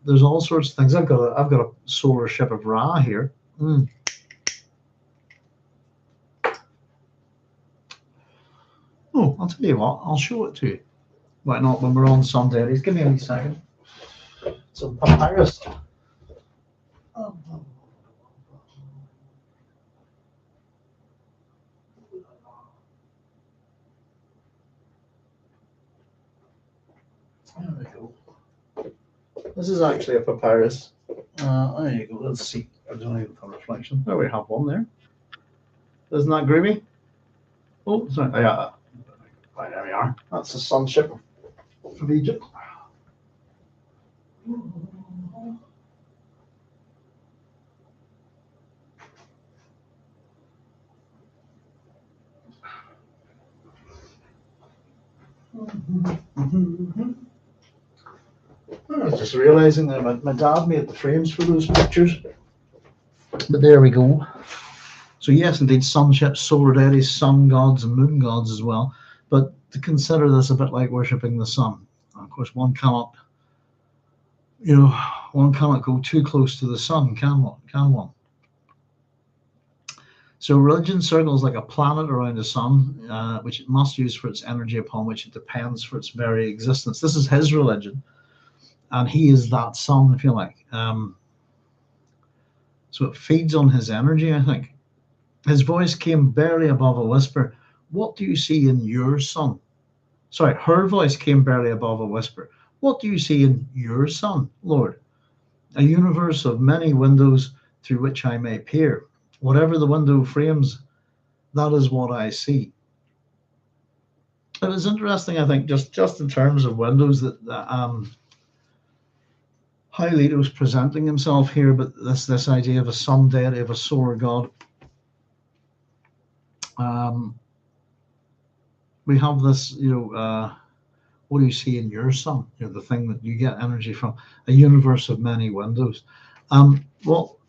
There's all sorts of things. I've got a solar ship of Ra here. Oh, I'll tell you what, I'll show it to you. Why not when we're on sun deities? Give me a second. Some papyrus. There we go. This is actually a papyrus. There you go. Let's see. I don't even have a reflection. There we have one there. Isn't that groovy? Oh, sorry. Yeah. Right, there we are. That's the sun ship of Egypt. I was just realizing that my dad made the frames for those pictures. But there we go. So yes, indeed, sun ships, solar deities, sun gods, and moon gods as well. But to consider this a bit like worshipping the sun. Of course, one cannot go too close to the sun, can one? So religion circles like a planet around the sun, which it must use for its energy, upon which it depends for its very existence. This is his religion, and he is that sun, if you like. So it feeds on his energy, I think. His voice came barely above a whisper. What do you see in your sun? Sorry, her voice came barely above a whisper. What do you see in your sun, Lord? A universe of many windows through which I may peer. Whatever the window frames, that is what I see. It was interesting, I think, just in terms of windows, that how Leto's presenting himself here, but this idea of a sun deity, of a solar god. We have this, what do you see in your sun? The thing that you get energy from, a universe of many windows. Well,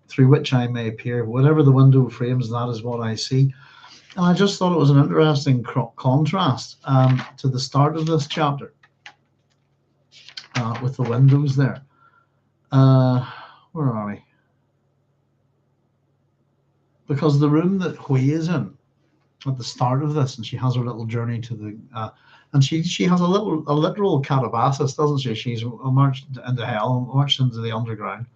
through which I may appear, whatever the window frames, that is what I see. And I just thought it was an interesting contrast to the start of this chapter with the windows there. Where are we? Because the room that Hwi is in at the start of this, and she has her little journey to the, and she has a literal catabasis, doesn't she? She's marched into hell, marched into the underground.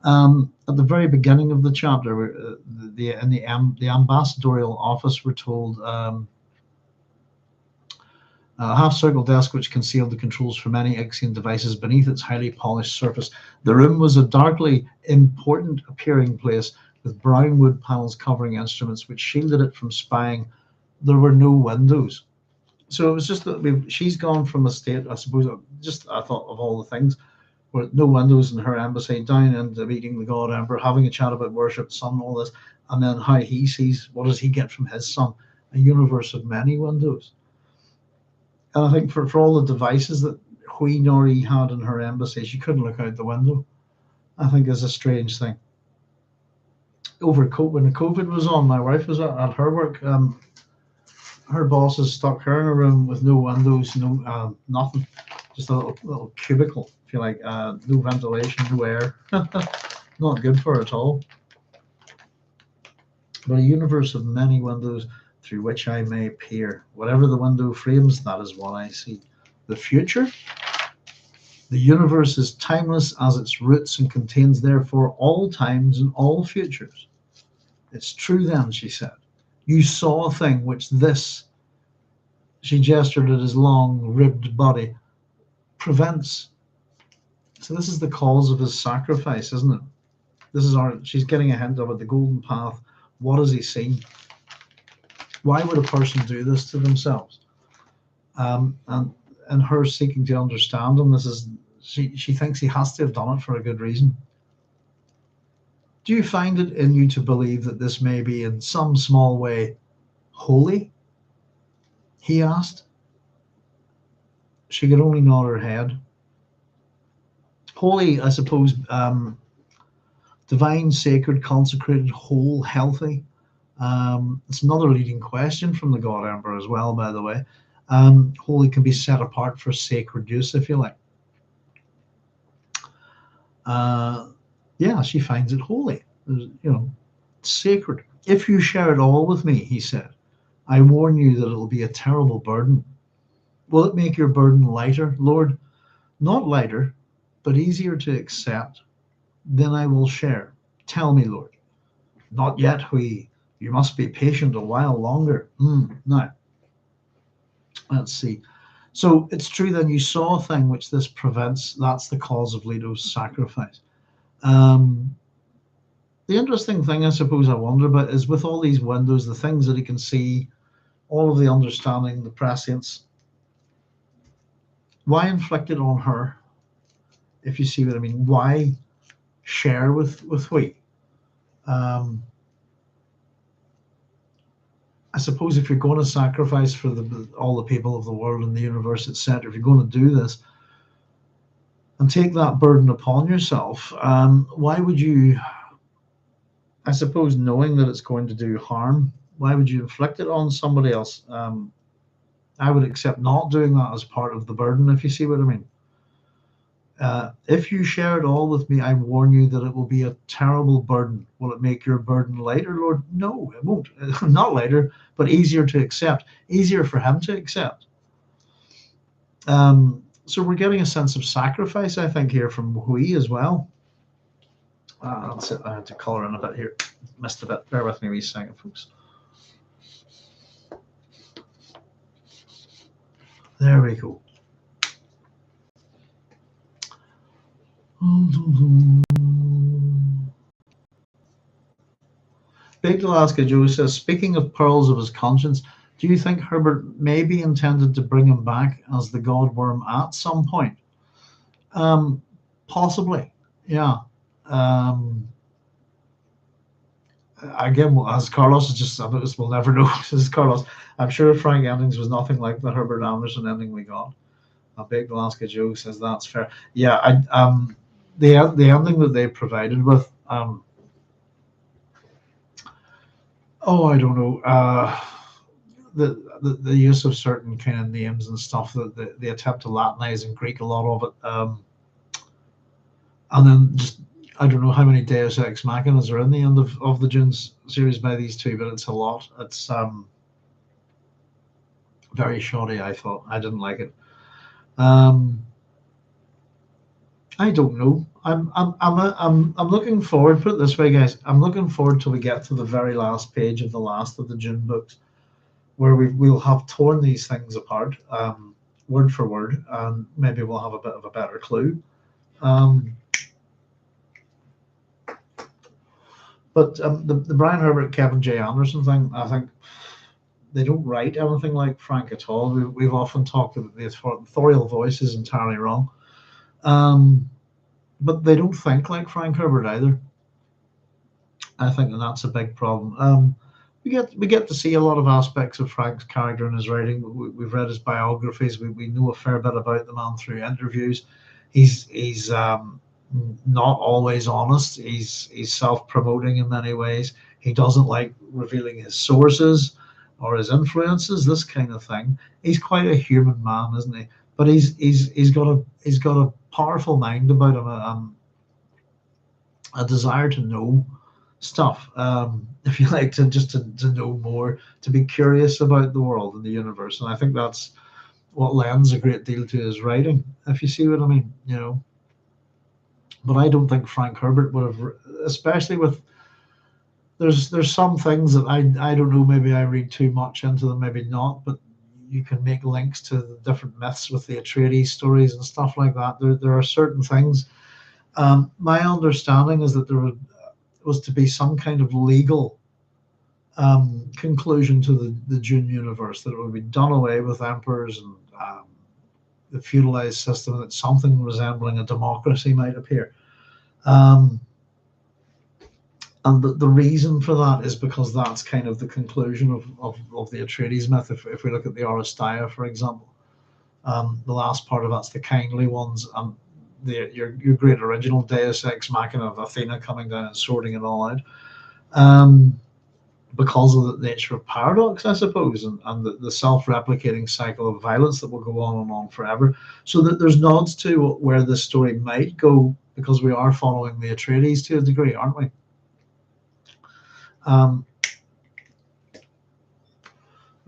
At the very beginning of the chapter, the ambassadorial office, we're told a half-circle desk which concealed the controls for many Ixian devices beneath its highly polished surface. The room was a darkly important appearing place with brown wood panels covering instruments which shielded it from spying. There were no windows. So it was just that she's gone from a state, I suppose, I thought of all the things, where no windows in her embassy, down into meeting the God Emperor, having a chat about worship, sun, all this, and then how he sees, what does he get from his son? A universe of many windows. And I think for all the devices that Hwi Noree had in her embassy, she couldn't look out the window. I think is a strange thing. When the COVID was on, my wife was at her work. Her bosses stuck her in a room with no windows, no nothing, just a little cubicle, if you like, no ventilation, no air. Not good for her at all. But a universe of many windows through which I may peer. Whatever the window frames, that is what I see. The future. The universe is timeless as its roots and contains therefore all times and all futures. It's true then, she said. You saw a thing which this, she gestured at his long ribbed body, prevents. So this is the cause of his sacrifice, isn't it? This is she's getting a hint of it, the golden path. What has he seen? Why would a person do this to themselves? And her seeking to understand him, she thinks he has to have done it for a good reason. Do you find it in you to believe that this may be in some small way holy? He asked. She could only nod her head. Holy, I suppose, divine, sacred, consecrated, whole, healthy. It's another leading question from the God Emperor as well, by the way. Holy can be set apart for sacred use, if you like. Yeah, she finds it holy, sacred. If you share it all with me, he said, I warn you that it will be a terrible burden. Will it make your burden lighter, Lord? Not lighter, but easier to accept. Then I will share. Tell me, Lord. Not yet, Hwi. You must be patient a while longer. Now, let's see. So it's true then you saw a thing which this prevents. That's the cause of Leto's sacrifice. The interesting thing, I suppose, I wonder about is with all these windows, the things that he can see, all of the understanding, the prescience, why inflict it on her? If you see what I mean, why share with Hwi? I suppose if you're going to sacrifice for all the people of the world and the universe, etc., if you're going to do this and take that burden upon yourself, why would you, I suppose, knowing that it's going to do harm, why would you inflict it on somebody else? I would accept not doing that as part of the burden, if you see what I mean. If you share it all with me, I warn you that it will be a terrible burden. Will it make your burden lighter, Lord? No, it won't. Not lighter, but easier to accept. Easier for him to accept. So we're getting a sense of sacrifice, I think, here from Hwi as well. That's it. I had to color in a bit here. Missed a bit. Bear with me a wee second, folks. There we go. Big Alaska Joe says, speaking of pearls of his conscience, do you think Herbert may be intended to bring him back as the god worm at some point? Possibly, yeah. Um, Again, as Carlos is just, we'll never know. This is Carlos. I'm sure Frank endings was nothing like the Herbert Anderson ending we got. Big Alaska Joe says that's fair. Yeah, the ending that they provided with, oh, I don't know, the use of certain kind of names and stuff, that they attempt to Latinize and Greek a lot of it, and then just, I don't know how many Deus Ex Machinas are in the end of the Dune series by these two, but it's a lot. It's very shoddy. I thought, I didn't like it. I don't know. I'm looking forward. Put it this way, guys. I'm looking forward till we get to the very last page of the last of the Dune books, where we'll have torn these things apart, word for word, and maybe we'll have a bit of a better clue. But the Brian Herbert, Kevin J. Anderson thing, I think they don't write anything like Frank at all. We've often talked about the authorial voice is entirely wrong. But they don't think like Frank Herbert either. I think that's a big problem. We get to see a lot of aspects of Frank's character in his writing. We've read his biographies. We know a fair bit about the man through interviews. He's not always honest. He's self-promoting in many ways. He doesn't like revealing his sources or his influences, this kind of thing. He's quite a human man, isn't he? But he's got a powerful mind about him, a desire to know stuff, if you like, to know more, to be curious about the world and the universe. And I think that's what lends a great deal to his writing, if you see what I mean, But I don't think Frank Herbert would have, especially with, there's some things that I don't know, maybe I read too much into them, maybe not, but you can make links to the different myths with the Atreides stories and stuff like that. There are certain things. My understanding is that there was to be some kind of legal conclusion to the Dune universe, that it would be done away with emperors and the feudalized system, that something resembling a democracy might appear. And the reason for that is because that's kind of the conclusion of the Atreides myth. If we look at the Oresteia, for example, the last part of that's the kindly ones, and your great original Deus Ex Machina of Athena coming down and sorting it all out, because of the nature of paradox, I suppose, and the self-replicating cycle of violence that will go on and on forever. So that there's nods to where this story might go, because we are following the Atreides to a degree, aren't we? And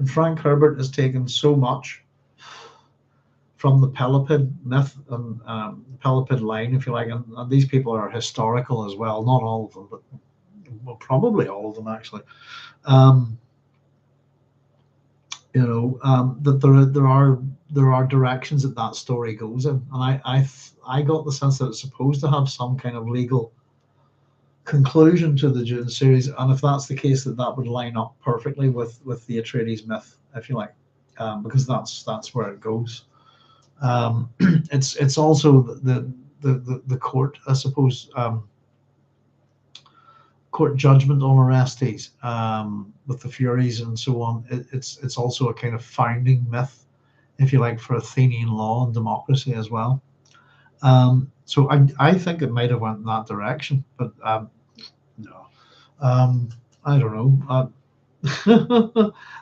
Frank Herbert has taken so much from the Pelopid myth and Pelopid line, if you like, and these people are historical as well. Not all of them, but well, probably all of them actually. That there are directions that story goes in, and I got the sense that it's supposed to have some kind of legal conclusion to the Dune series, and if that's the case, that would line up perfectly with the Atreides myth, if you like, because that's where it goes. It's also the court, I suppose, court judgment on Orestes, with the Furies and so on. It's also a kind of founding myth, if you like, for Athenian law and democracy as well. So I think it might have went in that direction, but no, I don't know.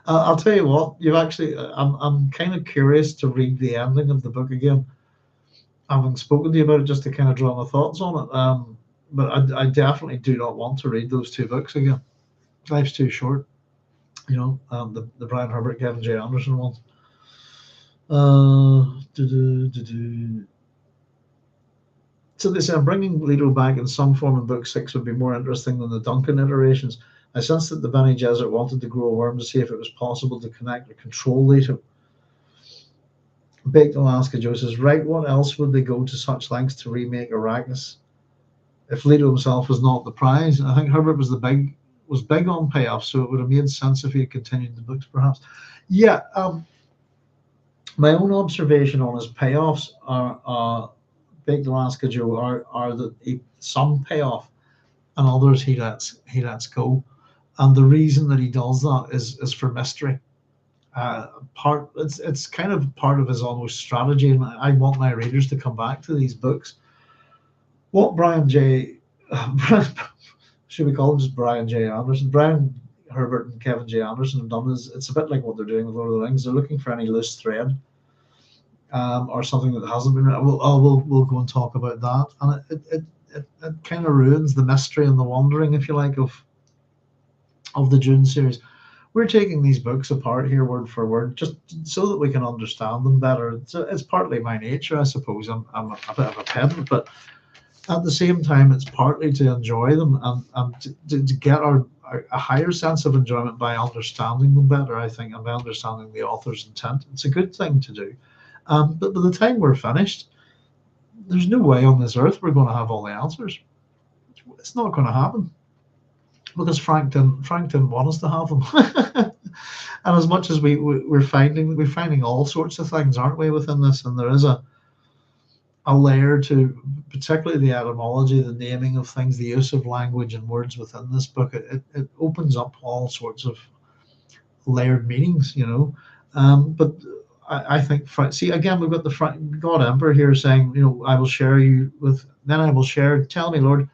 I'll tell you what. You've actually, I'm kind of curious to read the ending of the book again, having spoken to you about it, just to kind of draw my thoughts on it. But I definitely do not want to read those two books again. Life's too short, the Brian Herbert, Kevin J. Anderson ones. So they say, bringing Leto back in some form in book 6 would be more interesting than the Duncan iterations. I sensed that the Bene Gesserit wanted to grow a worm to see if it was possible to connect or control Leto. Baked Alaska Joe says, right, what else would they go to such lengths to remake Arrakis if Leto himself was not the prize? I think Herbert was big on payoffs, so it would have made sense if he had continued the books, perhaps. Yeah, my own observation on his payoffs are Baked Alaska Joe are that some pay off and others he lets go. And the reason that he does that is for mystery. It's kind of part of his almost strategy, and I want my readers to come back to these books. What Brian J. should we call him just Brian J. Anderson? Brian Herbert and Kevin J. Anderson have done is it's a bit like what they're doing with Lord of the Rings. They're looking for any loose thread, or something that hasn't been. We'll go and talk about that, and it kind of ruins the mystery and the wondering, if you like, of the Dune series. We're taking these books apart here word for word just so that we can understand them better. It's partly my nature, I suppose. I'm a bit of a pedant, but at the same time, it's partly to enjoy them and to get a higher sense of enjoyment by understanding them better, I think, and by understanding the author's intent. It's a good thing to do. But by the time we're finished, there's no way on this earth we're going to have all the answers. It's not going to happen, because Frank didn't want us to have them. And as much as we're finding all sorts of things, aren't we, within this? And there is a layer to, particularly the etymology, the naming of things, the use of language and words within this book. It opens up all sorts of layered meanings, But I think, see, again, we've got the God Emperor here saying, I will share you with, then I will share, tell me, Lord,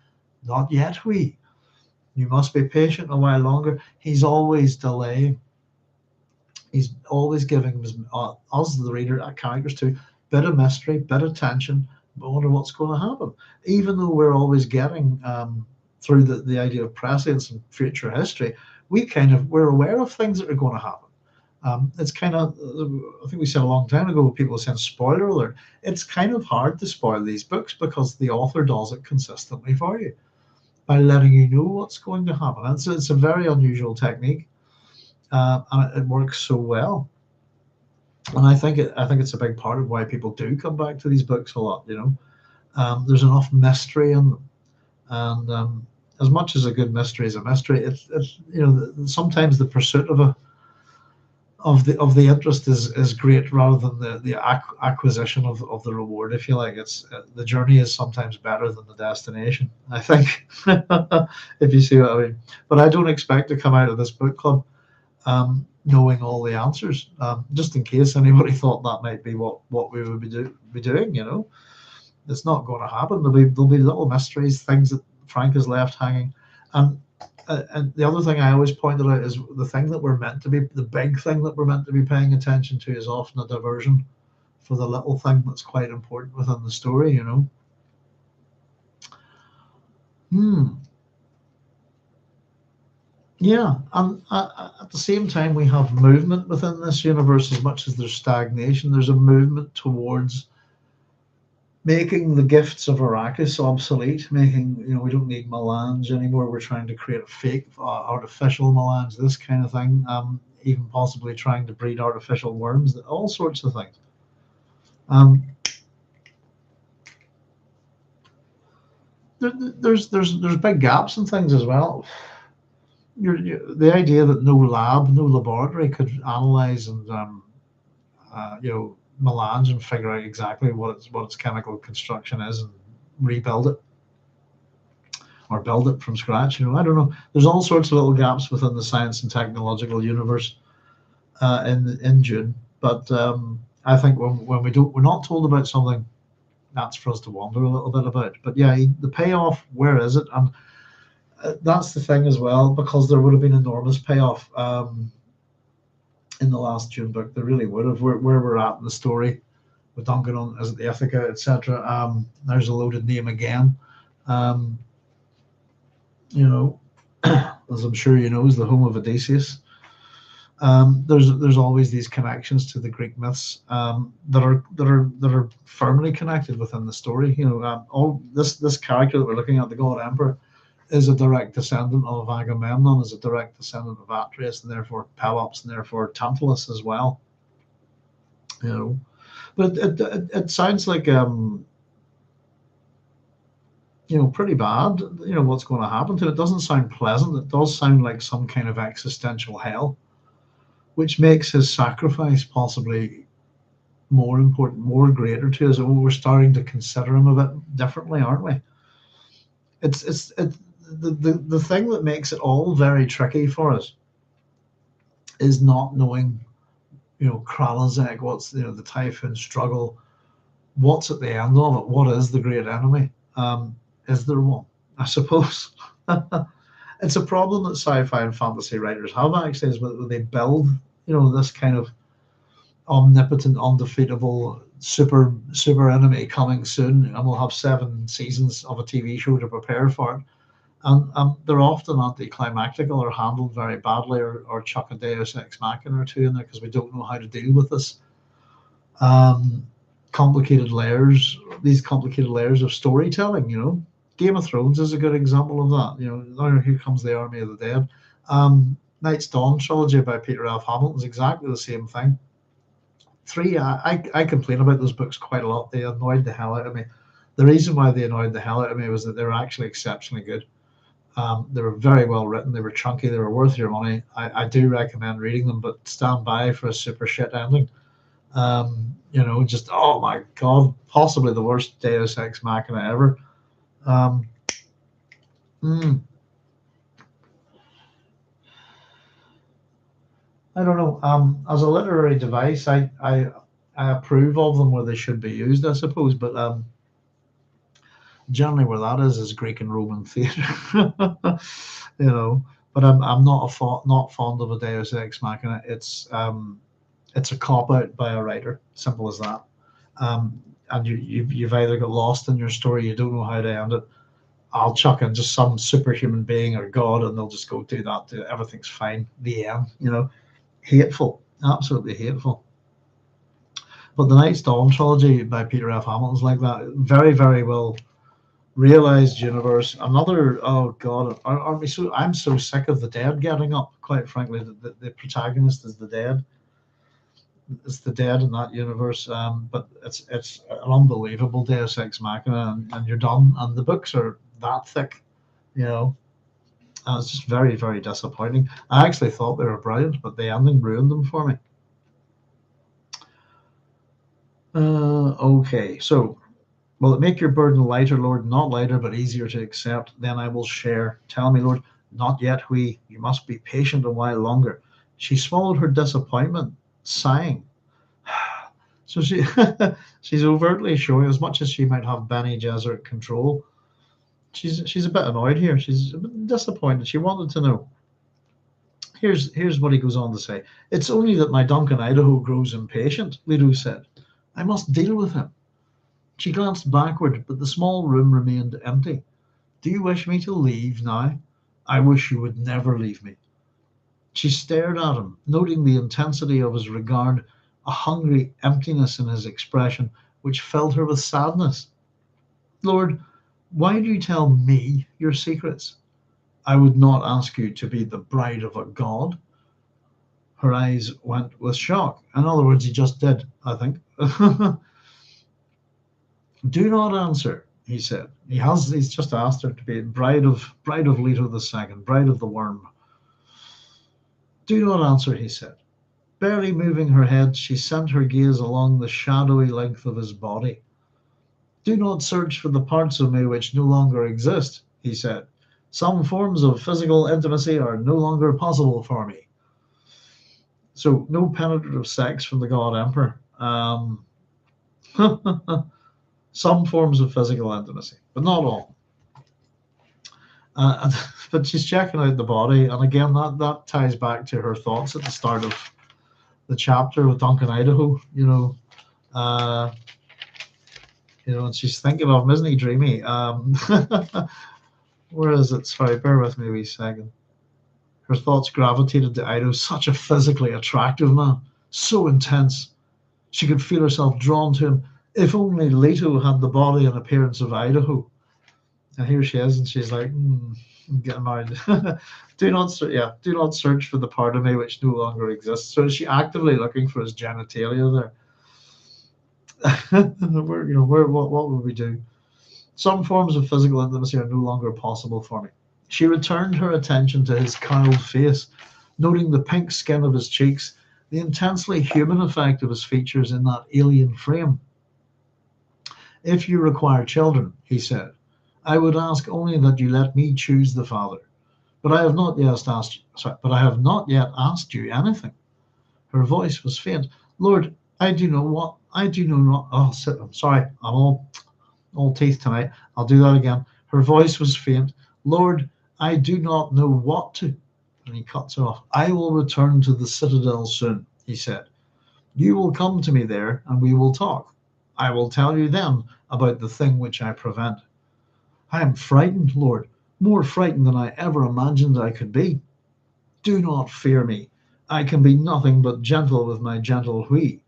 not yet, Hwi. You must be patient a while longer. He's always delaying. He's always giving us, the reader, characters too, bit of mystery, bit of tension, but wonder what's going to happen. Even though we're always getting through the idea of prescience and future history, we're aware of things that are going to happen. It's kind of, I think we said a long time ago, people saying spoiler alert. It's kind of hard to spoil these books because the author does it consistently for you by letting you know what's going to happen. And so it's a very unusual technique, and it works so well. And I think it's a big part of why people do come back to these books a lot. There's enough mystery in them, and as much as a good mystery is a mystery, it's sometimes the pursuit of the interest is great rather than the acquisition of the reward, if you like. It's the journey is sometimes better than the destination, I think. If you see what I mean. But I don't expect to come out of this book club knowing all the answers, just in case anybody thought that might be what we would be doing. It's not going to happen. There'll be little mysteries, things that Frank has left hanging, and the other thing I always pointed out is the thing that we're meant to be, the big thing that we're meant to be paying attention to, is often a diversion for the little thing that's quite important within the story. Yeah, and at the same time, we have movement within this universe. As much as there's stagnation, there's a movement towards making the gifts of Arrakis obsolete, making, we don't need melange anymore. We're trying to create fake, artificial melange, this kind of thing, even possibly trying to breed artificial worms, all sorts of things. There's big gaps in things as well. The idea that no laboratory could analyze and melange and figure out exactly what its chemical construction is and rebuild it or build it from scratch. I don't know. There's all sorts of little gaps within the science and technological universe in Dune. But I think when we're not told about something, that's for us to wonder a little bit about. But yeah, the payoff, where is it? And that's the thing as well, because there would have been enormous payoff in the last Dune book. There really would have. Where we're at in the story with Duncan on as the Ithaca, etc. There's a loaded name again. As I'm sure you know, is the home of Odysseus. There's always these connections to the Greek myths that are firmly connected within the story. All this character that we're looking at, the God Emperor, is a direct descendant of Agamemnon, is a direct descendant of Atreus, and therefore Pelops, and therefore Tantalus as well. But it sounds like pretty bad. What's going to happen to it? It doesn't sound pleasant. It does sound like some kind of existential hell, which makes his sacrifice possibly more important, more greater to us, and we're starting to consider him a bit differently, aren't we? The thing that makes it all very tricky for us is not knowing, Kralazek, what's the Typhoon struggle, what's at the end of it, what is the great enemy? Is there one? I suppose. It's a problem that sci-fi and fantasy writers have, actually, is whether they build, this kind of omnipotent, undefeatable super enemy coming soon, and we'll have 7 seasons of a TV show to prepare for it. And they're often anticlimactical or handled very badly, or chuck a Deus Ex Machina or two in there because we don't know how to deal with this complicated layers of storytelling. Game of Thrones is a good example of that. Now here comes the army of the dead. Night's Dawn trilogy by Peter F. Hamilton is exactly the same thing. 3, I complain about those books quite a lot. They annoyed the hell out of me. The reason why they annoyed the hell out of me was that they were actually exceptionally good. They were very well written. They were chunky. They were worth your money. I do recommend reading them, but stand by for a super shit ending. Just, oh my God, possibly the worst Deus Ex Machina ever. I don't know. As a literary device, I approve of them where they should be used, I suppose. But generally, where that is Greek and Roman theatre. But I'm not fond of a Deus Ex Machina. It's a cop out by a writer. Simple as that. And you've either got lost in your story, you don't know how to end it. I'll chuck in just some superhuman being or God, and they'll just go do that. Everything's fine. The end. Hateful, absolutely hateful. But the Night's Dawn trilogy by Peter F. Hamilton's like that. Very, very well realized universe. Another, oh God, aren't we so? I'm so sick of the dead getting up. Quite frankly, the protagonist is the dead. It's the dead in that universe. But it's an unbelievable Deus Ex Machina, and you're done. And the books are that thick, It's just very, very disappointing. I actually thought they were brilliant, but the ending ruined them for me. Okay, so will it make your burden lighter, Lord? Not lighter, but easier to accept. Then I will share. Tell me, Lord, not yet, Hwi. You must be patient a while longer. She swallowed her disappointment, sighing. So she's overtly showing, as much as she might have Bene Gesserit control, she's a bit annoyed here. She's a bit disappointed. She wanted to know. Here's what he goes on to say. It's only that my Duncan Idaho grows impatient, Leto said. I must deal with him. She glanced backward, but the small room remained empty. Do you wish me to leave now? I wish you would never leave me. She stared at him, noting the intensity of his regard, a hungry emptiness in his expression, which filled her with sadness. Lord, why do you tell me your secrets? I would not ask you to be the bride of a god. Her eyes went with shock. In other words, he just did, I think. Do not answer, he said. He's just asked her to be bride of Leto II, bride of the worm. Do not answer, he said. Barely moving her head, she sent her gaze along the shadowy length of his body. Do not search for the parts of me which no longer exist, he said. Some forms of physical intimacy are no longer possible for me. So no penetrative sex from the God Emperor. Some forms of physical intimacy, but not all. But she's checking out the body, and again, that ties back to her thoughts at the start of the chapter with Duncan Idaho. And she's thinking of him, isn't he dreamy? Where is it? Sorry, bear with me a wee second. Her thoughts gravitated to Idaho, such a physically attractive man, so intense. She could feel herself drawn to him. If only Leto had the body and appearance of Idaho. And here she is, and she's like, I'm getting married. Do not search for the part of me which no longer exists. So is she actively looking for his genitalia there? What would we do? Some forms of physical intimacy are no longer possible for me. She returned her attention to his curled face, noting the pink skin of his cheeks, the intensely human effect of his features in that alien frame. If you require children, he said, I would ask only that you let me choose the father. But I have not yet asked. Sorry, but I have not yet asked you anything. Her voice was faint. Lord, I do know what. I do know not. Oh, I'm sorry. I'm all teeth tonight. I'll do that again. Her voice was faint. Lord, I do not know what to. And he cuts her off. I will return to the citadel soon, he said. You will come to me there, and we will talk. I will tell you then about the thing which I prevent. I am frightened, Lord, more frightened than I ever imagined I could be. Do not fear me. I can be nothing but gentle with my gentle Hwi.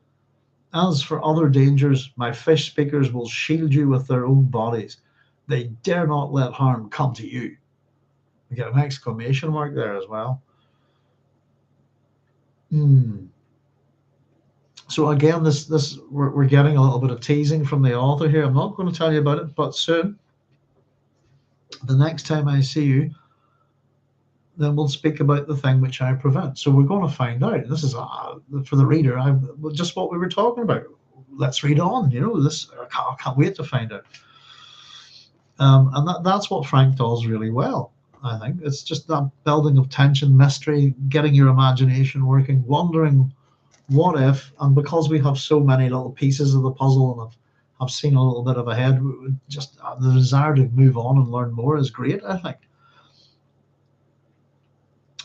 As for other dangers, my fish speakers will shield you with their own bodies. They dare not let harm come to you. We get an exclamation mark there as well. So again, this we're getting a little bit of teasing from the author here. I'm not going to tell you about it, but soon, the next time I see you, then we'll speak about the thing which I prevent. So we're going to find out. This is for the reader. Just what we were talking about. Let's read on. This I can't wait to find out. And that's what Frank does really well. I think it's just that building of tension, mystery, getting your imagination working, wondering what if. And because we have so many little pieces of the puzzle, and I've seen a little bit of ahead, just the desire to move on and learn more is great, I think.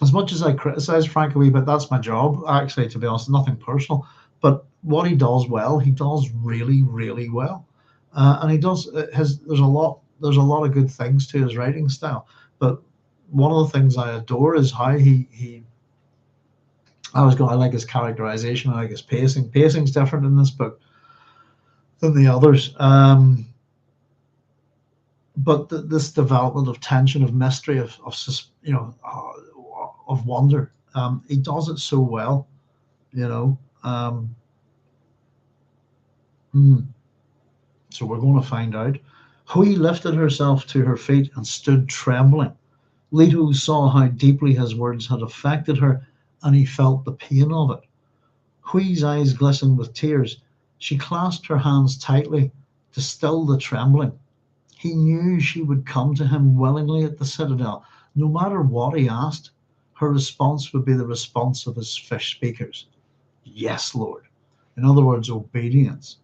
As much as I criticize Frank a wee bit, that's my job, actually, to be honest, nothing personal. But what he does well, he does really, really well. And he does there's a lot of good things to his writing style. But one of the things I adore is how I like his characterization, I like his pacing. Pacing's different in this book than the others. But this development of tension, of mystery, of wonder, he does it so well, So we're going to find out. Hwi lifted herself to her feet and stood trembling. Leto saw how deeply his words had affected her, and he felt the pain of it. Hwi's eyes glistened with tears. She clasped her hands tightly to still the trembling. He knew she would come to him willingly at the citadel. No matter what he asked, her response would be the response of his fish speakers. Yes, Lord. In other words, obedience.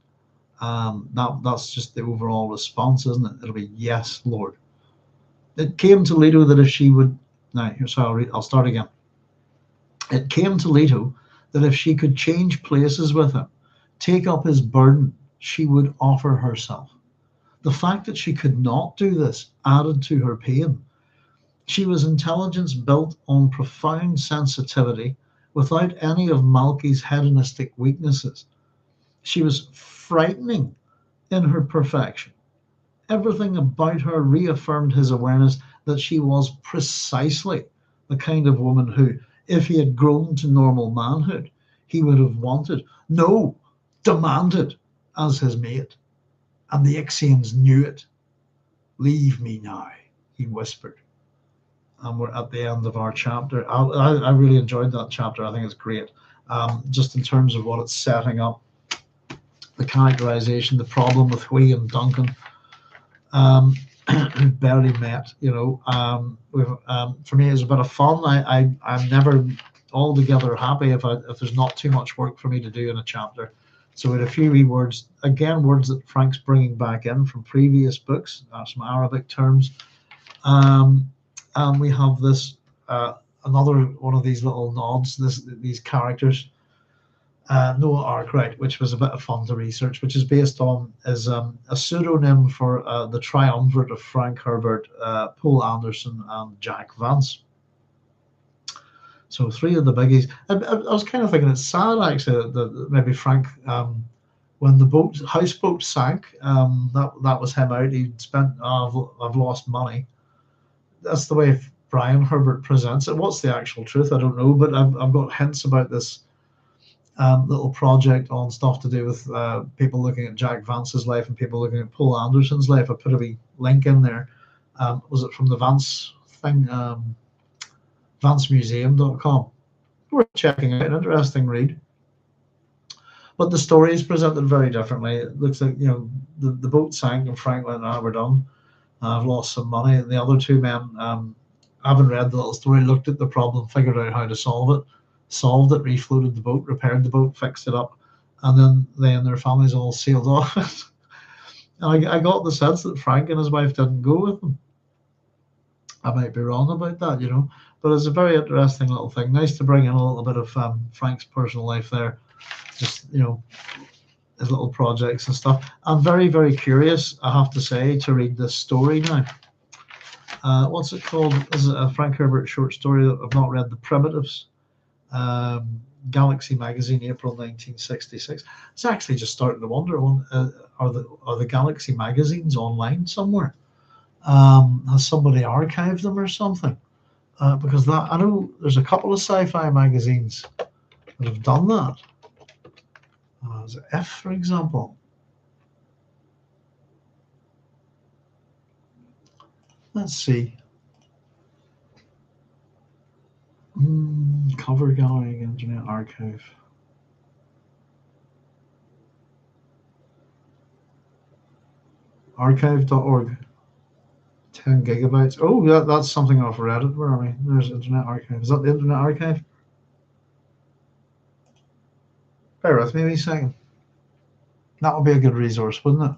That's just the overall response, isn't it? It'll be yes, Lord. It came to Leto that if she would... Now, I'll start again. It came to Leto that if she could change places with him, take up his burden, she would offer herself. The fact that she could not do this added to her pain. She was intelligence built on profound sensitivity without any of Malky's hedonistic weaknesses. She was frightening in her perfection. Everything about her reaffirmed his awareness that she was precisely the kind of woman who, if he had grown to normal manhood, he would have wanted, no, demanded, as his mate. And the Ixians knew it. Leave me now, he whispered. And we're at the end of our chapter. I really enjoyed that chapter. I think it's great. Just in terms of what it's setting up, the characterization, the problem with Hwi and Duncan, who barely met. For me, it's a bit of fun. I'm never altogether happy if there's not too much work for me to do in a chapter. So we had a few wee words, again, words that Frank's bringing back in from previous books, some Arabic terms. And we have this, another one of these little nods, these characters, Noah Arkwright, which was a bit of fun to research, which is based on a pseudonym for the triumvirate of Frank Herbert, Poul Anderson, and Jack Vance. So three of the biggies. I was kind of thinking it's sad actually that maybe Frank, when the houseboat sank, that was him out. He'd spent, I've lost money. That's the way Brian Herbert presents it. What's the actual truth? I don't know, but I've got hints about this little project on stuff to do with people looking at Jack Vance's life and people looking at Poul Anderson's life. I put a wee link in there. Was it from the Vance thing? VanceMuseum.com. Worth checking out. An interesting read. But the story is presented very differently. It looks like, the boat sank and Frank went, "Ah, we're done. I've lost some money." And the other two men haven't read the little story, looked at the problem, figured out how to solved it, refloated the boat, repaired the boat, fixed it up, and then they and their families all sailed off. And I got the sense that Frank and his wife didn't go with them. I might be wrong about that, but it's a very interesting little thing. Nice to bring in a little bit of Frank's personal life there, just his little projects and stuff. I'm very, very curious, I have to say, to read this story now. What's it called? This is a Frank Herbert short story that I've not read, The Primitives. Galaxy Magazine, April 1966. It's actually just starting to wonder, are the Galaxy magazines online somewhere? Has somebody archived them or something? Because I know there's a couple of sci-fi magazines that have done that. Is it F, for example? Let's see. Cover gallery, Internet Archive. Archive.org. 10 gigabytes. Oh, that's something off Reddit. Where are we? There's Internet Archive. Is that the Internet Archive? Bear with me a second. That would be a good resource, wouldn't it?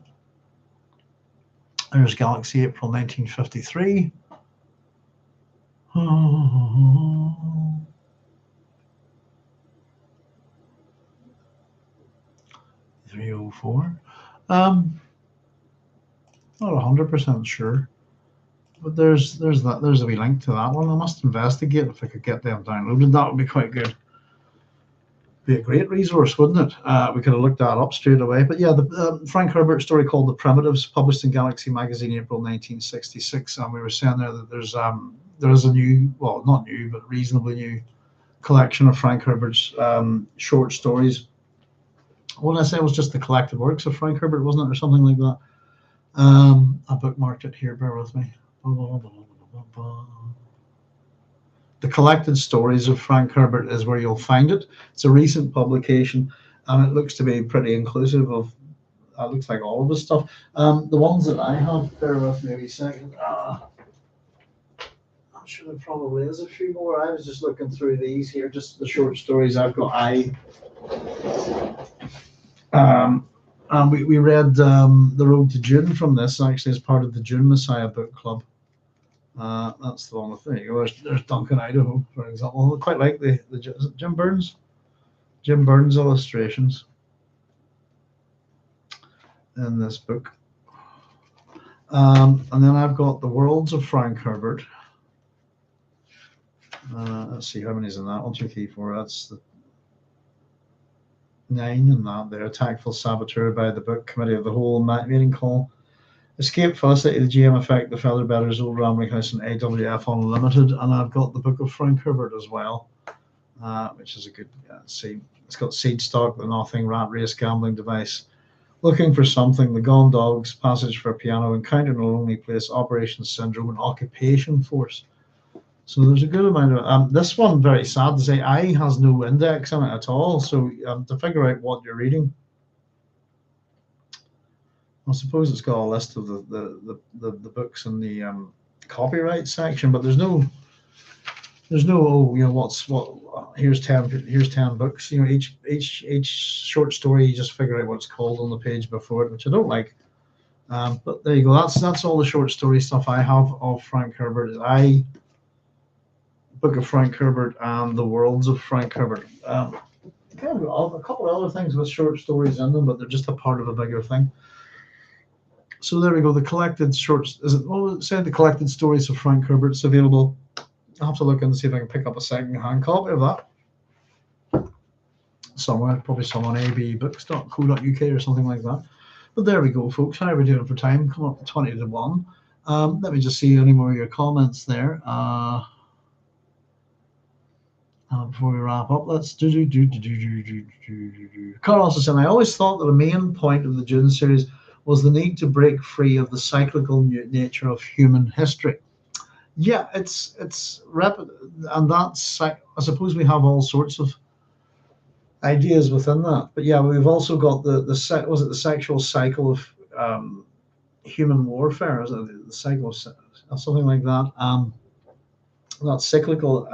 There's Galaxy, April 1953. 304. Not 100% sure, but there's a wee link to that one. I must investigate if I could get them downloaded. That would be quite good. Be a great resource, wouldn't it? We could have looked that up straight away. But yeah, the Frank Herbert story called The Primitives, published in Galaxy Magazine, April 1966, and we were saying there that there is a new, well, not new, but reasonably new collection of Frank Herbert's short stories. What did I say? It was just the collected works of Frank Herbert, wasn't it, or something like that? I bookmarked it here. Bear with me. The Collected Stories of Frank Herbert is where you'll find it. It's a recent publication, and it looks to be pretty inclusive of, looks like all of his stuff. The ones that I have, bear with me a second. I'm sure there probably is a few more. I was just looking through these here, just the short stories I've got. We read The Road to Dune from this, actually, as part of the Dune Messiah book club. That's the one with, there you go. There's Duncan Idaho, for example. I quite like the Jim Burns illustrations in this book. And then I've got The Worlds of Frank Herbert. Let's see how many is in that. 1, 2, 3, 4. That's the 9 in that there. Tactful Saboteur by the Book Committee of the Whole, Meeting Call, Escape, Felicity, the GM Effect, The Featherbedders, Old Rambling House, and AWF Unlimited. And I've got the Book of Frank Herbert as well, which is a good see. It's got Seed Stock, The Nothing, Rat Race, Gambling Device, Looking for Something, The Gone Dogs, Passage for a Piano, Encounter in a Lonely Place, Operation Syndrome, and Occupation Force. So there's a good amount of this one. Very sad to say, I has no index in it at all. So to figure out what you're reading, I suppose it's got a list of the books in the copyright section, but there's no here's 10 books. Each short story, you just figure out what it's called on the page before it, which I don't like. But there you go. That's all the short story stuff I have of Frank Herbert. Book of Frank Herbert and The Worlds of Frank Herbert. A couple of other things with short stories in them, but they're just a part of a bigger thing. So there we go. The collected shorts. Say The Collected Stories of Frank Herbert's available. I'll have to look and see if I can pick up a second-hand copy of that somewhere. Probably some on abebooks.co.uk or something like that. But there we go, folks. How are we doing for time? Come up to 20 to 1. Let me just see any more of your comments there. Before we wrap up, let's Carl also said, I always thought that the main point of the Dune series was the need to break free of the cyclical nature of human history. Yeah, it's rapid, and that's, I suppose we have all sorts of ideas within that. But yeah, we've also got was it the sexual cycle of human warfare? Is it the cycle of something like that? That cyclical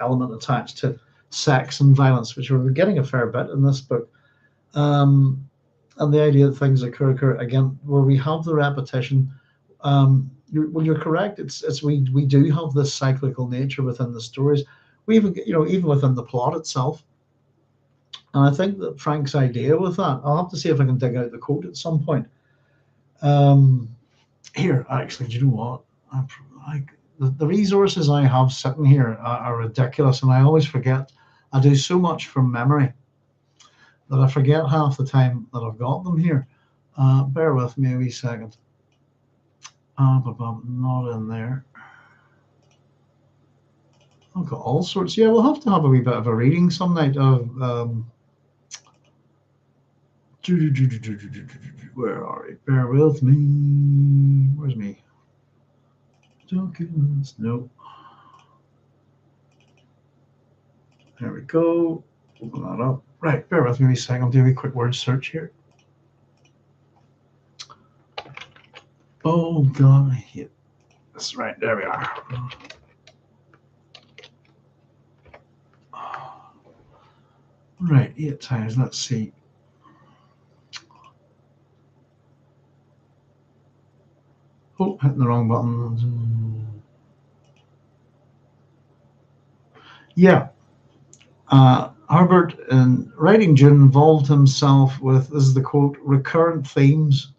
element attached to sex and violence, which we're getting a fair bit in this book. And the idea that things occur again, where we have the repetition. You're correct. It's we do have this cyclical nature within the stories. We even even within the plot itself. And I think that Frank's idea with that, I'll have to see if I can dig out the quote at some point. Here, actually, do you know what? The resources I have sitting here are ridiculous, and I always forget. I do so much from memory that I forget half the time that I've got them here. Bear with me a wee second. Not in there. I've got all sorts. Yeah, we'll have to have a wee bit of a reading some night of. Where are we? Bear with me. Where's me? Documents. No. There we go. Open that up. Right, bear with me a second. I'll do a quick word search here. Oh, God. Yeah. That's right. There we are. Right, 8 times. Let's see. Oh, hitting the wrong button. Yeah. Herbert, in writing Dune, involved himself with, this is the quote, recurrent themes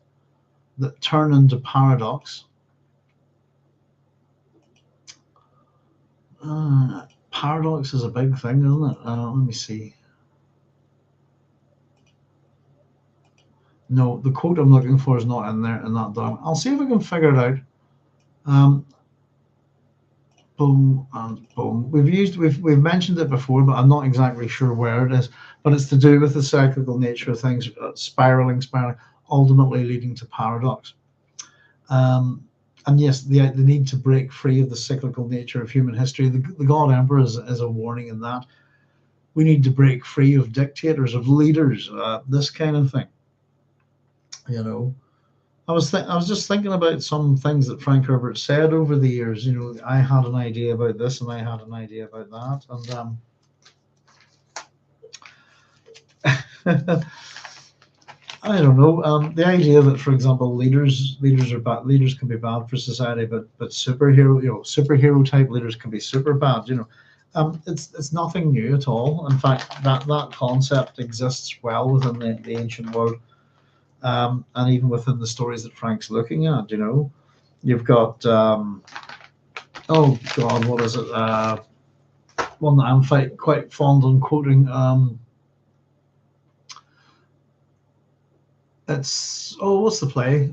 that turn into paradox. Paradox is a big thing, isn't it? Let me see. No, the quote I'm looking for is not in there in that down. I'll see if I can figure it out. Boom and boom. We've mentioned it before, but I'm not exactly sure where it is. But it's to do with the cyclical nature of things, spiraling, ultimately leading to paradox. And yes, the need to break free of the cyclical nature of human history. The God Emperor is a warning in that. We need to break free of dictators, of leaders, this kind of thing. I was just thinking about some things that Frank Herbert said over the years. I had an idea about this and I had an idea about that, and I don't know. The idea that, for example, leaders are bad. Leaders can be bad for society, but superhero type leaders can be super bad. It's nothing new at all. In fact, that concept exists well within the ancient world. And even within the stories that Frank's looking at, you've got, oh God, what is it? One that I'm quite fond on quoting. What's the play?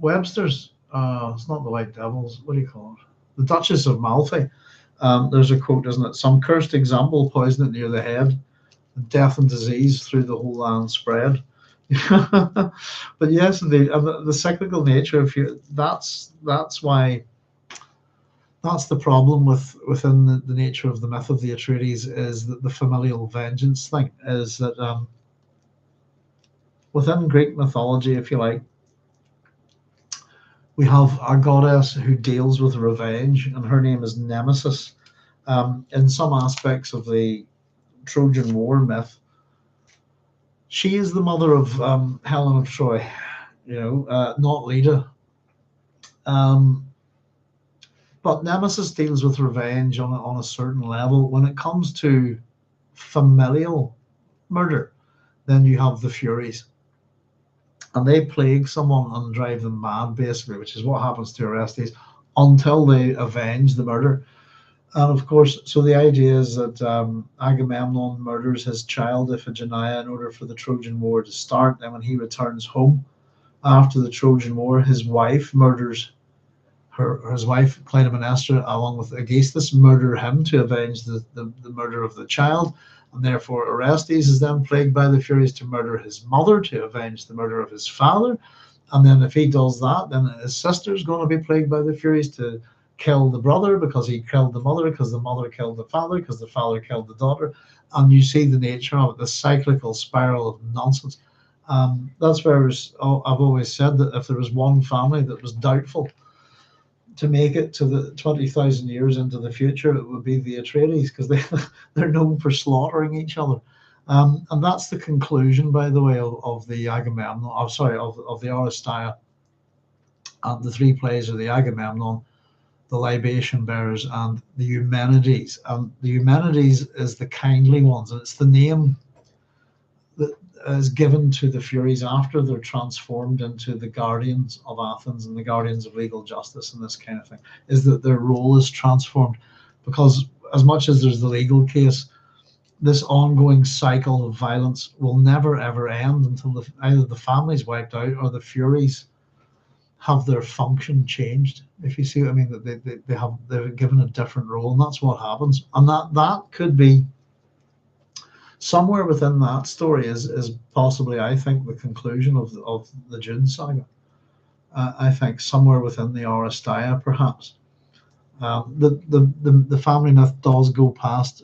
Webster's. It's not the White Devils. What do you call it? The Duchess of Malfi. There's a quote, isn't it? Some cursed example poison it near the head, death and disease through the whole land spread. But yes, indeed, the cyclical nature of that's why that's the problem within the nature of the myth of the Atreides, is that the familial vengeance thing is that within Greek mythology, if you like, we have a goddess who deals with revenge, and her name is Nemesis. In some aspects of the Trojan War myth, she is the mother of Helen of Troy, not Leda. But Nemesis deals with revenge on a certain level. When it comes to familial murder, then you have the Furies. And they plague someone and drive them mad, basically, which is what happens to Orestes until they avenge the murder. And of course, so the idea is that Agamemnon murders his child Iphigenia in order for the Trojan War to start. And when he returns home after the Trojan War, his wife murders his wife Clytemnestra, along with Aegisthus, murder him to avenge the murder of the child. And therefore, Orestes is then plagued by the Furies to murder his mother to avenge the murder of his father. And then if he does that, then his sister's going to be plagued by the Furies to kill the brother because he killed the mother, because the mother killed the father, because the father killed the daughter. and you see the nature of it, the cyclical spiral of nonsense. That's where I've always said that if there was one family that was doubtful to make it to the 20,000 years into the future, it would be the Atreides, because they're known for slaughtering each other. And that's the conclusion, by the way, of the Agamemnon. Oh, sorry, of the Oresteia, and the three plays of the Agamemnon, the libation bearers, and the Eumenides. And the Eumenides is the kindly ones, and it's the name that is given to the Furies after they're transformed into the guardians of Athens and the guardians of legal justice and this kind of thing, is that their role is transformed. Because as much as there's the legal case, this ongoing cycle of violence will never ever end until either the family's wiped out or the Furies have their function changed. If you see what I mean, that they're given a different role, and that's what happens. And that could be somewhere within that story is possibly, I think, the conclusion of the Dune saga. I think somewhere within the Oresteia, perhaps. The family myth does go past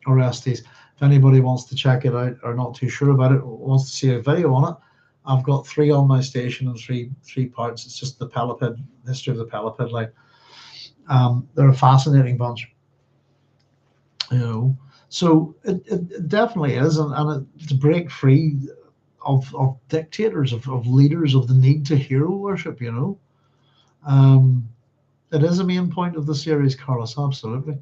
Orestes. If anybody wants to check it out or not too sure about it, wants to see a video on it, I've got 3 on my station in three parts. It's just the Pelopid, history of the Pelopid line. They're a fascinating bunch, you know. So it definitely is, and to break free of dictators, of leaders, of the need to hero worship, you know. It is a main point of the series, Carlos, absolutely.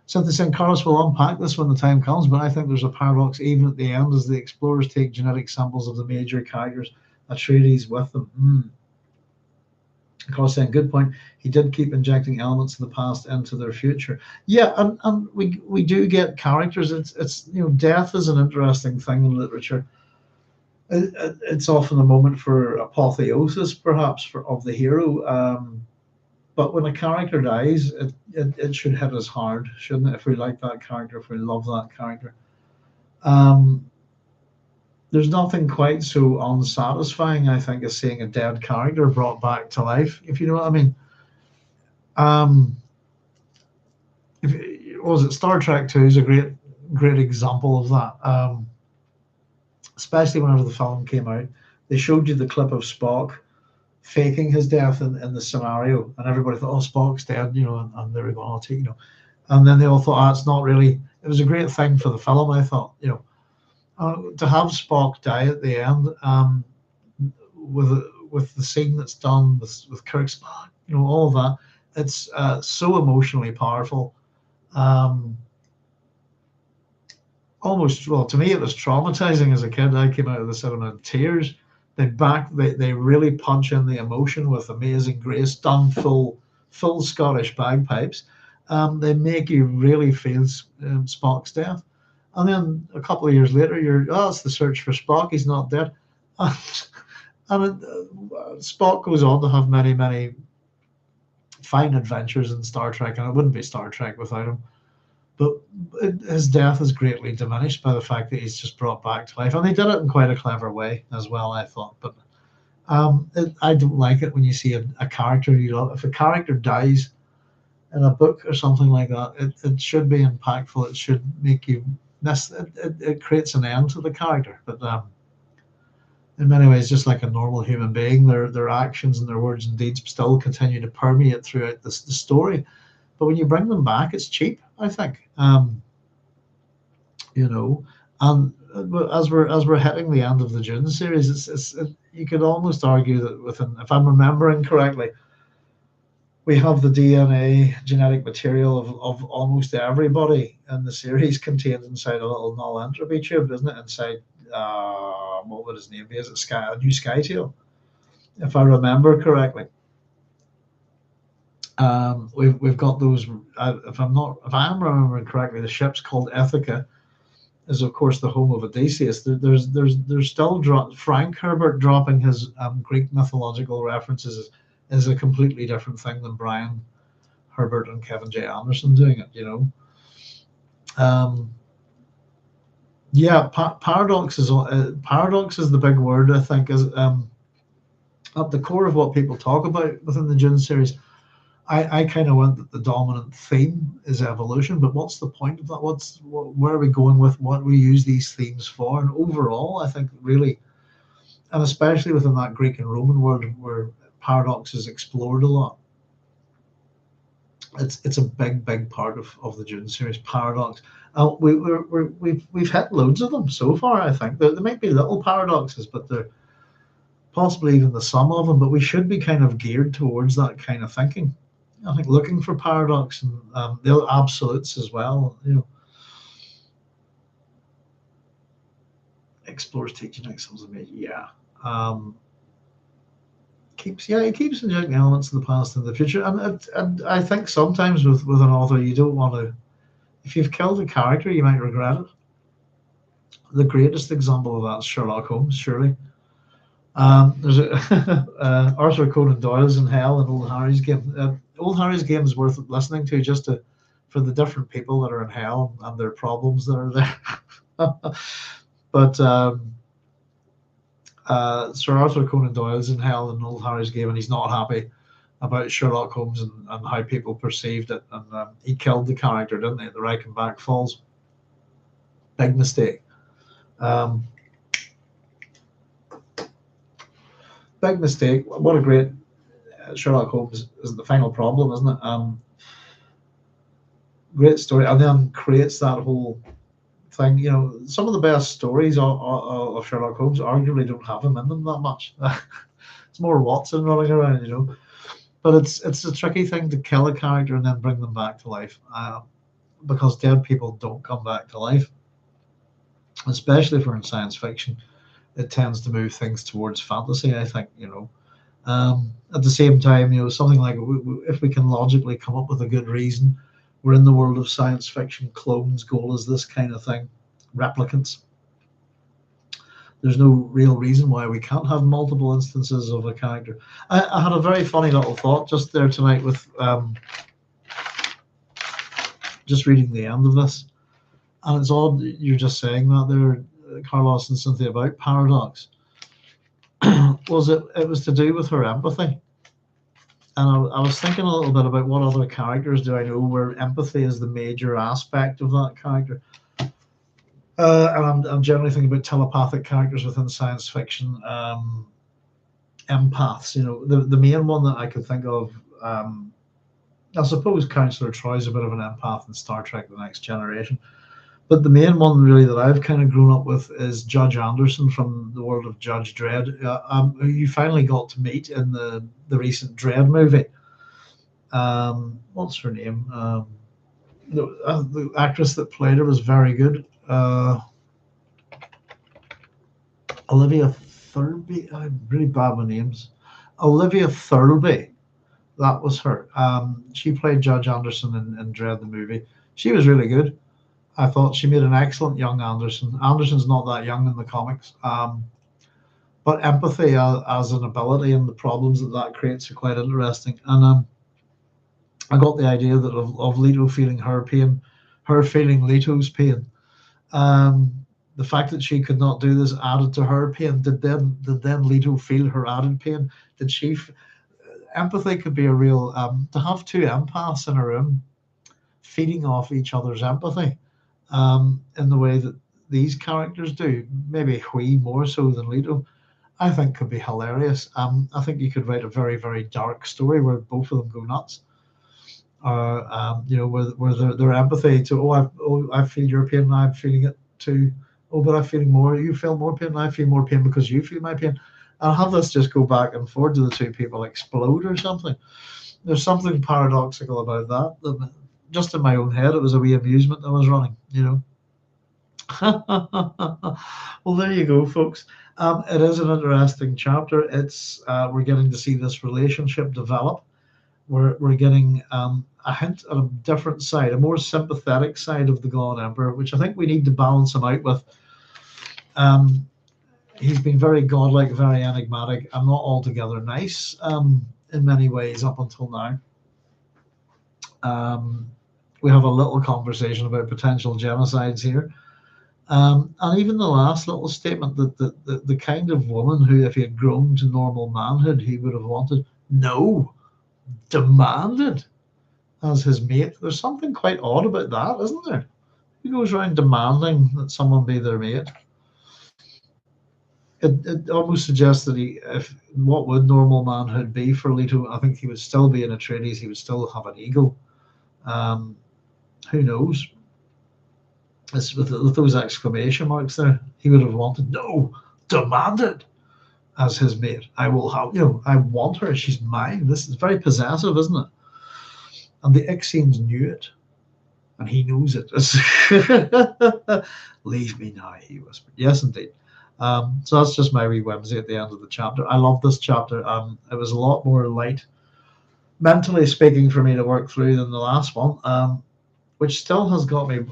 Simply saying, Carlos will unpack this when the time comes, but I think there's a paradox even at the end as the explorers take genetic samples of the major characters, Atreides with them. Carlos saying, good point. He did keep injecting elements of the past into their future. Yeah, and we do get characters. It's you know, death is an interesting thing in literature. It's often a moment for apotheosis, perhaps, of the hero. But when a character dies, it should hit us hard, shouldn't it? If we like that character, if we love that character. There's nothing quite so unsatisfying, I think, as seeing a dead character brought back to life, if you know what I mean. Was it Star Trek 2 is a great example of that. Especially whenever the film came out, they showed you the clip of Spock faking his death in the scenario, and everybody thought, oh, Spock's dead, you know, and they were going, oh, you know, and then they all thought, oh, it's not really. It was a great thing for the film, I thought, you know. To have Spock die at the end, with the scene that's done with Kirk Spock, you know, all of that, it's so emotionally powerful. Almost, well, to me, it was traumatizing as a kid. I came out of the cinema in tears. They really punch in the emotion with Amazing Grace done full Scottish bagpipes. They make you really feel Spock's death. And then a couple of years later, it's the search for Spock. He's not dead. Spock goes on to have many, many fine adventures in Star Trek, and it wouldn't be Star Trek without him. But his death is greatly diminished by the fact that he's just brought back to life. And they did it in quite a clever way as well, I thought. But I don't like it when you see a character you love. If a character dies in a book or something like that, it should be impactful. It should make you miss it. It creates an end to the character. But in many ways, just like a normal human being, their actions and their words and deeds still continue to permeate throughout the story. But when you bring them back, it's cheap, I think. You know, and as we're hitting the end of the Dune series, you could almost argue that within, if I'm remembering correctly, we have the DNA genetic material of almost everybody in the series contained inside a little null entropy tube, isn't it? Inside, what would his name be? Is it a new Skytail? If I remember correctly. We've got those. If I am remembering correctly, the ship's called Ithaca, is of course the home of Odysseus. There's still Frank Herbert dropping his Greek mythological references is a completely different thing than Brian Herbert and Kevin J. Anderson doing it. You know. Paradox is the big word, I think, is at the core of what people talk about within the Dune series. I kind of went that the dominant theme is evolution, but what's the point of that? Where are we going with what we use these themes for? And overall, I think really, and especially within that Greek and Roman world where paradox is explored a lot, it's a big part of the Dune series. Paradox. We've hit loads of them so far. I think there might be little paradoxes, but they're possibly even the sum of them. But we should be kind of geared towards that kind of thinking. I think looking for paradox and the other absolutes as well. Explores teaching excellence of me. Yeah. It keeps injecting elements of the past and the future, and I think sometimes with an author you don't want to. If you've killed a character, you might regret it. The greatest example of that is Sherlock Holmes, surely. There's Arthur Conan Doyle's in Hell and Old Harry's Game. Old Harry's Game is worth listening to just for the different people that are in hell and their problems that are there. But Sir Arthur Conan Doyle's in Hell and Old Harry's Game, and he's not happy about Sherlock Holmes and how people perceived it. And he killed the character, didn't he? The Reichenbach Falls. Big mistake. Big mistake. What a great Sherlock Holmes is the final problem, isn't it? Great story, and then creates that whole thing. Some of the best stories of Sherlock Holmes arguably don't have him in them that much. It's more Watson running around, But it's a tricky thing to kill a character and then bring them back to life, because dead people don't come back to life, especially for in science fiction. It tends to move things towards fantasy, I think. At the same time, something like if we can logically come up with a good reason, we're in the world of science fiction. Clones' goal is this kind of thing, replicants. There's no real reason why we can't have multiple instances of a character. I had a very funny little thought just there tonight with just reading the end of this, and it's odd you're just saying that there, Carlos and Cynthia, about paradox. It was to do with her empathy, and I was thinking a little bit about what other characters do I know where empathy is the major aspect of that character. And I'm generally thinking about telepathic characters within science fiction, empaths. The main one that I could think of, I suppose Counselor Troy's a bit of an empath in Star Trek: The Next Generation. But the main one really that I've kind of grown up with is Judge Anderson from the world of Judge Dredd, who you finally got to meet in the recent Dredd movie. What's her name? The actress that played her was very good. Olivia Thirlby. I'm really bad with names. Olivia Thirlby. That was her. She played Judge Anderson in Dredd the movie. She was really good. I thought she made an excellent young Anderson. Anderson's not that young in the comics, but empathy as an ability and the problems that creates are quite interesting. And I got the idea that of Leto feeling her pain, her feeling Leto's pain. The fact that she could not do this added to her pain. Did then Leto feel her added pain? Did she? Empathy could be a real to have two empaths in a room feeding off each other's empathy. In the way that these characters do, maybe Hwi more so than Leto, I think could be hilarious. I think you could write a very, very dark story where both of them go nuts, or where their empathy to I feel your pain and I'm feeling it too. Oh, but I'm feeling more. You feel more pain and I feel more pain because you feel my pain. I'll have this just go back and forth to the two people explode or something. There's something paradoxical about that. Just in my own head, it was a wee amusement I was running, Well, there you go, folks. It is an interesting chapter. It's we're getting to see this relationship develop. We're getting a hint at a different side, a more sympathetic side of the God Emperor, which I think we need to balance him out with. He's been very godlike, very enigmatic, and not altogether nice in many ways up until now. We have a little conversation about potential genocides here. And even the last little statement that the kind of woman who, if he had grown to normal manhood, he would have wanted. No, demanded as his mate. There's something quite odd about that, isn't there? He goes around demanding that someone be their mate. It almost suggests that if what would normal manhood be for Leto? I think he would still be an Atreides. He would still have an ego. Um, who knows? It's with those exclamation marks there. He would have wanted, no, demanded as his mate. I will have, I want her. She's mine. This is very possessive, isn't it? And the Ixians knew it, and he knows it. Leave me now, he whispered. Yes, indeed. So that's just my wee whimsy at the end of the chapter. I love this chapter. It was a lot more light, mentally speaking, for me to work through than the last one, which still has got me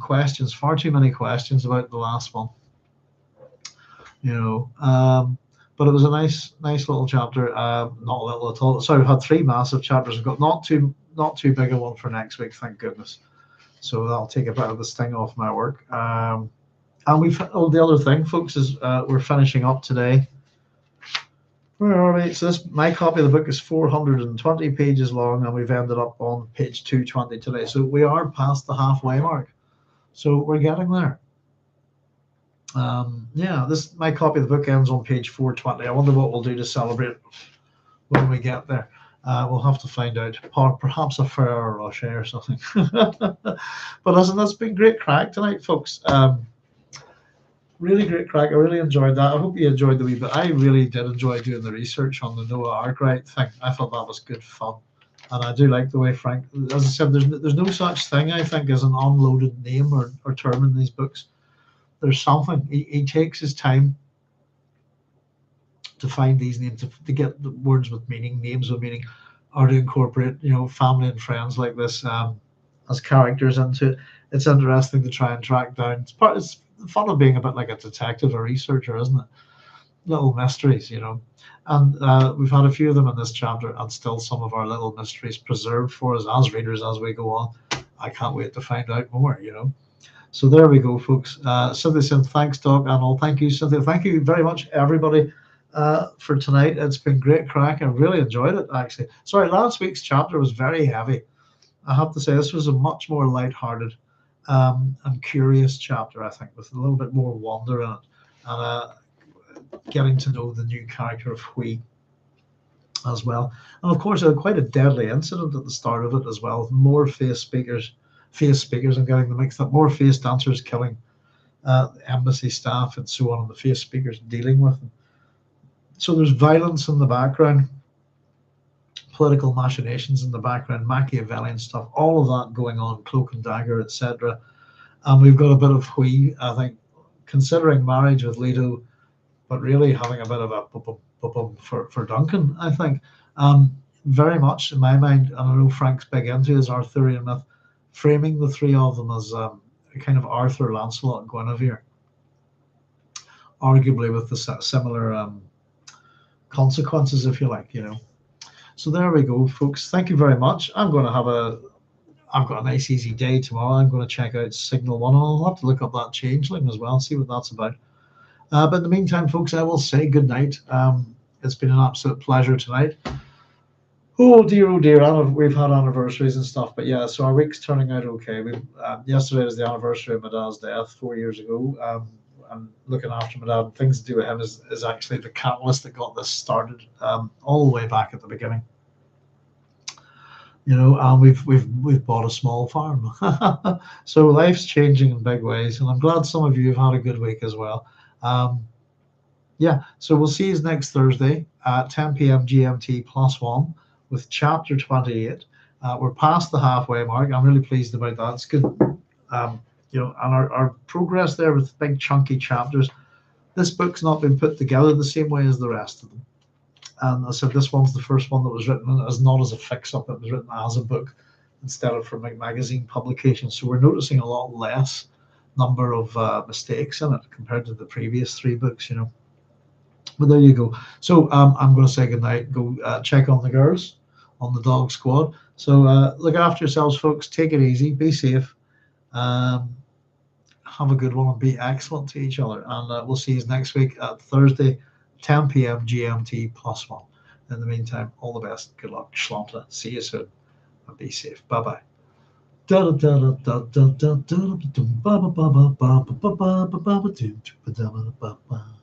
questions, far too many questions about the last one. But it was a nice little chapter. Not little at all. Sorry, we've had 3 massive chapters. We've got not too big a one for next week, thank goodness. So that'll take a bit of the sting off my work. And the other thing, folks, is we're finishing up today. Where are we? So my copy of the book is 420 pages long, and we've ended up on page 220 today. So we are past the halfway mark. So we're getting there. My copy of the book ends on page 420. I wonder what we'll do to celebrate when we get there. We'll have to find out. Perhaps a Ferrero Rocher or something. But listen, that's been great crack tonight, folks. Really great crack. I really enjoyed that. I hope you enjoyed the wee bit. I really did enjoy doing the research on the Noah Arkwright thing. I thought that was good fun. And I do like the way Frank, as I said, there's no such thing, I think, as an unloaded name or term in these books. There's something. He takes his time to find these names, to get the words with meaning, names with meaning, or to incorporate, family and friends like this as characters into it. It's interesting to try and track down. It's the fun of being a bit like a detective or researcher, isn't it? Little mysteries, And we've had a few of them in this chapter, and still some of our little mysteries preserved for us as readers as we go on. I can't wait to find out more, So there we go, folks. Cynthia said, thanks, Doc, and all. Thank you, Cynthia. Thank you very much, everybody, for tonight. It's been great crack. I really enjoyed it, actually. Sorry, last week's chapter was very heavy. I have to say, this was a much more lighthearted and curious chapter, I think, with a little bit more wonder in it. And getting to know the new character of Hwi as well. And of course, quite a deadly incident at the start of it as well. More face speakers, I'm getting them mixed up. More face dancers killing embassy staff and so on, and the face speakers dealing with them. So there's violence in the background, political machinations in the background, Machiavellian stuff, all of that going on, cloak and dagger, etc. And we've got a bit of Hwi, I think, considering marriage with Leto, but really having a bit of a for Duncan, I think. Very much in my mind, and I know Frank's big into his Arthurian myth, framing the 3 of them as a kind of Arthur, Lancelot, and Guinevere, arguably with the similar consequences, if you like, So there we go, folks. Thank you very much. I've got a nice easy day tomorrow. I'm going to check out Signal 1. I'll have to look up that changeling as well and see what that's about. But in the meantime, folks, I will say good night. It's been an absolute pleasure tonight. Oh dear, we've had anniversaries and stuff, but yeah, so our week's turning out okay. Yesterday was the anniversary of my dad's death 4 years ago. And looking after my dad, things to do with him is actually the catalyst that got this started, all the way back at the beginning. And we've bought a small farm. So life's changing in big ways, and I'm glad some of you have had a good week as well. So we'll see you next Thursday at 10 p.m. GMT +1 with chapter 28. We're past the halfway mark. I'm really pleased about that. It's good. And our progress there with big chunky chapters. This book's not been put together the same way as the rest of them. And I said this one's the first one that was written as not as a fix-up. It was written as a book instead of for magazine publication. So we're noticing a lot less number of mistakes in it compared to the previous 3 books, But there you go. So I'm going to say goodnight. Go check on the girls on the dog squad. So look after yourselves, folks. Take it easy. Be safe. Have a good one and be excellent to each other. And we'll see you next week at Thursday, 10 p.m. GMT +1. In the meantime, all the best. Good luck. Schlamta. See you soon. And be safe. Bye-bye. Da da da da da da da da da ba ba ba ba ba ba ba ba ba ba ba ba ba ba